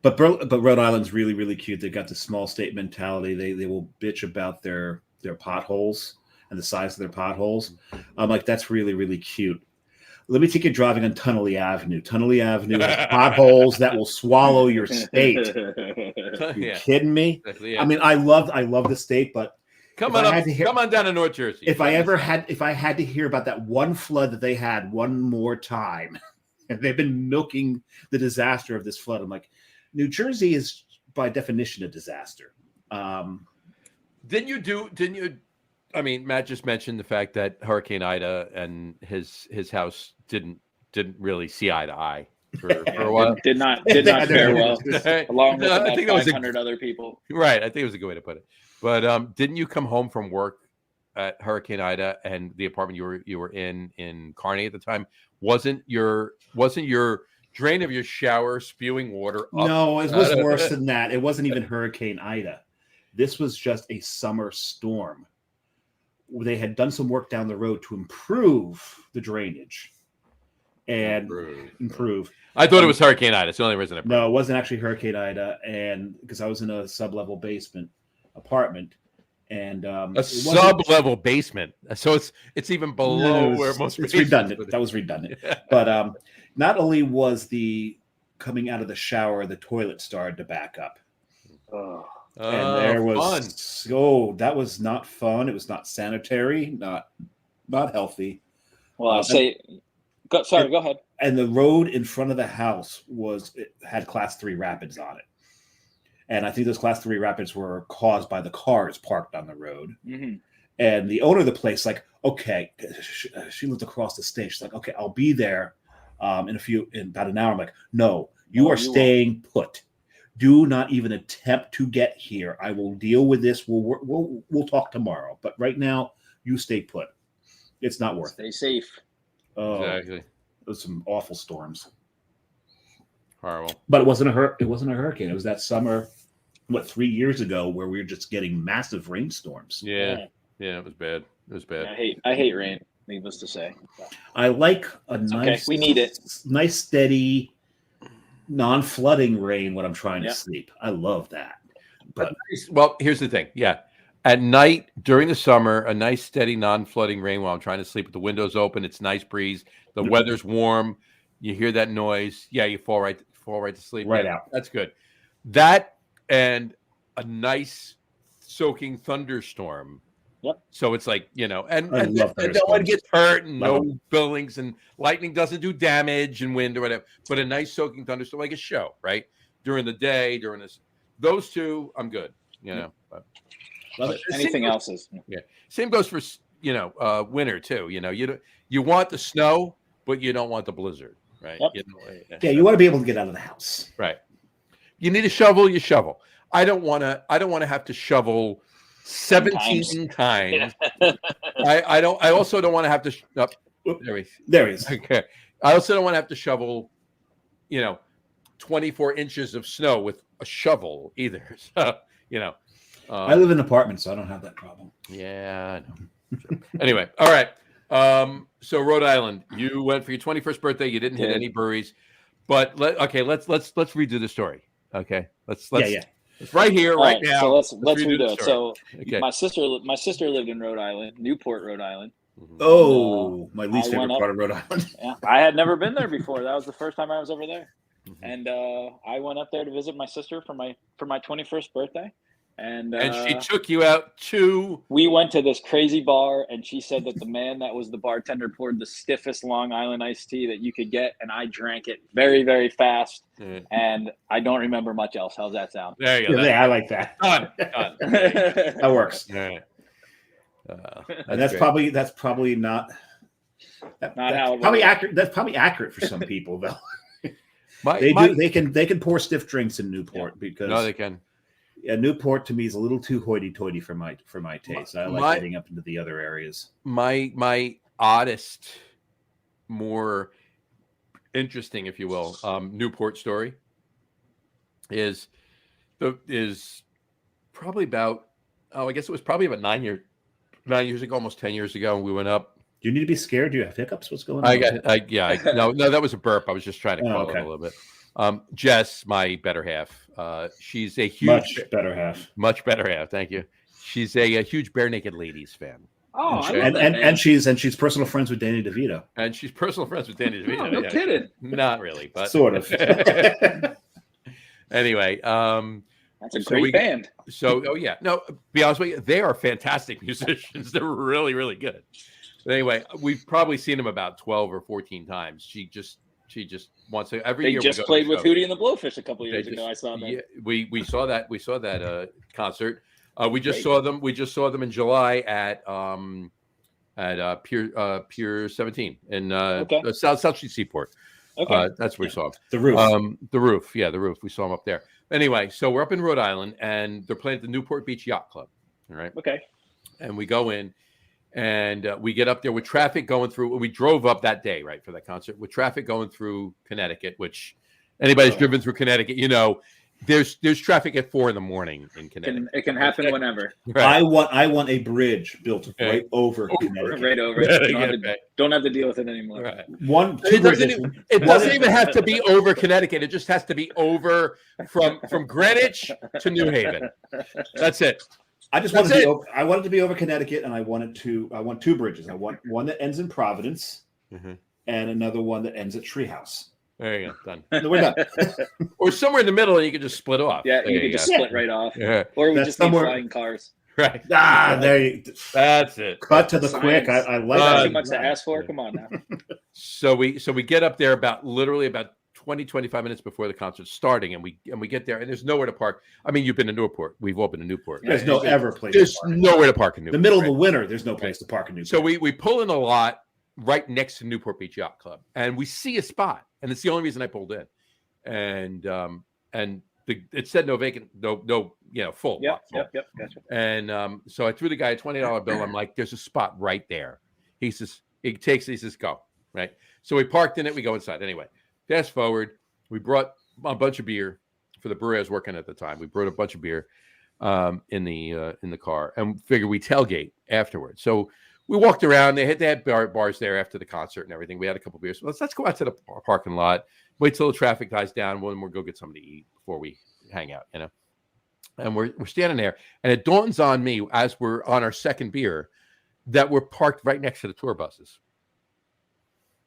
But Rhode Island's really, really cute. They've got the small state mentality. They will bitch about their potholes and the size of their potholes. I'm like, that's really, really cute. Let me take you driving on Tunnelly Avenue. Tunnelly Avenue has potholes that will swallow your state. You kidding me? Yeah. I mean, I love the state, but come on down to North Jersey. If I had to hear about that one flood that they had one more time, and they've been milking the disaster of this flood, I'm like, New Jersey is by definition a disaster. Didn't you? I mean, Matt just mentioned the fact that Hurricane Ida and his house didn't really see eye to eye for a while. Did not fare well, along with about 500 other people. Right, I think it was a good way to put it. But didn't you come home from work at Hurricane Ida and the apartment you were in Kearney at the time? Wasn't your drain of your shower spewing water up? No, it was worse than that. It wasn't even Hurricane Ida. This was just a summer storm. They had done some work down the road to improve the drainage and improve. I thought it was Hurricane Ida. It's the only reason No, it wasn't actually Hurricane Ida, and because I was in a sub-level basement apartment, and a sub-level basement, so it's even below where most. It's redundant. That was redundant. Yeah. But not only was the coming out of the shower, the toilet started to back up. And there was fun. That was not fun. It was not sanitary, not healthy. Well, go ahead. And the road in front of the house had Class 3 rapids on it, and I think those Class 3 rapids were caused by the cars parked on the road. Mm-hmm. And the owner of the place, like, okay, she lived across the state. She's like, okay, I'll be there in about an hour. I'm like, no, you are staying put. Do not even attempt to get here. I will deal with this. We'll talk tomorrow. But right now, you stay put. It's not worth it. Stay safe. Oh, exactly. It was some awful storms. Horrible. But it wasn't a hurricane. It was that summer, 3 years ago, where we were just getting massive rainstorms. Yeah, it was bad. It was bad. I hate rain. Needless to say. I like a nice. We need it. Nice, steady, non-flooding rain when I'm trying to sleep. I love that. But here's the thing. Yeah. At night during the summer, a nice steady non-flooding rain while I'm trying to sleep with the windows open. It's nice breeze. The weather's warm. You hear that noise. Yeah, you fall right to sleep. Right out. That's good. That and a nice soaking thunderstorm. Yep. So it's like, and no one gets hurt and no buildings and lightning doesn't do damage and wind or whatever. But a nice soaking thunderstorm, like a show, right? During the day, during this, those two, I'm good. But anything else is Same goes for winter too. You want the snow, but you don't want the blizzard, right? Yep. You want to be able to get out of the house, right? You need a shovel. You shovel. I don't want to have to shovel 17 times. I also don't want to have to. There he is. Okay. I also don't want to have to shovel, 24 inches of snow with a shovel either. So, I live in an apartment, so I don't have that problem. Yeah, I know. Anyway, all right. So Rhode Island, you went for your 21st birthday. You didn't hit any breweries, but let's redo the story. Okay, let's it's right here, right now. So let's redo it. So my sister lived in Rhode Island, Newport, Rhode Island. Oh, my least favorite part of Rhode Island. Yeah, I had never been there before. That was the first time I was over there, and I went up there to visit my sister for my 21st birthday. And she took you out to. We went to this crazy bar, and she said that the man that was the bartender poured the stiffest Long Island iced tea that you could get, and I drank it very, very fast. And I don't remember much else. How's that sound? There you go. I like that. Done. That works. Right. And that's probably not how it probably accurate. That's probably accurate for some people, though. They can pour stiff drinks in Newport because no, they can. Yeah, Newport to me is a little too hoity-toity for my taste. I like getting up into the other areas. My oddest, more interesting, if you will, Newport story is probably about I guess it was probably about 9 years ago, almost 10 years ago. We went up Do you need to be scared? Do you have hiccups? What's going on? No, that was a burp. I was just trying to quell it a little bit. Jess, my better half, she's a huge much better half. Thank you. She's a huge Bare Naked Ladies fan. Oh, and she's personal friends with Danny DeVito. And she's personal friends with Danny DeVito. Oh, no kidding. Not really, but sort of. Anyway, that's a great band. No, be honest with you, they are fantastic musicians. They're really, really good. But anyway, we've probably seen them about 12 or 14 times. She just wants to every year. They just played with Hootie and the Blowfish a couple of years ago. I saw that. Yeah, we saw that. We saw that concert. We just saw them. We just saw them in July at Pier 17 in South Street Seaport. Okay, that's where we saw them. The Roof. The Roof. Yeah, the Roof. We saw them up there. Anyway, so we're up in Rhode Island, and they're playing at the Newport Beach Yacht Club. All right. Okay. And we go in, and we get up there with traffic going through. We drove up that day, right, for that concert with traffic going through Connecticut. Which anybody's driven through Connecticut, you know. There's traffic at 4 a.m. in Connecticut. It can happen whenever. Right. I want a bridge built right over Connecticut. Right over. Don't have to deal with it anymore. Right. It doesn't even have to be over Connecticut. It just has to be over from Greenwich to New Haven. That's it. I want it to be over Connecticut, and I want 2 bridges. I want one that ends in Providence, and another one that ends at Treehouse. There you go. Done. We're done. Or somewhere in the middle, and you can just split off. Yeah, you can just split right off. Yeah. Or we just need flying cars. Right. That's it. Cut to the quick. I like that. Too much to ask for. Come on now. So we get up there about 20-25 minutes before the concert's starting, and we get there, and there's nowhere to park. I mean, you've been to Newport. We've all been to Newport. There's no place. There's nowhere to park in Newport. The middle of the winter, there's no place to park in Newport. So we pull in a lot right next to Newport Beach Yacht Club, and we see a spot, and it's the only reason I pulled in, and it said no vacant, no, full. Yep, gotcha. And so I threw the guy a $20 bill. I'm like, there's a spot right there. He says, go, right? So we parked in it. We go inside. Anyway, fast forward, we brought a bunch of beer for the brewery I was working at the time. We brought a bunch of beer in the car, and figured we tailgate afterwards. So we walked around. They had bars there after the concert and everything. We had a couple beers. Let's go out to the parking lot. Wait till the traffic dies down. We'll go get something to eat before we hang out. And we're standing there, and it dawns on me as we're on our second beer that we're parked right next to the tour buses.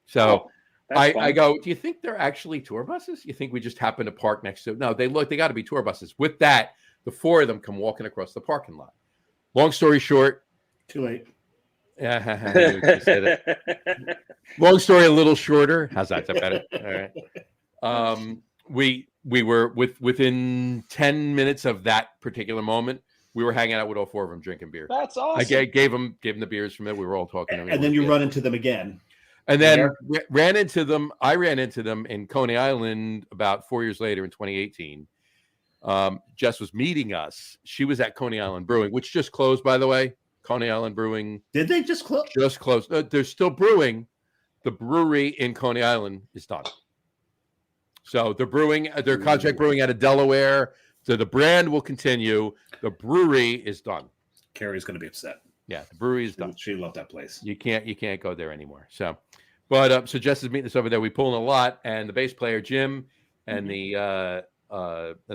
So I go, do you think they're actually tour buses? You think we just happen to park next to? No, they got to be tour buses. With that, the 4 of them come walking across the parking lot. Long story short, too late. Long story a little shorter. How's that? Is that better? All right. We were within 10 minutes of that particular moment. We were hanging out with all 4 of them drinking beer. That's awesome. I gave them the beers from it. We were all talking. And then you run into them again. And then ran into them. I ran into them in Coney Island about 4 years later in 2018. Jess was meeting us. She was at Coney Island Brewing, which just closed, by the way. Coney Island Brewing. Did they just close? Just closed. They're still brewing. The brewery in Coney Island is done. So they're brewing. They're contract brewing out of Delaware. So the brand will continue. The brewery is done. Carrie's going to be upset. Yeah, the brewery is done. She loved that place. You can't go there anymore. So, but so Jess is meeting us over there. We pull in a lot, and the bass player Jim and the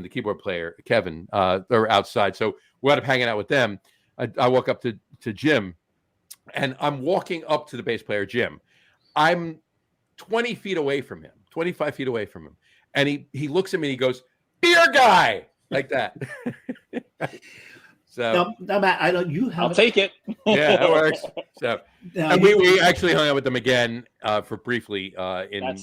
keyboard player Kevin they're outside. So we end up hanging out with them. I walk up to Jim, and I'm walking up to the bass player, Jim. I'm 20 feet away from him, 25 feet away from him. And he looks at me and he goes, "Beer guy," like that. So now, Matt, I'll take it. Yeah, that works. So and we actually hung out with them again for briefly in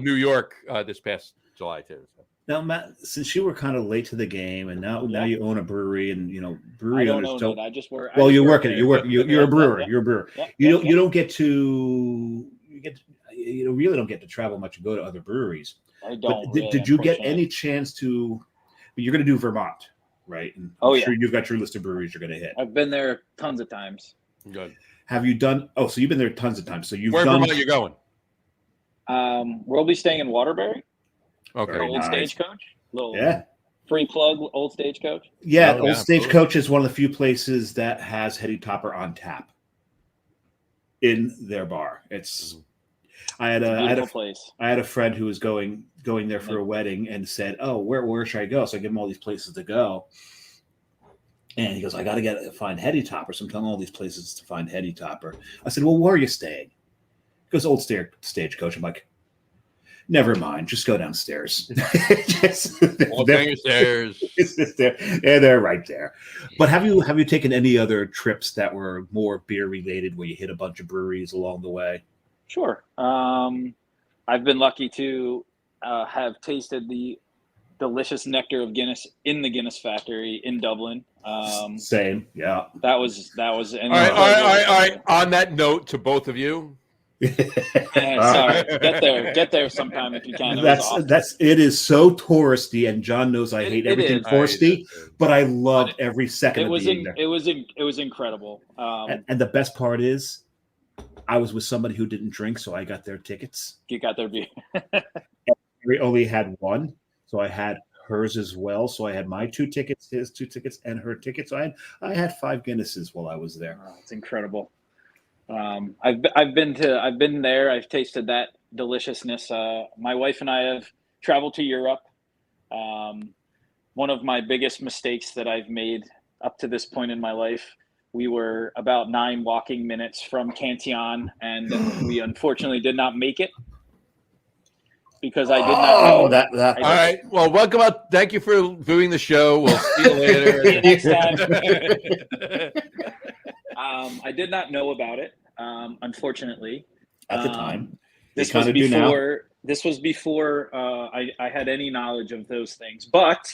New York this past July too. So. Now, Matt, since you were kind of late to the game, and now you own a brewery, and brewery owners don't. I just work. Well, you work it. You're a brewer. Yeah. You're a brewer. Yeah. You don't get to. You really don't get to travel much and go to other breweries. I don't. But did you get any chance to? You're going to do Vermont, right? And I'm sure you've got your list of breweries you're going to hit. I've been there tons of times. Good. Have you done? Oh, so you've been there tons of times. So where in Vermont are you going? We'll be staying in Waterbury. Okay. Old Stagecoach. Free plug, Old Stagecoach. Yeah, Old Stagecoach is one of the few places that has Heady Topper on tap. in their bar. It's I had a friend who was going there for a wedding and said, "Oh, where should I go?" So I give him all these places to go, and he goes, "I got to find Heady Topper." So I'm telling all these places to find Heady Topper. I said, "Well, where are you staying?" He goes, "Old Stagecoach." I'm like, "Never mind, just go downstairs." Stairs. It's just there. Yeah, they're right there. But have you taken any other trips that were more beer related, where you hit a bunch of breweries along the way? Sure. I've been lucky to have tasted the delicious nectar of Guinness in the Guinness factory in Dublin. Same, yeah. That was. All right. On that note, to both of you. Sorry, get there sometime if you can. It is so touristy, and John knows I hate everything touristy, but I loved every second of being there. It was incredible. And the best part is, I was with somebody who didn't drink, so I got their tickets. You got their beer. We only had one, so I had hers as well. So I had my 2 tickets, his 2 tickets, and her tickets. So I had 5 Guinnesses while I was there. Oh, it's incredible. I've been there. I've tasted that deliciousness. My wife and I have traveled to Europe. One of my biggest mistakes that I've made up to this point in my life. We were about 9 walking minutes from Cantillon, and we unfortunately did not make it because I did not know. That. All right. Well, welcome out. Thank you for viewing the show. We'll see you later. See you next time. I did not know about it, unfortunately. At the time. This was before I had any knowledge of those things. But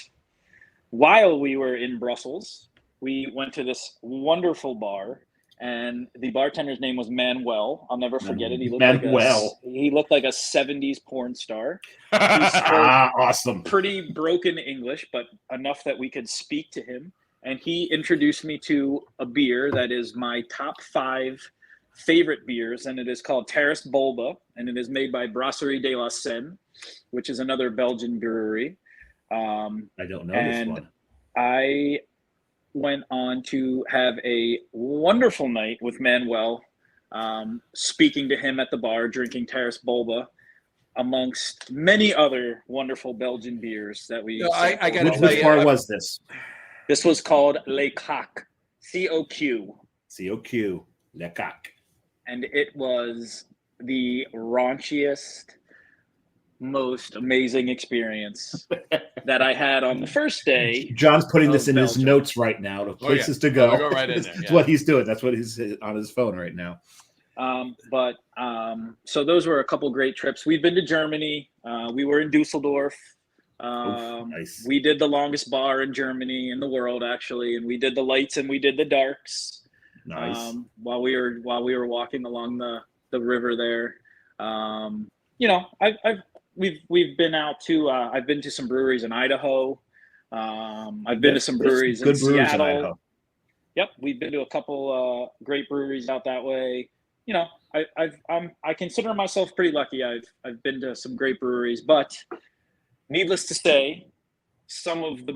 while we were in Brussels, we went to this wonderful bar, and the bartender's name was Manuel. I'll never forget it. He looked like a 70s porn star. He spoke awesome. Pretty broken English, but enough that we could speak to him. And he introduced me to a beer that is my top 5 favorite beers, and it is called Terrace Bulba, and it is made by Brasserie de la Seine, which is another Belgian brewery. I don't know this one. I went on to have a wonderful night with Manuel, speaking to him at the bar, drinking Terrace Bulba, amongst many other wonderful Belgian beers that we. I got to tell you, which bar was this? This was called Le Coq, COQ. COQ, Le Coq. And it was the raunchiest, most amazing experience that I had on the first day. John's putting this in his notes right now. The places to go. Go right in there. That's what he's doing. That's what he's on his phone right now. So those were a couple great trips. We've been to Germany. We were in Dusseldorf. Nice. We did the longest bar in Germany, in the world, actually, and we did the lights and we did the darks. Nice. While we were walking along the river there. We've been out to I've been to some breweries in Idaho. I've been to some breweries in Seattle. In Idaho. Yep, we've been to a couple great breweries out that way. I consider myself pretty lucky. I've been to some great breweries, but needless to say, some of the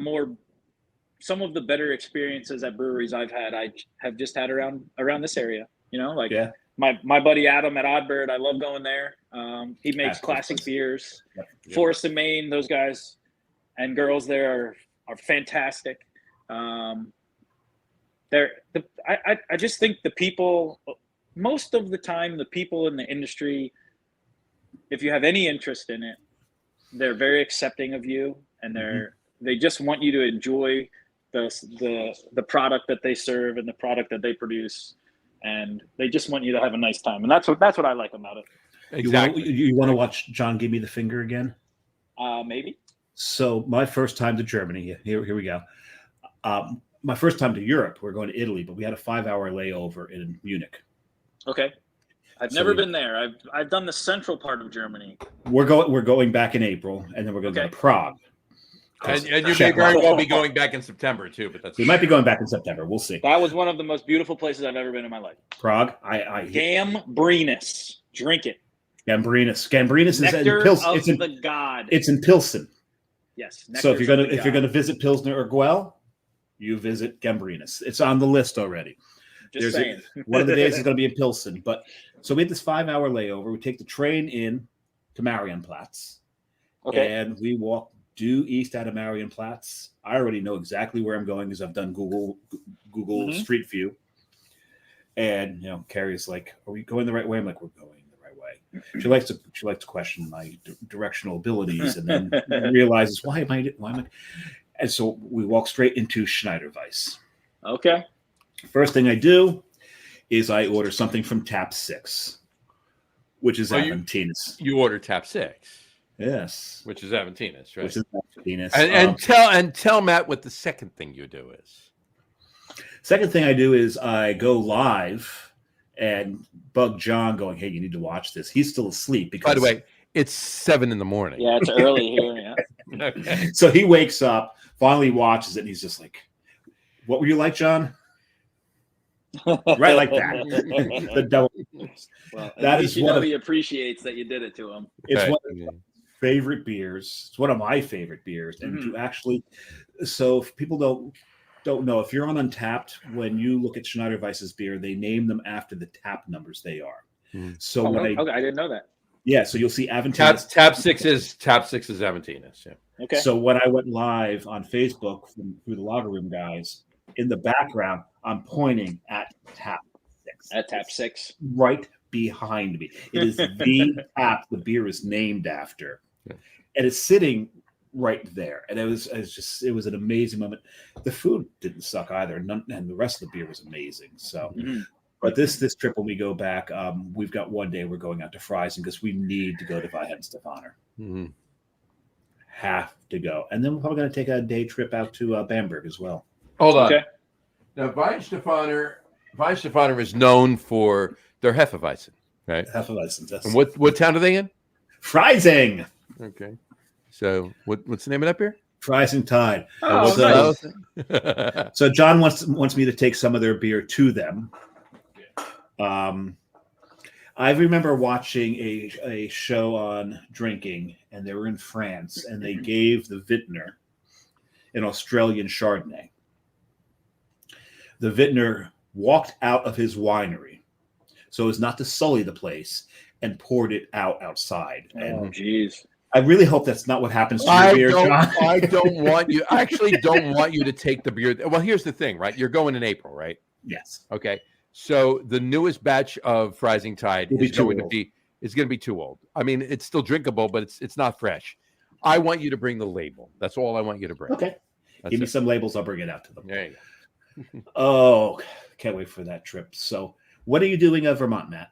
better experiences at breweries I've had, I have just had around this area. My buddy Adam at Oddbird, I love going there. He makes classic beers. Yep. Forest and Maine, those guys and girls there are fantastic. I just think the people, most of the time, the people in the industry, if you have any interest in it, they're very accepting of you, and they just want you to enjoy the product that they serve and the product that they produce, and they just want you to have a nice time, and that's what I like about it. Exactly. You want to watch John give me the finger again? Maybe. So my first time to Germany. Here we go. My first time to Europe. We're going to Italy, but we had a 5-hour layover in Munich. Okay. I've never been there. I've done the central part of Germany. We're going back in April, and then we're going to go to Prague. And you may very well be going back in September too, but we might be going back in September. We'll see. That was one of the most beautiful places I've ever been in my life. Prague. Gambrinus. Drink it. Gambrinus is in Pilsen. It's in Pilsen. Yes. So if you're gonna visit Pilsner or Guel, you visit Gambrinus. It's on the list already. Just saying. One of the days is going to be in Pilsen. But so we had this 5-hour layover. We take the train in to Marienplatz. Okay. And we walk due east out of Marienplatz. I already know exactly where I'm going because I've done Google Street View. And Carrie's like, "Are we going the right way?" I'm like, "We're going the right way." She likes to question my directional abilities, and then realizes why am I? And so we walk straight into Schneiderweiss. Okay. First thing I do is I order something from Tap 6, which is Aventina's. You order Tap 6. Yes. Which is Aventina's, right? Which is Aventina's. And tell Matt what the second thing you do is. Second thing I do is I go live and bug John going, "Hey, you need to watch this." He's still asleep. Because, by the way, it's 7 a.m. Yeah, it's early here. Yeah. Okay. So he wakes up, finally watches it, and he's just like, "What were you like, John?" Right like that. The double. Well, that is what he appreciates that you did it to him. It's one of my favorite beers. It's one of my favorite beers, and to actually, so if people don't know, if you're on Untapped, when you look at Schneiderweiss's beer, they name them after the tap numbers they are. So I didn't know that. Yeah, so you'll see Aventina's. Tap 6 is Aventina's. Yeah. Okay. So when I went live on Facebook through the Lager Room guys, in the background, I'm pointing at Tap 6. At Tap 6. Right behind me. It is the tap the beer is named after. Yeah. And it's sitting right there. And it was an amazing moment. The food didn't suck either. And the rest of the beer was amazing. So, but this trip, when we go back, we've got one day we're going out to Freising because we need to go to Weihenstephaner. Have to go. And then we're probably going to take a day trip out to Bamberg as well. Hold on. Okay. Now, Weihenstephaner is known for their Hefeweizen, right? Hefeweizen, yes. And what town are they in? Freising. Okay. So what's the name of that beer? Freising Tide. Oh, nice. So John wants me to take some of their beer to them. I remember watching a show on drinking, and they were in France, and they gave the vintner an Australian Chardonnay. The vintner walked out of his winery, so as not to sully the place, and poured it outside. Oh, jeez. I really hope that's not what happens to your beer, John. I actually don't want you to take the beer. Well, here's the thing, right? You're going in April, right? Yes. Okay. So the newest batch of Freising Tide is going to be too old. I mean, it's still drinkable, but it's not fresh. I want you to bring the label. That's all I want you to bring. Okay. Give me some labels. I'll bring it out to them. There you go. Oh, can't wait for that trip. So what are you doing at Vermont, Matt?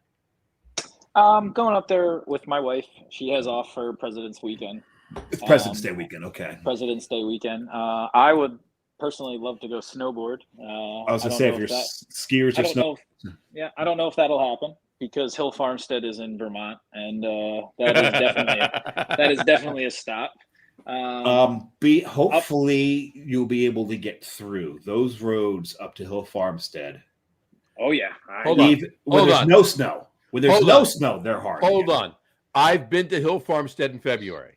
Going up there with my wife. She has off for President's Weekend. It's President's Day weekend. Okay. President's Day weekend. I would personally love to go snowboard. I was going to say, if you're skiers or snow. I don't know if that'll happen because Hill Farmstead is in Vermont, and that is definitely a stop. Hopefully you'll be able to get through those roads up to Hill Farmstead. Oh yeah. When there's no snow. When there's no snow, they're hard. Hold on. I've been to Hill Farmstead in February.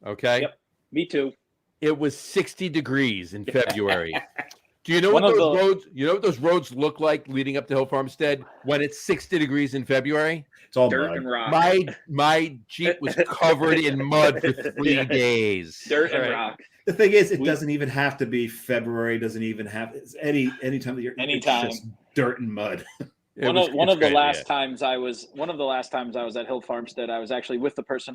Okay. Yep. Me too. It was 60 degrees in February. Do you know what those roads? You know what those roads look like leading up to Hill Farmstead when it's 60 degrees in February? It's all dirt mud. And rock. My Jeep was covered in mud for 3 days. Dirt and rock. The thing is, it doesn't even have to be February. Doesn't even have any time of the year. Anytime. It's just dirt and mud. One of the last times I was at Hill Farmstead, I was actually with the person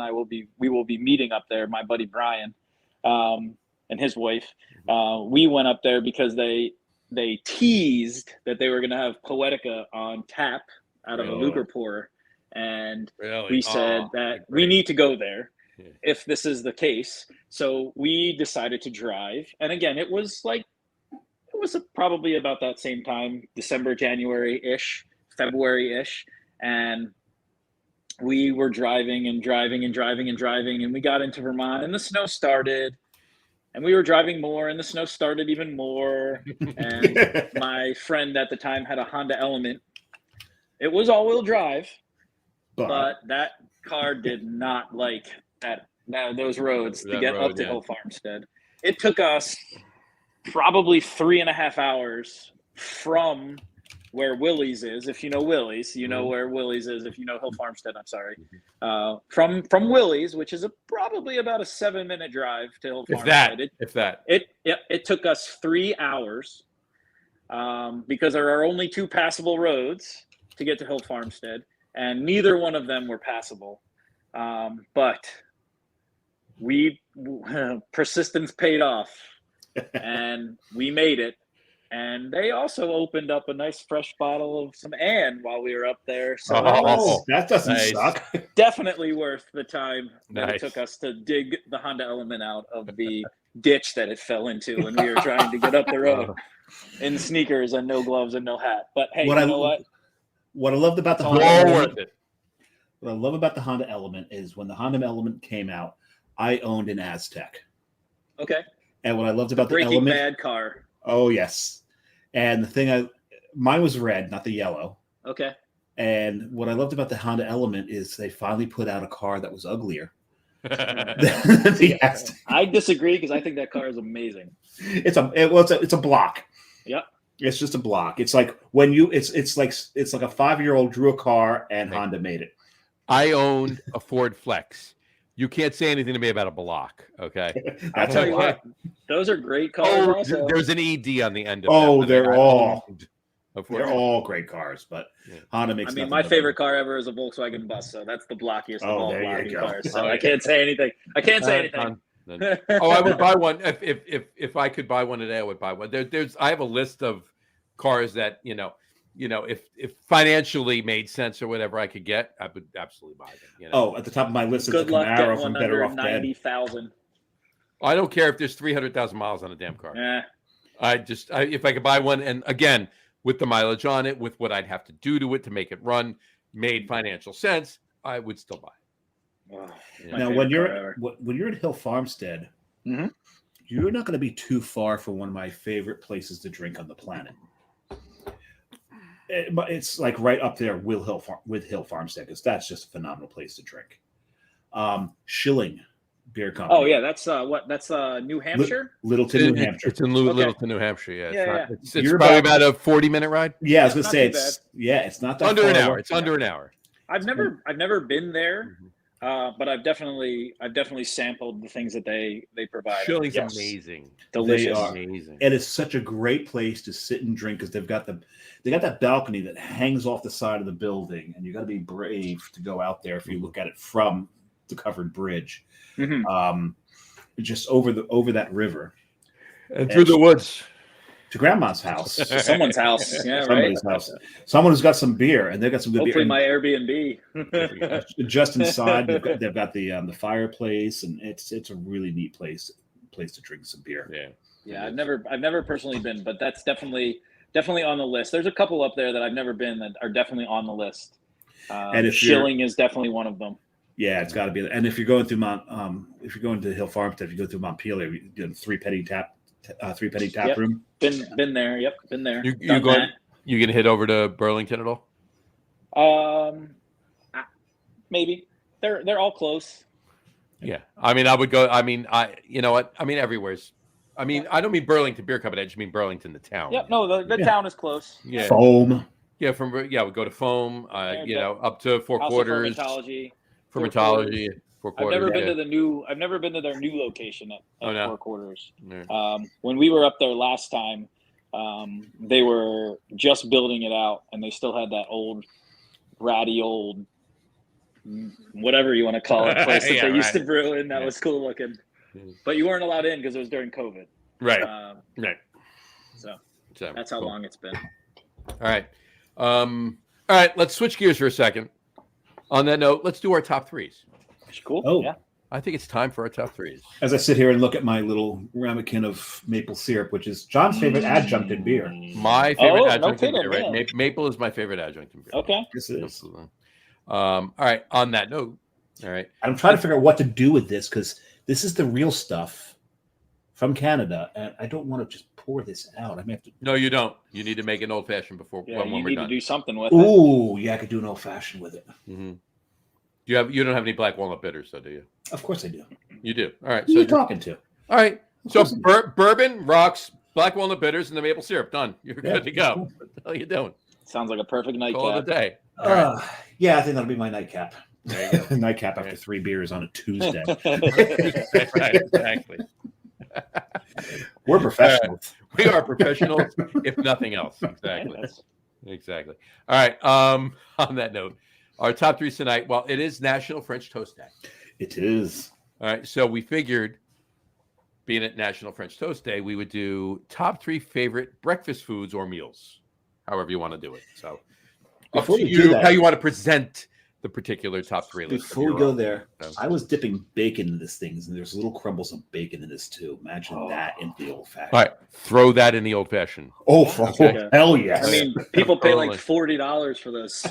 we will be meeting up there, my buddy Brian, and his wife. We went up there because they teased that they were going to have Poetica on tap out of a Luger pour, and we said that we need to go there if this is the case. So we decided to drive, and again, it was probably about that same time, December, January-ish, February-ish, and we were driving, and we got into Vermont, and the snow started, and we were driving more, and the snow started even more, and my friend at the time had a Honda Element. It was all-wheel drive, but that car did not like those roads to get up to Hill Farmstead. It took us probably 3.5 hours from where Willie's is. If you know Willie's, you know where Willie's is. If you know Hill Farmstead, I'm sorry. From Willie's, which is probably about a 7-minute drive to Hill Farmstead. If that. It took us 3 hours because there are only 2 passable roads to get to Hill Farmstead, and neither one of them were passable. But persistence paid off, and we made it. And they also opened up a nice fresh bottle of some Ann while we were up there. So that doesn't suck. Definitely worth the time that it took us to dig the Honda Element out of the ditch that it fell into when we were trying to get up the road in sneakers and no gloves and no hat. But hey, what I loved about the Honda Element, what I love about the Honda Element is when the Honda Element came out, I owned an Aztec. Okay. And what I loved about the Breaking Element, Bad car. Oh yes. And the thing mine was red, not the yellow. Okay. And what I loved about the Honda Element is they finally put out a car that was uglier. I disagree because I think that car is amazing. It's a block. Yep. It's just a block. It's like it's like a 5-year-old drew a car and Honda made it. I owned a Ford Flex. You can't say anything to me about a block, okay? I'll tell you what, those are great cars. Also. There's an ED on the end of they're all great cars, but Honda makes. I mean, my favorite car ever is a Volkswagen Bus, so that's the blockiest of all blocking cars. So I can't say anything. I would buy one if I could buy one today. I would buy one. I have a list of cars that if financially made sense or whatever I could get, I would absolutely buy them. At the top of my list is the Camaro from Better Off Dead. 90,000. I don't care if there's 300,000 miles on a damn car. If I could buy one, and again with the mileage on it, with what I'd have to do to it to make it run, made financial sense, I would still buy it. Oh, now, when you're at Hill Farmstead, you're not going to be too far from one of my favorite places to drink on the planet. It's like right up there with Hill Farmstead, because that's just a phenomenal place to drink. Schilling Beer Company. Oh yeah, that's New Hampshire. Littleton, New Hampshire. It's in Littleton, New Hampshire. Yeah, it's you're probably about a 40-minute ride. Yeah, I was gonna say it's not that under an hour. away. It's under an hour. I've never been there, but I've definitely sampled the things that they provide. Schilling's amazing, delicious, amazing, and it's such a great place to sit and drink because they got that balcony that hangs off the side of the building, and you got to be brave to go out there if you look at it from the covered bridge, just over that river and through the woods to Grandma's house, to someone's house, somebody's house. Someone who's got some beer, and they've got some good Hopefully beer. my Airbnb. Just inside, they've got the fireplace, and it's a really neat place to drink some beer. Yeah. I've never personally been, but that's definitely on the list. There's a couple up there that I've never been that are definitely on the list. And Schilling is definitely one of them. Yeah, it's got to be. And if you're going through if you're going to Hill Farmstead, if you go through Montpelier, you do Three Penny Tap Room. Been there. Yep, been there. You gonna hit over to Burlington at all? Maybe they're all close. Yeah, I mean, I would go. I mean, you know what? I mean, everywhere's. I mean, I don't mean Burlington Beer Company. I just mean Burlington, the town. Yep. No, the town is close. Yeah. Foam. Yeah, we go to Foam. Up to Four Quarters. Fermentology. Four Quarters. I've never been to their new location at Four Quarters. Yeah. When we were up there last time, they were just building it out, and they still had that old, ratty old, whatever you want to call it, place that they used to brew in. That was cool looking. But you weren't allowed in because it was during COVID. Right. Right. So that's how long it's been. All right. All right. Let's switch gears for a second. On that note, let's do our top threes. Cool. Oh, yeah. I think it's time for our top threes. As I sit here and look at my little ramekin of maple syrup, which is John's favorite adjunct in beer. My favorite adjunct in beer, right? Maple is my favorite adjunct in beer. Okay. This is. All right. On that note, all right. I'm trying to figure out what to do with this because this is the real stuff from Canada, and I don't want to just pour this out. I may have to. No, you don't. You need to make an old fashioned before when we're done. You need to do something with it. Ooh, yeah, I could do an old fashioned with it. Mm-hmm. You don't have any black walnut bitters, though, do you? Of course I do. You do. All right. Who are you talking to? All right. So bourbon, rocks, black walnut bitters, and the maple syrup. Done. You're good to go. What the hell are you doing? Sounds like a perfect nightcap. Call it a day. Yeah, I think that'll be my nightcap. There you go. Nightcap after 3 beers on a Tuesday. Right, exactly. We're professionals. We are professionals, if nothing else. Exactly. All right. On that note, our top 3 tonight. Well, it is National French Toast Day. It is. All right. So we figured, being at National French Toast Day, we would do top 3 favorite breakfast foods or meals, however you want to do it. So, up to you how you want to present the particular top 3 list. Before we go there, I was dipping bacon in this thing, and there's little crumbles of bacon in this too. Imagine that in the old fashioned. All right, throw that in the old fashioned. Hell yes! I mean, people pay like $40 for this.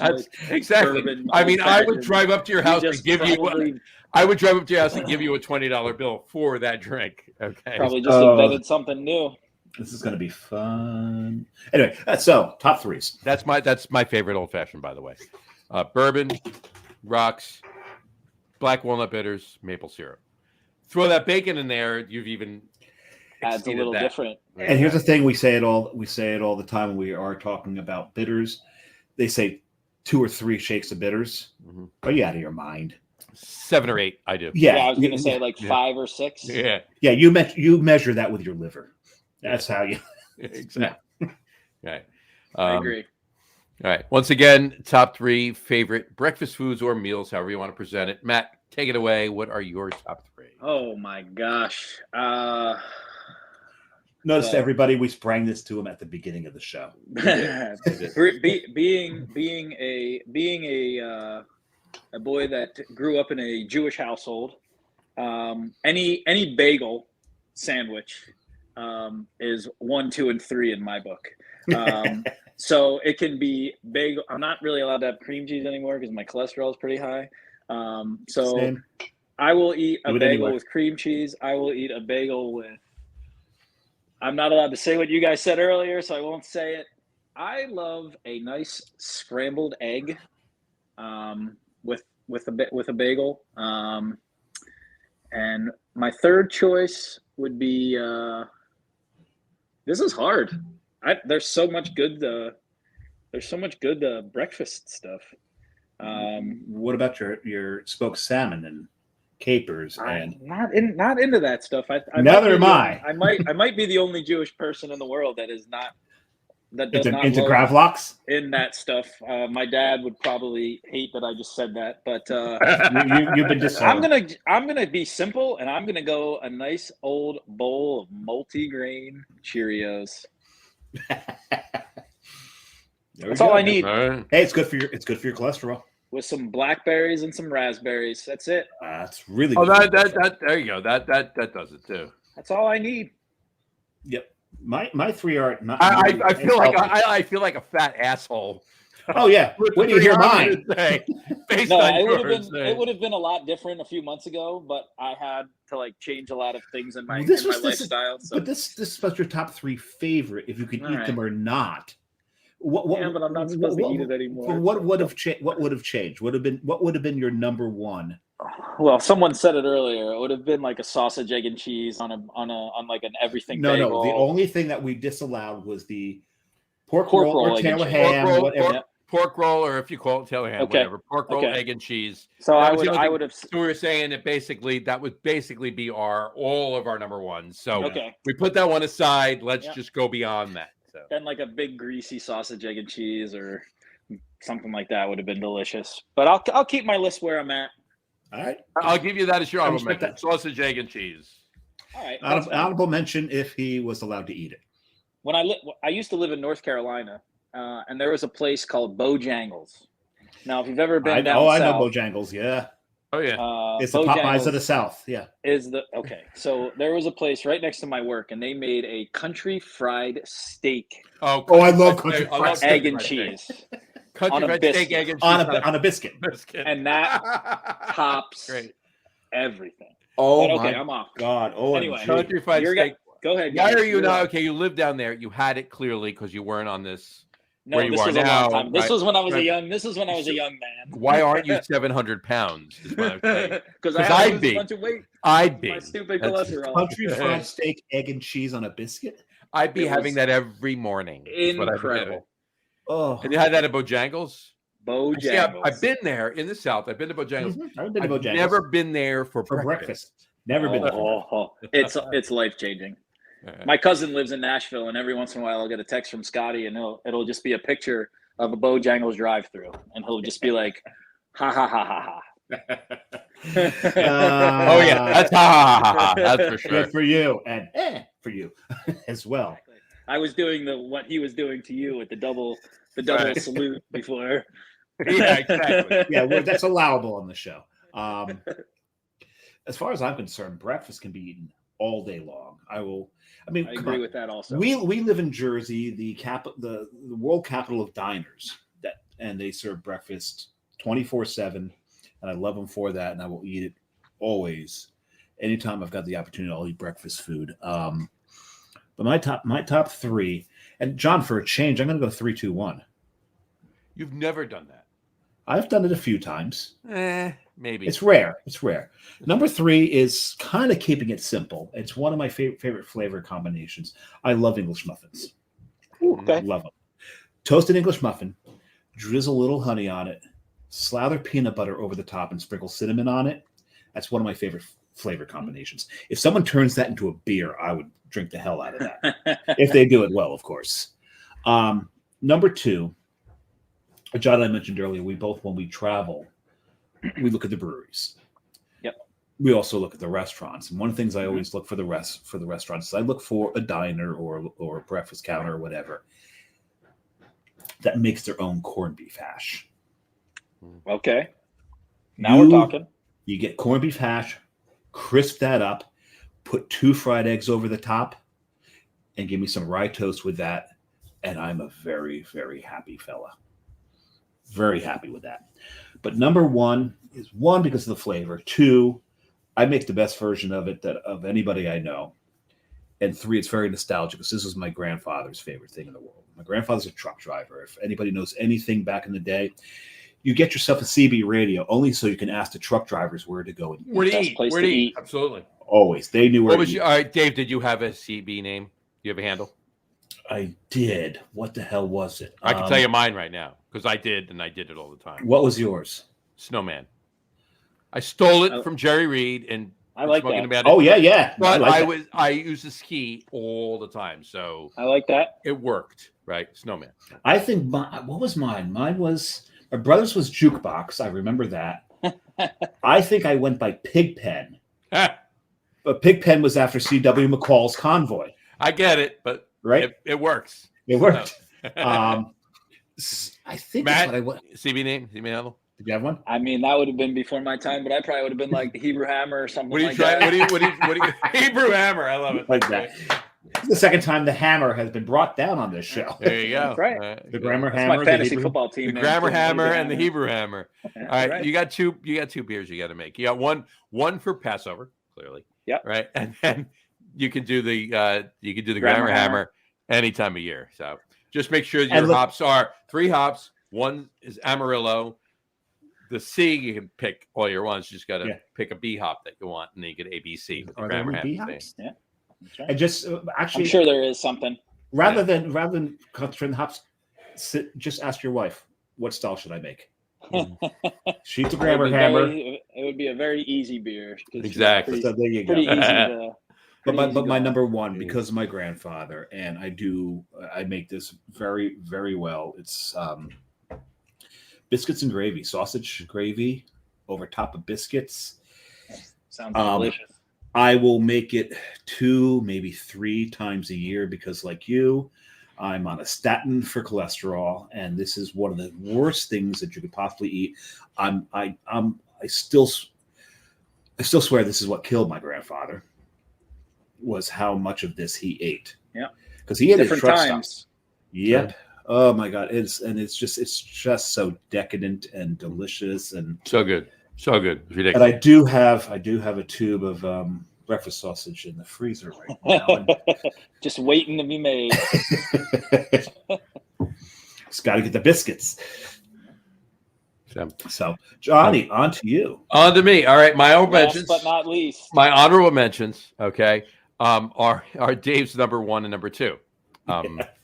Exactly. I mean, I would drive up to your house and give you. I would drive up to your house and give you a $20 bill for that drink. Okay. Probably just invented something new. This is going to be fun. Anyway, so top 3s. That's my favorite old fashioned, by the way. Bourbon, rocks, black walnut bitters, maple syrup. Throw that bacon in there. You've even adds a little different. And here's the thing: we say it all the time when we are talking about bitters. They say 2 or 3 shakes of bitters. Mm-hmm. Are you out of your mind? 7 or 8, I do. Yeah, I was going to say like 5 or 6. Yeah. You measure that with your liver. That's how you. Exactly. Right. I agree. All right. Once again, top 3 favorite breakfast foods or meals, however you want to present it. Matt, take it away. What are your top 3? Oh my gosh. Notice everybody, we sprang this to him at the beginning of the show. being a boy that grew up in a Jewish household, any bagel sandwich is 1, 2, and 3 in my book. So it can be bagel. I'm not really allowed to have cream cheese anymore because my cholesterol is pretty high. So Same. I will eat a bagel with cream cheese. I will eat a bagel with. I'm not allowed to say what you guys said earlier, so I won't say it. I love a nice scrambled egg with a bagel. And my third choice would be. This is hard. There's so much good. There's so much good breakfast stuff. What about your smoked salmon and capers? And I'm not into that stuff. Neither am I. I might be the only Jewish person in the world that is not. That does not into gravlax in that stuff. My dad would probably hate that I just said that, but you've been disowned. I'm gonna be simple, and I'm gonna go a nice old bowl of multi-grain Cheerios. That's all I need. Right. Hey, it's good for your cholesterol. With some blackberries and some raspberries. That's it. That's really good. Oh, that there you go. That does it too. That's all I need. Yep. My 3 are not. I feel like a fat asshole. Oh yeah. When do you hear mine? It would have been a lot different a few months ago, but I had to change a lot of things in my lifestyle. But this is about your top 3 favorite, if you can eat them or not. But I'm not supposed to eat it anymore. What would have changed? What would have changed? What would have been your number 1? Well, someone said it earlier. It would have been like a sausage, egg, and cheese on like an everything. No, bagel. The only thing that we disallowed was the pork roll or Taylor ham, whatever. Pork roll, or if you call it Taylor ham, whatever. Pork roll, egg, and cheese. So I would have. So we were saying that that would basically be all of our number 1s. So we put that one aside. Let's just go beyond that. So then, like a big greasy sausage, egg, and cheese, or something like that would have been delicious. But I'll keep my list where I'm at. All right, I'll give you that as your honorable mention. Sausage, egg, and cheese. All right, honorable mention if he was allowed to eat it. When I used to live in North Carolina, and there was a place called Bojangles. Now, if you've ever been down south, I know Bojangles. Yeah. Oh yeah. It's the Popeyes of the South. Yeah. So there was a place right next to my work, and they made a country fried steak. Oh, I love country fried steak. Egg and cheese. Country fried steak, egg and cheese on a biscuit. And that tops everything. Oh, I'm off. God. Oh, anyway, country fried steak. Go ahead. Why are you not? Okay, you lived down there. You had it clearly because you weren't on this. No, this was a long time. This was when I was a young. This is when I was a young man. Why aren't you 700 pounds? Because I'd be. A bunch of weight. I'd be. My stupid cholesterol. Country fried steak, egg and cheese on a biscuit. I'd be having that every morning. Incredible. Oh, and you had that at Bojangles. Bojangles. I've been there in the South. I've been to Bojangles. I've been to Bojangles. Never been there for breakfast. Never been there. It's life changing. My cousin lives in Nashville, and every once in a while I'll get a text from Scotty, and it'll just be a picture of a Bojangles drive-through, and he'll just be like, "Ha ha ha ha ha." Oh yeah, that's ha. That's for sure. Good for you, and for you as well. I was doing what he was doing to you with the double salute before. Yeah, exactly. Yeah, well, that's allowable on the show. As far as I'm concerned, breakfast can be eaten all day long. I agree with that also. We live in Jersey, the world capital of diners, and they serve breakfast 24/7, and I love them for that, and I will eat it always. Anytime I've got the opportunity, I'll eat breakfast food. But my top three, and John, for a change, I'm going to go 3, 2, 1. You've never done that. I've done it a few times. Maybe. It's rare. Number 3 is kind of keeping it simple. It's one of my favorite flavor combinations. I love English muffins. Ooh, okay. Love them. Toasted English muffin, drizzle a little honey on it, slather peanut butter over the top, and sprinkle cinnamon on it. That's one of my favorite flavor combinations. If someone turns that into a beer, I would drink the hell out of that. If they do it well, of course. Number 2, John and I mentioned earlier, when we travel, we look at the breweries. Yep. We also look at the restaurants. And one of the things I always look for the restaurants is I look for a diner or a breakfast counter or whatever that makes their own corned beef hash. Okay. Now we're talking. You get corned beef hash, crisp that up, put 2 fried eggs over the top, and give me some rye toast with that. And I'm a very, very happy fella. Very happy with that. But number 1 is, 1, because of the flavor. 2, I make the best version of it of anybody I know. And 3, it's very nostalgic because this was my grandfather's favorite thing in the world. My grandfather's a truck driver. If anybody knows anything back in the day, you get yourself a CB radio only so you can ask the truck drivers where to go and Where to eat. Absolutely. Always. They knew where to eat. All right, Dave, did you have a CB name? Do you have a handle? I did. What the hell was it? I can tell you mine right now because I did, and I did it all the time. What was yours? Snowman. I stole it from Jerry Reed, and I like smoking that. about Oh it. yeah. But I used to ski all the time, so I like that. It worked, right? Snowman. I think what was mine? Mine was my brother's was Jukebox. I remember that. I think I went by Pigpen. But Pigpen was after C.W. McCall's Convoy. I get it, but right, it works. It worked. I think Matt, that's what I went. CB name? CB handle? Did you have one? I mean, that would have been before my time, but I probably would have been like the Hebrew Hammer or something What are you like trying? that. What do you Hebrew Hammer? I love it. Like that. This is the second time the hammer has been brought down on this show. There you go. That's right. The Grammar That's Hammer, my fantasy the football team. The name, Grammar too. Hammer and the Hebrew Hammer. Yeah, All right, right. you got two beers you got to make. You got one for Passover, clearly. Yep. Right, and then you can do the Grammar Grammar Hammer. Hammer any time of year. So just make sure your hops are 3 hops. 1 is Amarillo. The C you can pick all your ones. You just got to pick a B hop that you want, and then you get ABC with the Are there Grammar any B Hammer. hops? Yeah. That's right. And just actually, I'm sure there is something. rather than concentrating the hops, just ask your wife, what style should I make? She's a Grammar Hammer. It would be a very easy beer. Exactly. So there you go. Pretty easy to. But my number 1, because of my grandfather, and I make this very, very well. It's biscuits and gravy, sausage gravy over top of biscuits. Sounds delicious. I will make it 2, maybe 3 times a year because, like you, I'm on a statin for cholesterol, and this is one of the worst things that you could possibly eat. I still swear this is what killed my grandfather. Was how much of this he ate. Yeah, because he ate different truck times. stops. Yep. Oh my God, it's just so decadent and delicious and So good. It's ridiculous. And I do have a tube of breakfast sausage in the freezer right now. Just waiting to be made. Just got to get the biscuits. So, Johnny, on to you. On to me. All right, my honorable Last mentions. but not least. My honorable mentions, okay, are Dave's number 1 and number 2.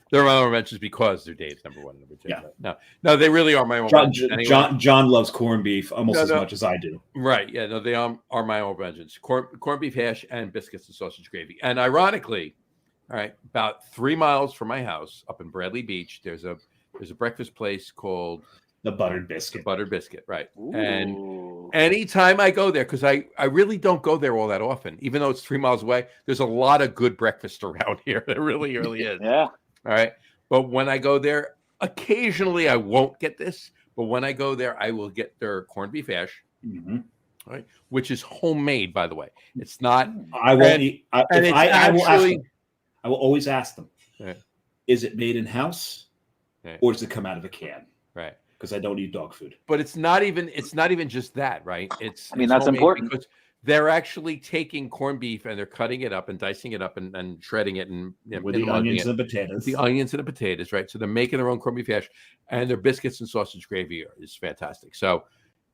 They're my honorable mentions because they're Dave's number 1 and number 2. Yeah. No, they really are my honorable mentions. Anyway. John loves corned beef almost as much as I do. Right. Yeah. No, they are my honorable mentions. Corned beef hash and biscuits and sausage gravy. And ironically, all right, about 3 miles from my house up in Bradley Beach, there's a breakfast place called the Buttered Biscuit. The Buttered Biscuit, right. Ooh. And anytime I go there, because I really don't go there all that often, even though it's 3 miles away, there's a lot of good breakfast around here. There really is. Yeah. All right. But when I go there, occasionally I won't get this, but when I go there, I will get their corned beef hash, right, which is homemade, by the way. It's not. I won't eat. I will always ask them, right, is it made in-house, right, or does it come out of a can? Right. Because I don't eat dog food. But it's not even just that, right? It's that's important because they're actually taking corned beef and they're cutting it up and dicing it up and shredding it and with the onions and potatoes. The onions and the potatoes, right? So they're making their own corned beef hash, and their biscuits and sausage gravy is fantastic. So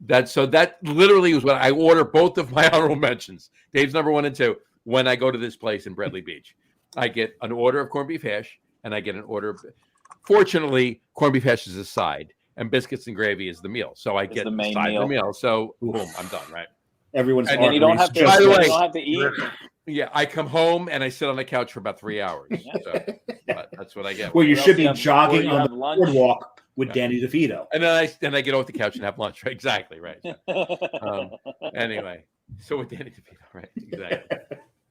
that literally was what I order both of my honorable mentions. Dave's number 1 and 2 when I go to this place in Bradley Beach. I get an order of corned beef hash and I get an order of, fortunately, corned beef hash is a side and biscuits and gravy is the meal. So I get the main side of the meal. So boom, I'm done, right? Everyone's and then you don't have to. By the way, you don't have to eat. Yeah, I come home and I sit on the couch for about 3 hours. So that's what I get. Well, you should be jogging on the boardwalk with Danny DeVito, and then I get off the couch and have lunch. Right? Exactly right. Anyway, so with Danny DeVito, right? Exactly.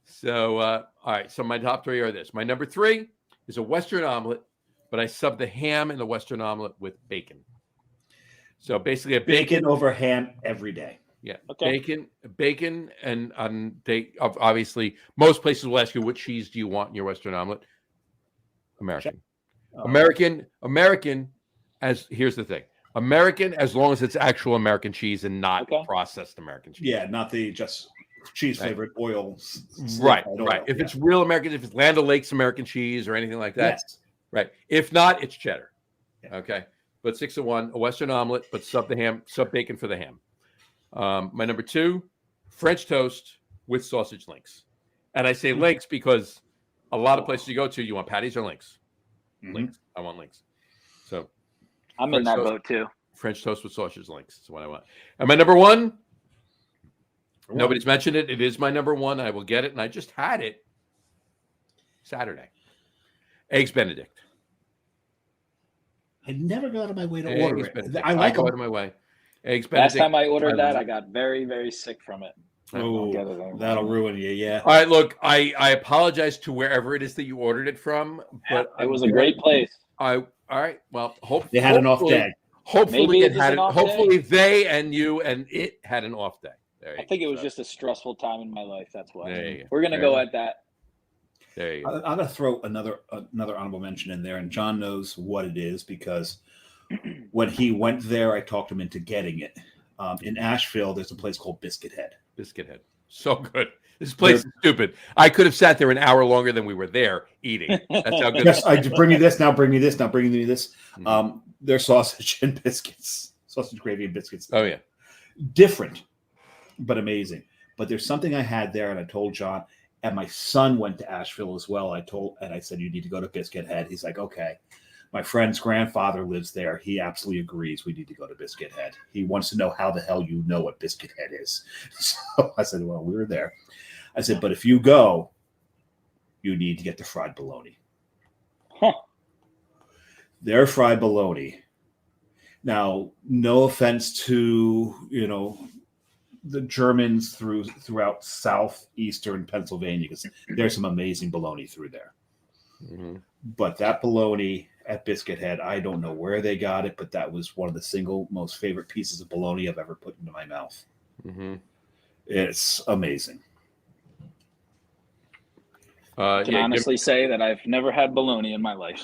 So all right. So my top 3 are this. My number 3 is a Western omelet, but I sub the ham in the Western omelet with bacon. So basically, a bacon over ham every day. Yeah, okay. Bacon, and obviously most places will ask you what cheese do you want in your Western omelet. American. As here's the thing, American as long as it's actual American cheese and not processed American cheese. Yeah, not the just cheese flavored oil. Right. If it's real American, if it's Land O'Lakes American cheese or anything like that, right. If not, it's cheddar. Yeah. Okay, but 6 of 1, a Western omelet, but sub bacon for the ham. My number 2, French toast with sausage links. And I say links because a lot of places you go to, you want patties or links. Links. I want links. So I'm in that boat too. French toast with sausage links is what I want. And my number 1, nobody's mentioned it. It is my number 1. I will get it. And I just had it Saturday. Eggs Benedict. I never got out of my way to order it. I like go out of my way. Eggs Benedict. Last time I ordered that, I got very, very sick from it. Oh, that'll ruin you, yeah. All right, look, I apologize to wherever it is that you ordered it from, but it was a great place. All right, well, they had an off day. Hopefully they and you and it had an off day. I think it was just a stressful time in my life. That's why we're gonna go at that. There you go. I'm gonna throw another honorable mention in there, and John knows what it is because when he went there, I talked him into getting it. In Asheville, there's a place called Biscuit Head. Biscuit Head, so good. This place is stupid. I could have sat there an hour longer than we were there eating. That's how good. Yes, I bring you this now. Bring you this now. Bring you this. Their sausage and biscuits, sausage gravy and biscuits. Oh yeah, different, but amazing. But there's something I had there, and I told John. And my son went to Asheville as well. I said, you need to go to Biscuit Head. He's like, okay. My friend's grandfather lives there. He absolutely agrees we need to go to Biscuit Head. He wants to know how the hell you know what Biscuit Head is. So I said, well, we were there. I said, but if you go, you need to get the fried bologna. Their fried bologna. Now, no offense to, the Germans throughout southeastern Pennsylvania, because there's some amazing bologna through there. Mm-hmm. But that bologna at Biscuit Head, I don't know where they got it, but that was one of the single most favorite pieces of bologna I've ever put into my mouth. Mm-hmm. It's amazing. I can honestly say that I've never had bologna in my life.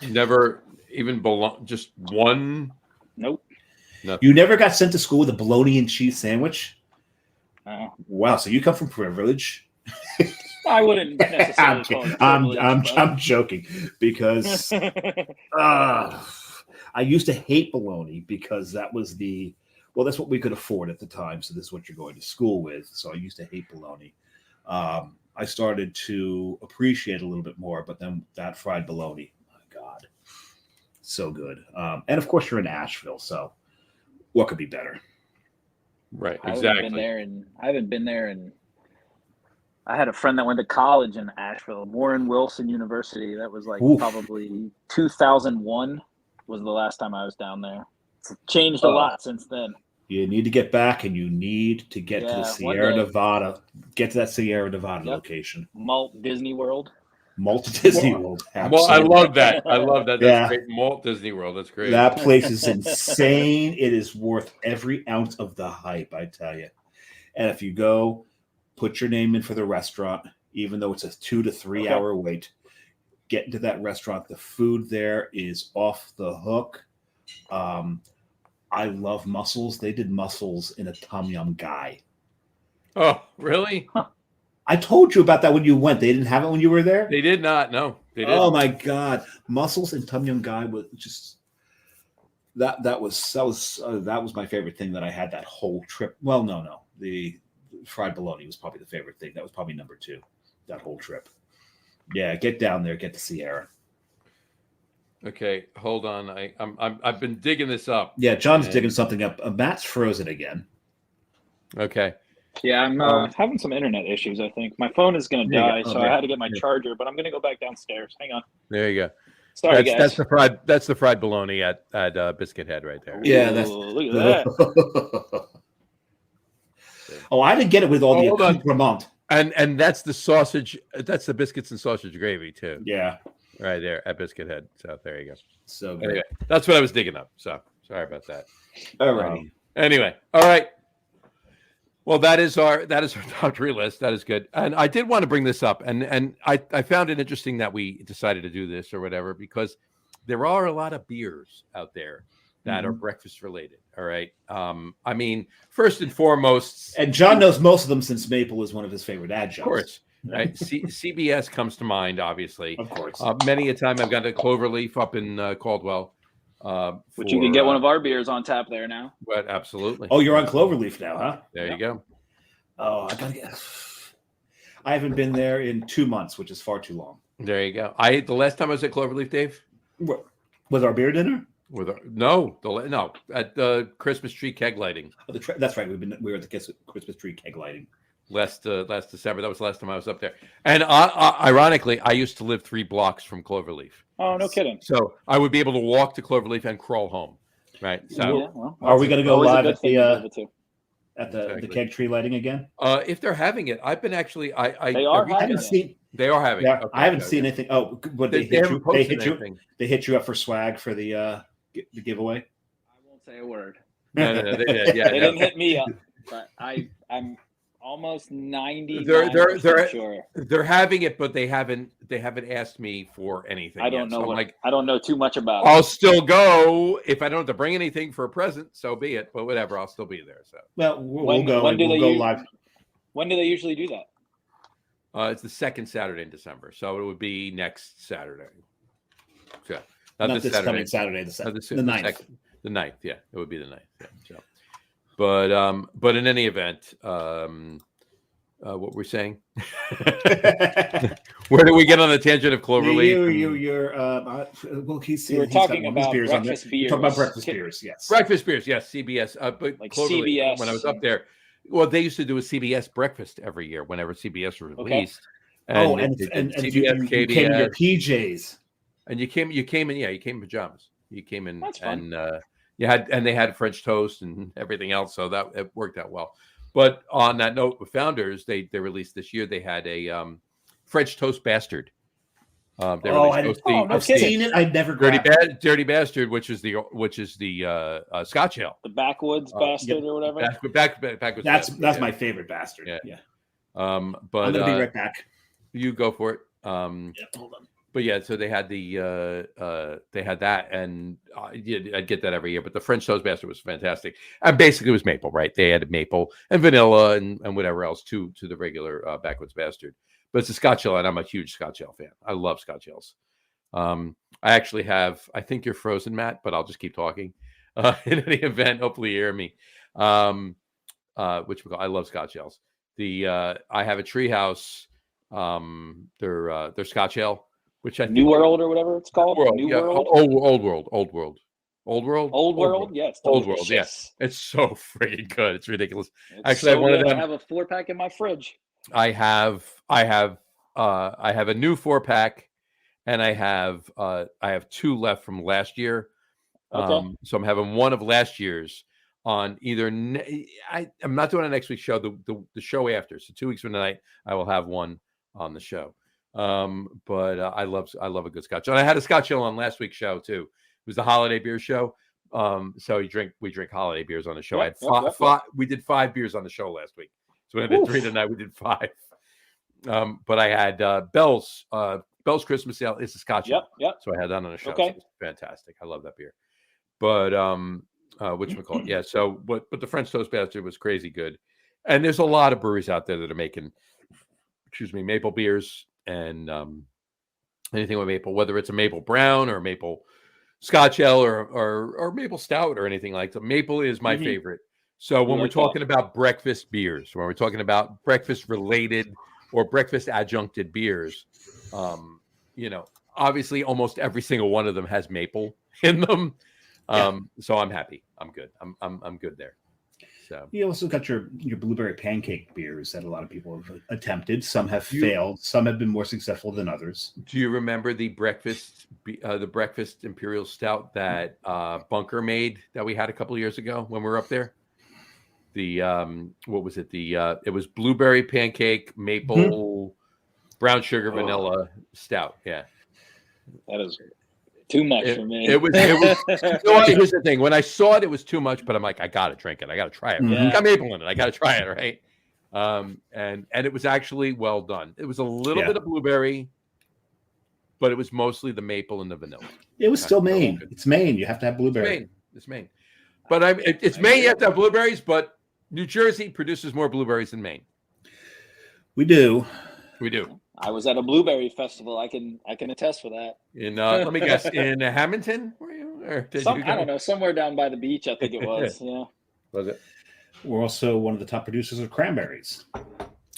Never even just one? Nope. Nothing. You never got sent to school with a bologna and cheese sandwich? No. Wow, so you come from privilege. I wouldn't necessarily call it privilege. I'm joking because I used to hate bologna because that was that's what we could afford at the time. So this is what you're going to school with. So I used to hate bologna. I started to appreciate it a little bit more, but then that fried bologna, my So good. And of course, you're in Asheville, so what could be better? Right, I exactly. haven't been there, and I had a friend that went to college in Asheville, Warren Wilson University. That was like probably 2001 was the last time I was down there. It's changed a lot since then. You need to get back, and you need to get to the Sierra Nevada. Get to that Sierra Nevada location. Malt Disney World. Malt Disney World. Well, I love that. I love that. That's great. Malt Disney World. That's great. That place is insane. It is worth every ounce of the hype, I tell you. And if you go, put your name in for the restaurant, even though it's a 2 to 3 hour wait. Get into that restaurant. The food there is off the hook. I love mussels. They did mussels in a tom yum gai. Oh, really? Huh. I told you about that when you went. They didn't have it when you were there? They did not. No, they didn't. Oh my God. Mussels and tom yum gai was just that was my favorite thing that I had that whole trip. Well, no. The fried bologna was probably the favorite thing. That was probably number 2, that whole trip. Yeah, get down there, get to Sierra. Okay, hold on. I've been digging this up. Yeah, John's digging something up. Matt's frozen again. Okay. Yeah, I'm having some internet issues, I think. My phone is going to die, so I had to get my charger, but I'm going to go back downstairs. Hang on. There you go. Sorry, guys. That's the fried bologna at Biscuit Head right there. Yeah, look at that. Oh, I didn't get it with all the accoutrement. And that's the sausage. That's the biscuits and sausage gravy too. Yeah, right there at Biscuit Head. So there you go. So good. Anyway, that's what I was digging up. So sorry about that. All right. Anyway, all right. Well, that is our top 3 list. That is good. And I did want to bring this up, and I found it interesting that we decided to do this or whatever, because there are a lot of beers out there that are breakfast related. All right. I mean, first and foremost, and John knows most of them since maple is one of his favorite adjuncts. Of course. Right. CBS comes to mind, obviously. Of course. Many a time I've got a Cloverleaf up in Caldwell. Which you can get one of our beers on tap there now. But absolutely. Oh, you're on Cloverleaf now, huh? There you go. Oh, I haven't been there in 2 months, which is far too long. There you go. The last time I was at Cloverleaf, Dave. Was our beer dinner? At the Christmas tree keg lighting. Oh, that's right. We were at the Christmas tree keg lighting last December. That was the last time I was up there. And ironically, I used to live 3 blocks from Cloverleaf. Oh, no kidding. So I would be able to walk to Cloverleaf and crawl home. Right. So are we going to go live at the keg tree lighting again? If they're having it, I've been actually. They are having it. They are having it. Okay, I haven't seen anything. Oh, but they hit you up for swag for the giveaway. I won't say a word. No, they did. Yeah, they didn't hit me up, but I'm almost 90%. Sure. They're having it, but they haven't asked me for anything. I don't know. I don't know too much about it. I'll still go if I don't have to bring anything for a present. So be it. But whatever, I'll still be there. So we'll go live. When do they usually do that? It's the 2nd Saturday in December, so it would be next Saturday. So not this Saturday. Coming Saturday, the 9th. The 9th, yeah, it would be the 9th. Yeah, so. But in any event, what we're saying? Where do we get on the tangent of Cloverleaf? You were talking about breakfast beers. Talking about breakfast beers, yes. Breakfast beers, yes. CBS, but like Cloverleaf, CBS. when I was up there, well, they used to do a CBS breakfast every year whenever CBS was released. Okay. And CBS, you came in your PJs. And you came in pajamas. You came in That's fun. and they had French toast and everything else, so that it worked out well. But on that note, with Founders, they released this year. They had a French toast bastard. I've seen it. I never Dirty Bastard, which is the Scotch ale, the Backwoods Bastard or whatever. Backwoods. That's my favorite bastard. Yeah. But I'm gonna be right back. You go for it. Hold on. But yeah, so they had they had that, and I'd get that every year. But the French toast bastard was fantastic, and basically it was maple, right? They added maple and vanilla and whatever else to the regular Backwoods Bastard. But it's a Scotch ale, and I'm a huge Scotch ale fan. I love Scotch ales. I actually have. I think you're frozen, Matt, but I'll just keep talking. In any event, hopefully you hear me. I love Scotch ales. I have a Treehouse. Their Scotch ale. which I New World or whatever it's called. World, New yeah, World. Old World. Yeah, it's Old World. Yes, it's so freaking good. It's ridiculous. Actually, so I wanted to have a 4-pack in my fridge. I have a new 4-pack, and I have 2 left from last year. Okay. So I'm having one of last year's on either. I'm not doing it next week's show. The show after. So 2 weeks from tonight, I will have one on the show. But I love a good Scotch, and I had a Scotch Ale on last week's show too. It was the holiday beer show. So we drink holiday beers on the show. I had five. We did 5 beers on the show last week. So we did 3 tonight. We did 5. But I had Bell's Christmas Ale. It's a Scotch Ale. Yep. So I had that on the show. Okay. So it's fantastic. I love that beer. But whatchamacallit? Yeah. So but the French Toast Bastard was crazy good. And there's a lot of breweries out there that are making, maple beers and anything with maple, whether it's a maple brown or maple Scotch Ale or maple stout or anything like that. Maple is my favorite. So when we're talking about breakfast beers, when we're talking about breakfast related or breakfast adjuncted beers, obviously almost every single one of them has maple in them. So I'm happy. I'm good. I'm good there. So you also got your blueberry pancake beers that a lot of people have attempted. Some have failed. Some have been more successful than others. Do you remember the breakfast Imperial Stout that Bunker made that we had a couple of years ago when we were up there? The what was it? It was blueberry pancake, maple, brown sugar, vanilla stout. Yeah, that is too much for me. It was. Here's the thing: when I saw it, it was too much. But I'm like, I gotta drink it. I gotta try it. Yeah. Got maple in it. I gotta try it. Right. And it was actually well done. It was a little bit of blueberry, but it was mostly the maple and the vanilla. It was still Maine. It's Maine. You have to have blueberry. It's Maine. But it's Maine. You have to have blueberries, but New Jersey produces more blueberries than Maine. We do. I was at a blueberry festival. I can attest for that. In let me guess, in Hamilton, were you? Or did you go? I don't know, somewhere down by the beach. I think it was. Yeah. Was it? We're also one of the top producers of cranberries.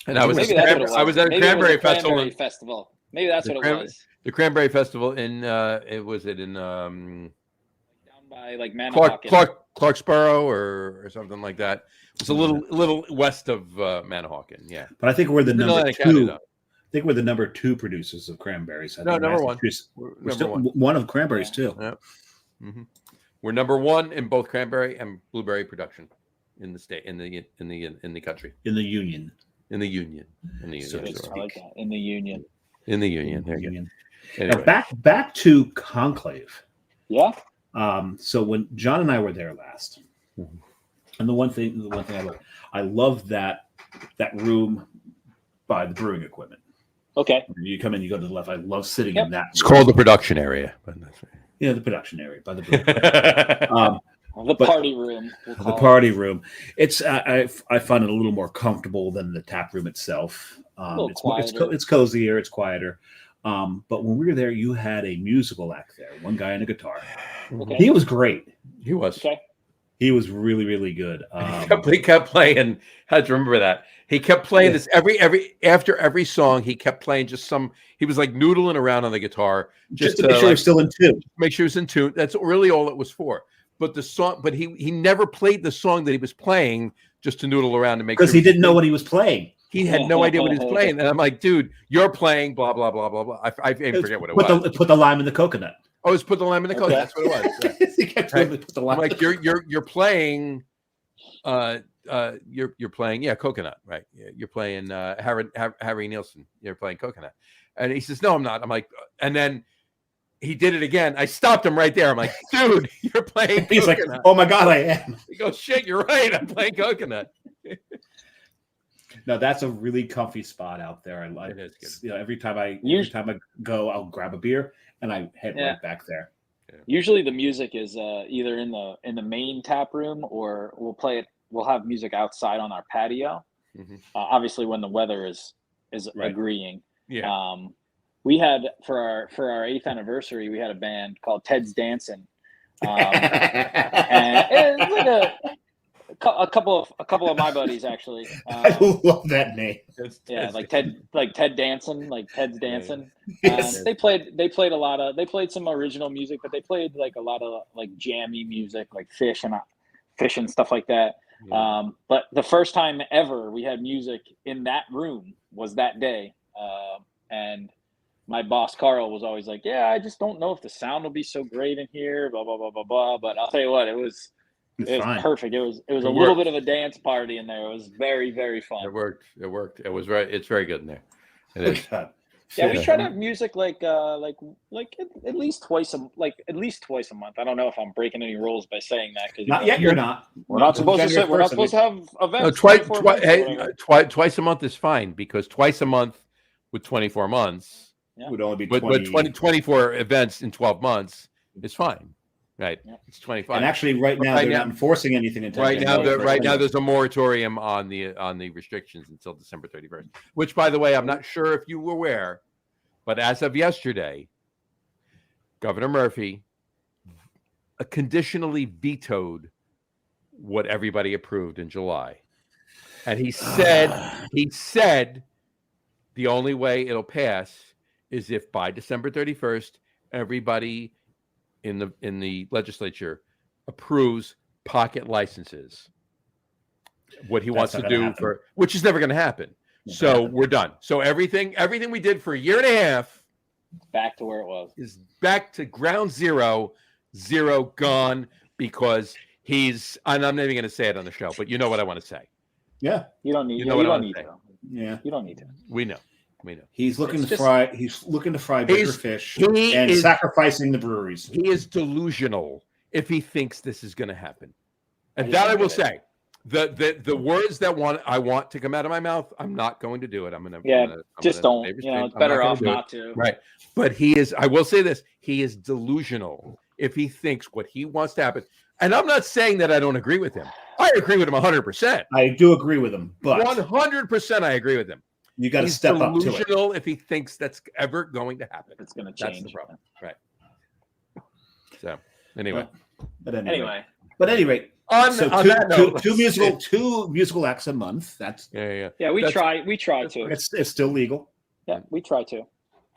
And I was at a cranberry festival. Maybe that's what it was. The cranberry festival in down by like Manahawkin. Clarksboro or something like that. It's a little west of Manahawkin, yeah. But I think we're the number 2. I think we're the number 2 producers of cranberries. No, number 1. We're still one of cranberries too. Yeah. Mm-hmm. We're number 1 in both cranberry and blueberry production in the state, in the country, in the union. So I like that. In the union. There you go. Anyway. Now back to Conclave. Yeah. So when John and I were there last, and the one thing I love that room by the brewing equipment. Okay. You come in, you go to the left. I love sitting in that. It's called the production area. Yeah, the production area by the brewing. The party room. The party room. It's I find it a little more comfortable than the tap room itself. It's cozier. It's quieter. But when we were there, you had a musical act there. One guy on a guitar. Okay. He was great. He was. Okay. He was really, really good. He kept playing. I had to remember that. He kept playing this after every song. He kept playing he was like noodling around on the guitar just to make sure he was still in tune. Make sure he was in tune. That's really all it was for. But he never played the song that he was playing just to noodle around and make sure. Because he didn't know what he was playing. He had no idea what he was playing. And I'm like, dude, you're playing blah, blah, blah, blah, blah. I forget what it was. Put the lime in the coconut. Oh, it's put the lime in the coconut. That's what it was. Yeah. He kept put the lime. I'm like, you're playing you're playing coconut, right? You're playing Harry Nielsen. You're playing coconut. And he says, no, I'm not. I'm like, and then he did it again. I stopped him right there. I'm like, dude, you're playing He's coconut. like, oh my God, I am. He goes, shit, you're right. I'm playing coconut. No, that's a really comfy spot out there. I like it. Every time I go, I'll grab a beer and I head right back there. Yeah. Usually the music is either in the main tap room or we'll have music outside on our patio. Mm-hmm. Obviously when the weather is right. Agreeing. Yeah. We had for our 8th anniversary, we had a band called Ted's Dancing. And it's like A couple of my buddies actually. I love that name. Like Ted Danson, like Ted's Dancing. Yes. They played they played some original music, but they played like a lot of like jammy music, like Fish and stuff like that. Yeah. But the first time ever we had music in that room was that day, and my boss Carl was always like, "Yeah, I just don't know if the sound will be so great in here." Blah blah blah blah blah. But I'll tell you what, it was perfect. It was a little bit of a dance party in there. It was very, very fun. It worked. It's very good in there. It is. Yeah, we try to have music like at least twice a month. I don't know if I'm breaking any rules by saying that because not yet. You're not. We're not supposed to have events. Twice a month is fine because twice a month with 24 months would only be 24 events in 12 months is fine. Right, it's 25. And actually, right now they're not enforcing anything until right now. There's a moratorium on the restrictions until December 31st. Which, by the way, I'm not sure if you were aware, but as of yesterday, Governor Murphy conditionally vetoed what everybody approved in July, and he said the only way it'll pass is if by December 31st everybody in the legislature approves pocket licenses. What he wants to do which is never going to happen. So we're done. So everything we did for a year and a half back to where it was is back to ground zero gone because and I'm not even going to say it on the show, but you know what I want to say. Yeah. You don't need to. Yeah. You don't need to. We know. He's looking to fry bigger fish and sacrificing the breweries. He is delusional if he thinks this is going to happen. And that I will say, the words that I want to come out of my mouth, I'm not going to do it. Don't. It's better off not to. Right. But he is. I will say this: he is delusional if he thinks what he wants to happen. And I'm not saying that I don't agree with him. I agree with him 100%. I do agree with him, but 100% I agree with him. You got to step up to it. Delusional if he thinks that's ever going to happen. It's going to change. That's the problem. Right. So anyway. But anyway. Two musical acts a month. That's yeah. We try to. It's still legal. Yeah, we try to.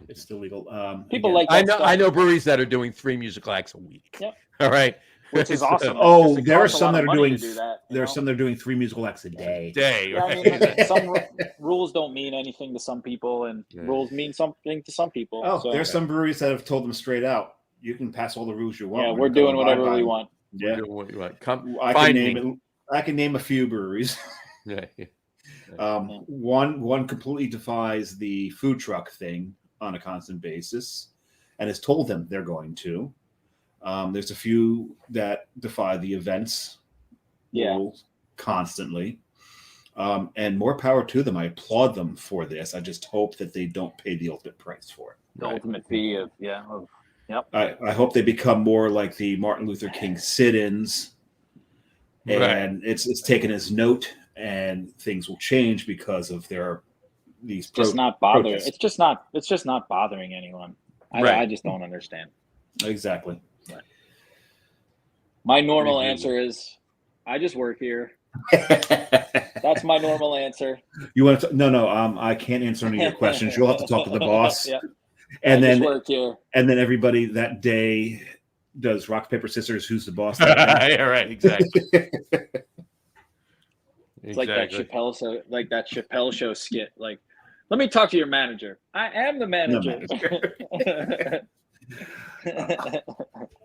It's still legal. People like that I know breweries that are doing 3 musical acts a week. Yep. All right. Which is awesome. There are some that are doing. There are some that are doing 3 musical acts a day. Right? Some rules don't mean anything to some people, and rules mean something to some people. There's some breweries that have told them straight out, you can pass all the rules you want. Yeah, we're doing whatever we want. Yeah, what you want. I can name a few breweries. One completely defies the food truck thing on a constant basis, and has told them they're going to. There's a few that defy the events rules constantly. And more power to them. I applaud them for this. I just hope that they don't pay the ultimate price for it. The ultimate fee of yep. I hope they become more like the Martin Luther King sit-ins. And it's taken as note, and things will change because of these just not bothering. Protests. It's just not bothering anyone. I just don't understand. Exactly. Right. My normal answer is, I just work here. That's my normal answer. You want to? No. I can't answer any of your questions. You'll have to talk to the boss. Yeah. And I then just work here. And then everybody that day does rock paper scissors. Who's the boss? Yeah, right. Exactly. It's like that Chappelle show skit. Like, let me talk to your manager. I am the manager.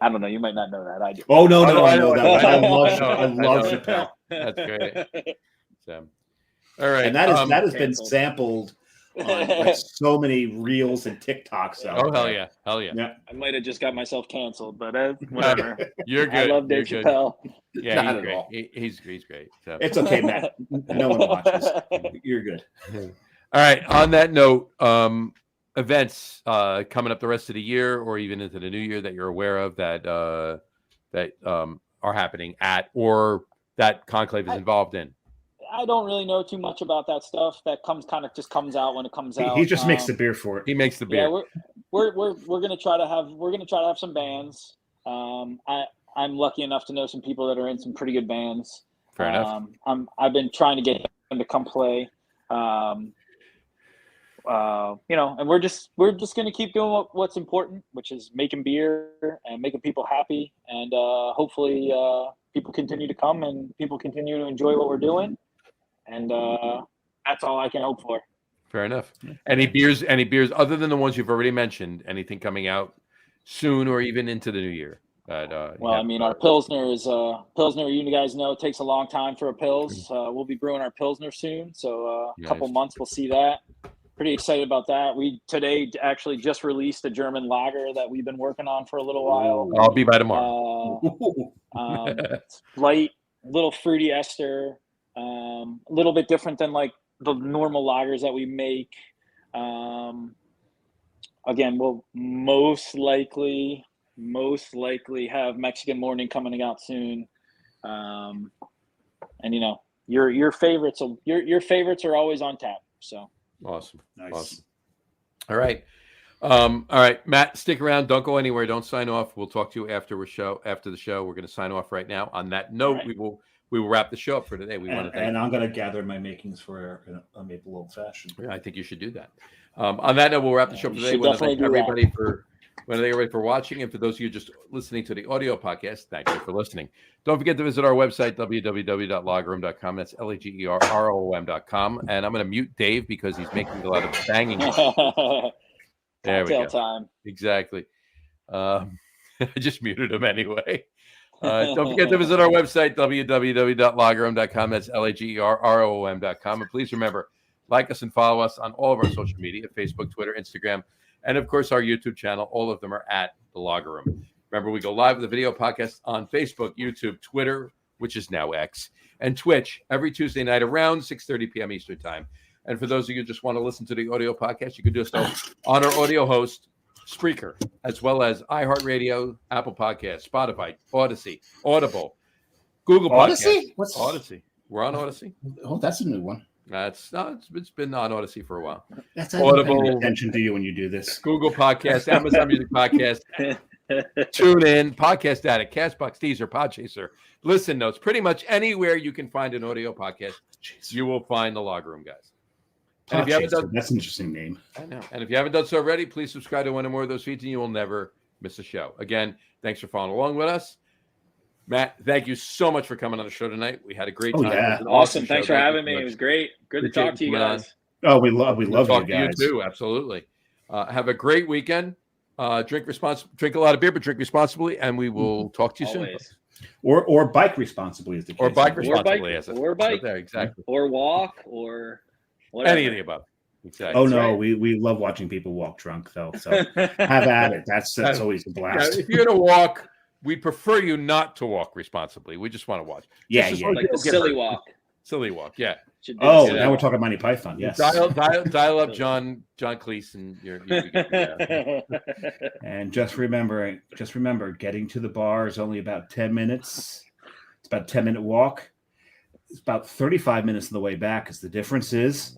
I don't know. You might not know that. I do. Oh no, I know that. I love Chappelle. That's great. So, all right, and that has been sampled on like so many reels and TikToks. Hell yeah. I might have just got myself canceled, but whatever. You're good. I love Dave Chappelle. Yeah, he's great. He's great. So. It's okay, Matt. No one watches. You're good. All right. On that note, events coming up the rest of the year, or even into the new year that you're aware of that are happening at, or that Conclave is involved in. I don't really know too much about that stuff. That comes out when it comes out. He just makes the beer for it. He makes the beer. Yeah, we're gonna try to have some bands. I'm lucky enough to know some people that are in some pretty good bands. Fair enough. I've been trying to get him to come play. And we're just going to keep doing what's important, which is making beer and making people happy. And hopefully people continue to come and people continue to enjoy what we're doing. And that's all I can hope for. Fair enough. Any beers other than the ones you've already mentioned? Anything coming out soon or even into the new year? Our Pilsner is Pilsner. You guys know it takes a long time for a Pils. We'll be brewing our Pilsner soon, so a couple months we'll see that. Pretty excited about that. We today actually just released a German lager that we've been working on for a little while. I'll be by tomorrow. Light, little fruity ester, a little bit different than like the normal lagers that we make. Again, we'll most likely have Mexican Morning coming out soon. And your favorites are always on tap. So awesome. Nice. Awesome. All right. All right, Matt, stick around. Don't go anywhere. Don't sign off. We'll talk to you after the show. We're going to sign off right now. On that note, right. we will wrap the show up for today. And I'm going to gather my makings for a maple old fashioned. Yeah, I think you should do that. On that note, we'll wrap the show for today. I want to thank everybody for watching, and for those of you just listening to the audio podcast, thank you for listening. Don't forget to visit our website, www.lagerum.com. That's LAGERROM.com. And I'm going to mute Dave because he's making a lot of banging. There we go. Time. Exactly. I just muted him anyway. Don't forget to visit our website, www.lagerum.com. That's LAGERROM.com. And please remember, like us and follow us on all of our social media, Facebook, Twitter, Instagram, and of course our YouTube channel. All of them are at The Lager Room. Remember, we go live with a video podcast on Facebook, YouTube, Twitter, which is now X, and Twitch every Tuesday night around 6:30 p.m. Eastern Time. And for those of you who just want to listen to the audio podcast, you can do so on our audio host, Spreaker, as well as iHeartRadio, Apple Podcasts, Spotify, Odyssey, Audible, Google Podcasts. What's Odyssey? We're on Odyssey. Oh, that's a new one. It's been on Odyssey for a while. That's Audible. Attention to you when you do this. Google Podcasts, Amazon Music Podcast, TuneIn, Podcast Addict, Castbox, Deezer, Podchaser, Listen Notes. Pretty much anywhere you can find an audio podcast, you will find The Lager Room, guys. And if you haven't done, that's an interesting name. I know. And if you haven't done so already, please subscribe to one or more of those feeds, and you will never miss a show. Again, thanks for following along with us. Matt, thank you so much for coming on the show tonight. We had a great time. Yeah. Awesome. Thanks for having me. It was great. Good to talk to you guys. Oh, we love you guys. You too. Absolutely. Have a great weekend. Drink a lot of beer, but drink responsibly, and we will talk to you soon. Or bike responsibly is the case. Or bike responsibly, or bike. There, exactly. Or walk, or whatever. Any of the above. Exactly. Oh no, right. we love watching people walk drunk though. So have at it. That's always a blast. Yeah, if you're gonna walk, we prefer you not to walk responsibly. We just want to watch. Yeah. Like the silly walk. Silly walk, yeah. Now we're talking Monty Python. Yes. Dial up John Cleese and And just remember, getting to the bar is only about 10 minutes. It's about a 10-minute walk. It's about 35 minutes on the way back, because the difference is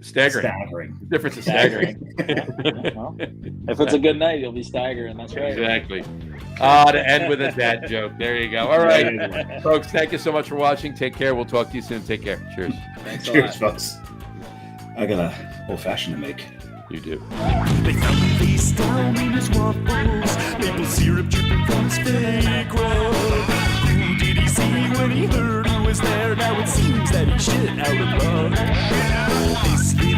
staggering. The difference is staggering. Well, if it's a good night, you'll be staggering. That's right. Exactly. To end with a dad joke. There you go. All right, folks. Thank you so much for watching. Take care. We'll talk to you soon. Take care. Cheers. Cheers, folks. I got a old fashioned to make. You do. They found the face down in his waffles, maple syrup dripping from his fake roll. Who did he see when he heard he was there? Now it seems that he shit out of luck. This little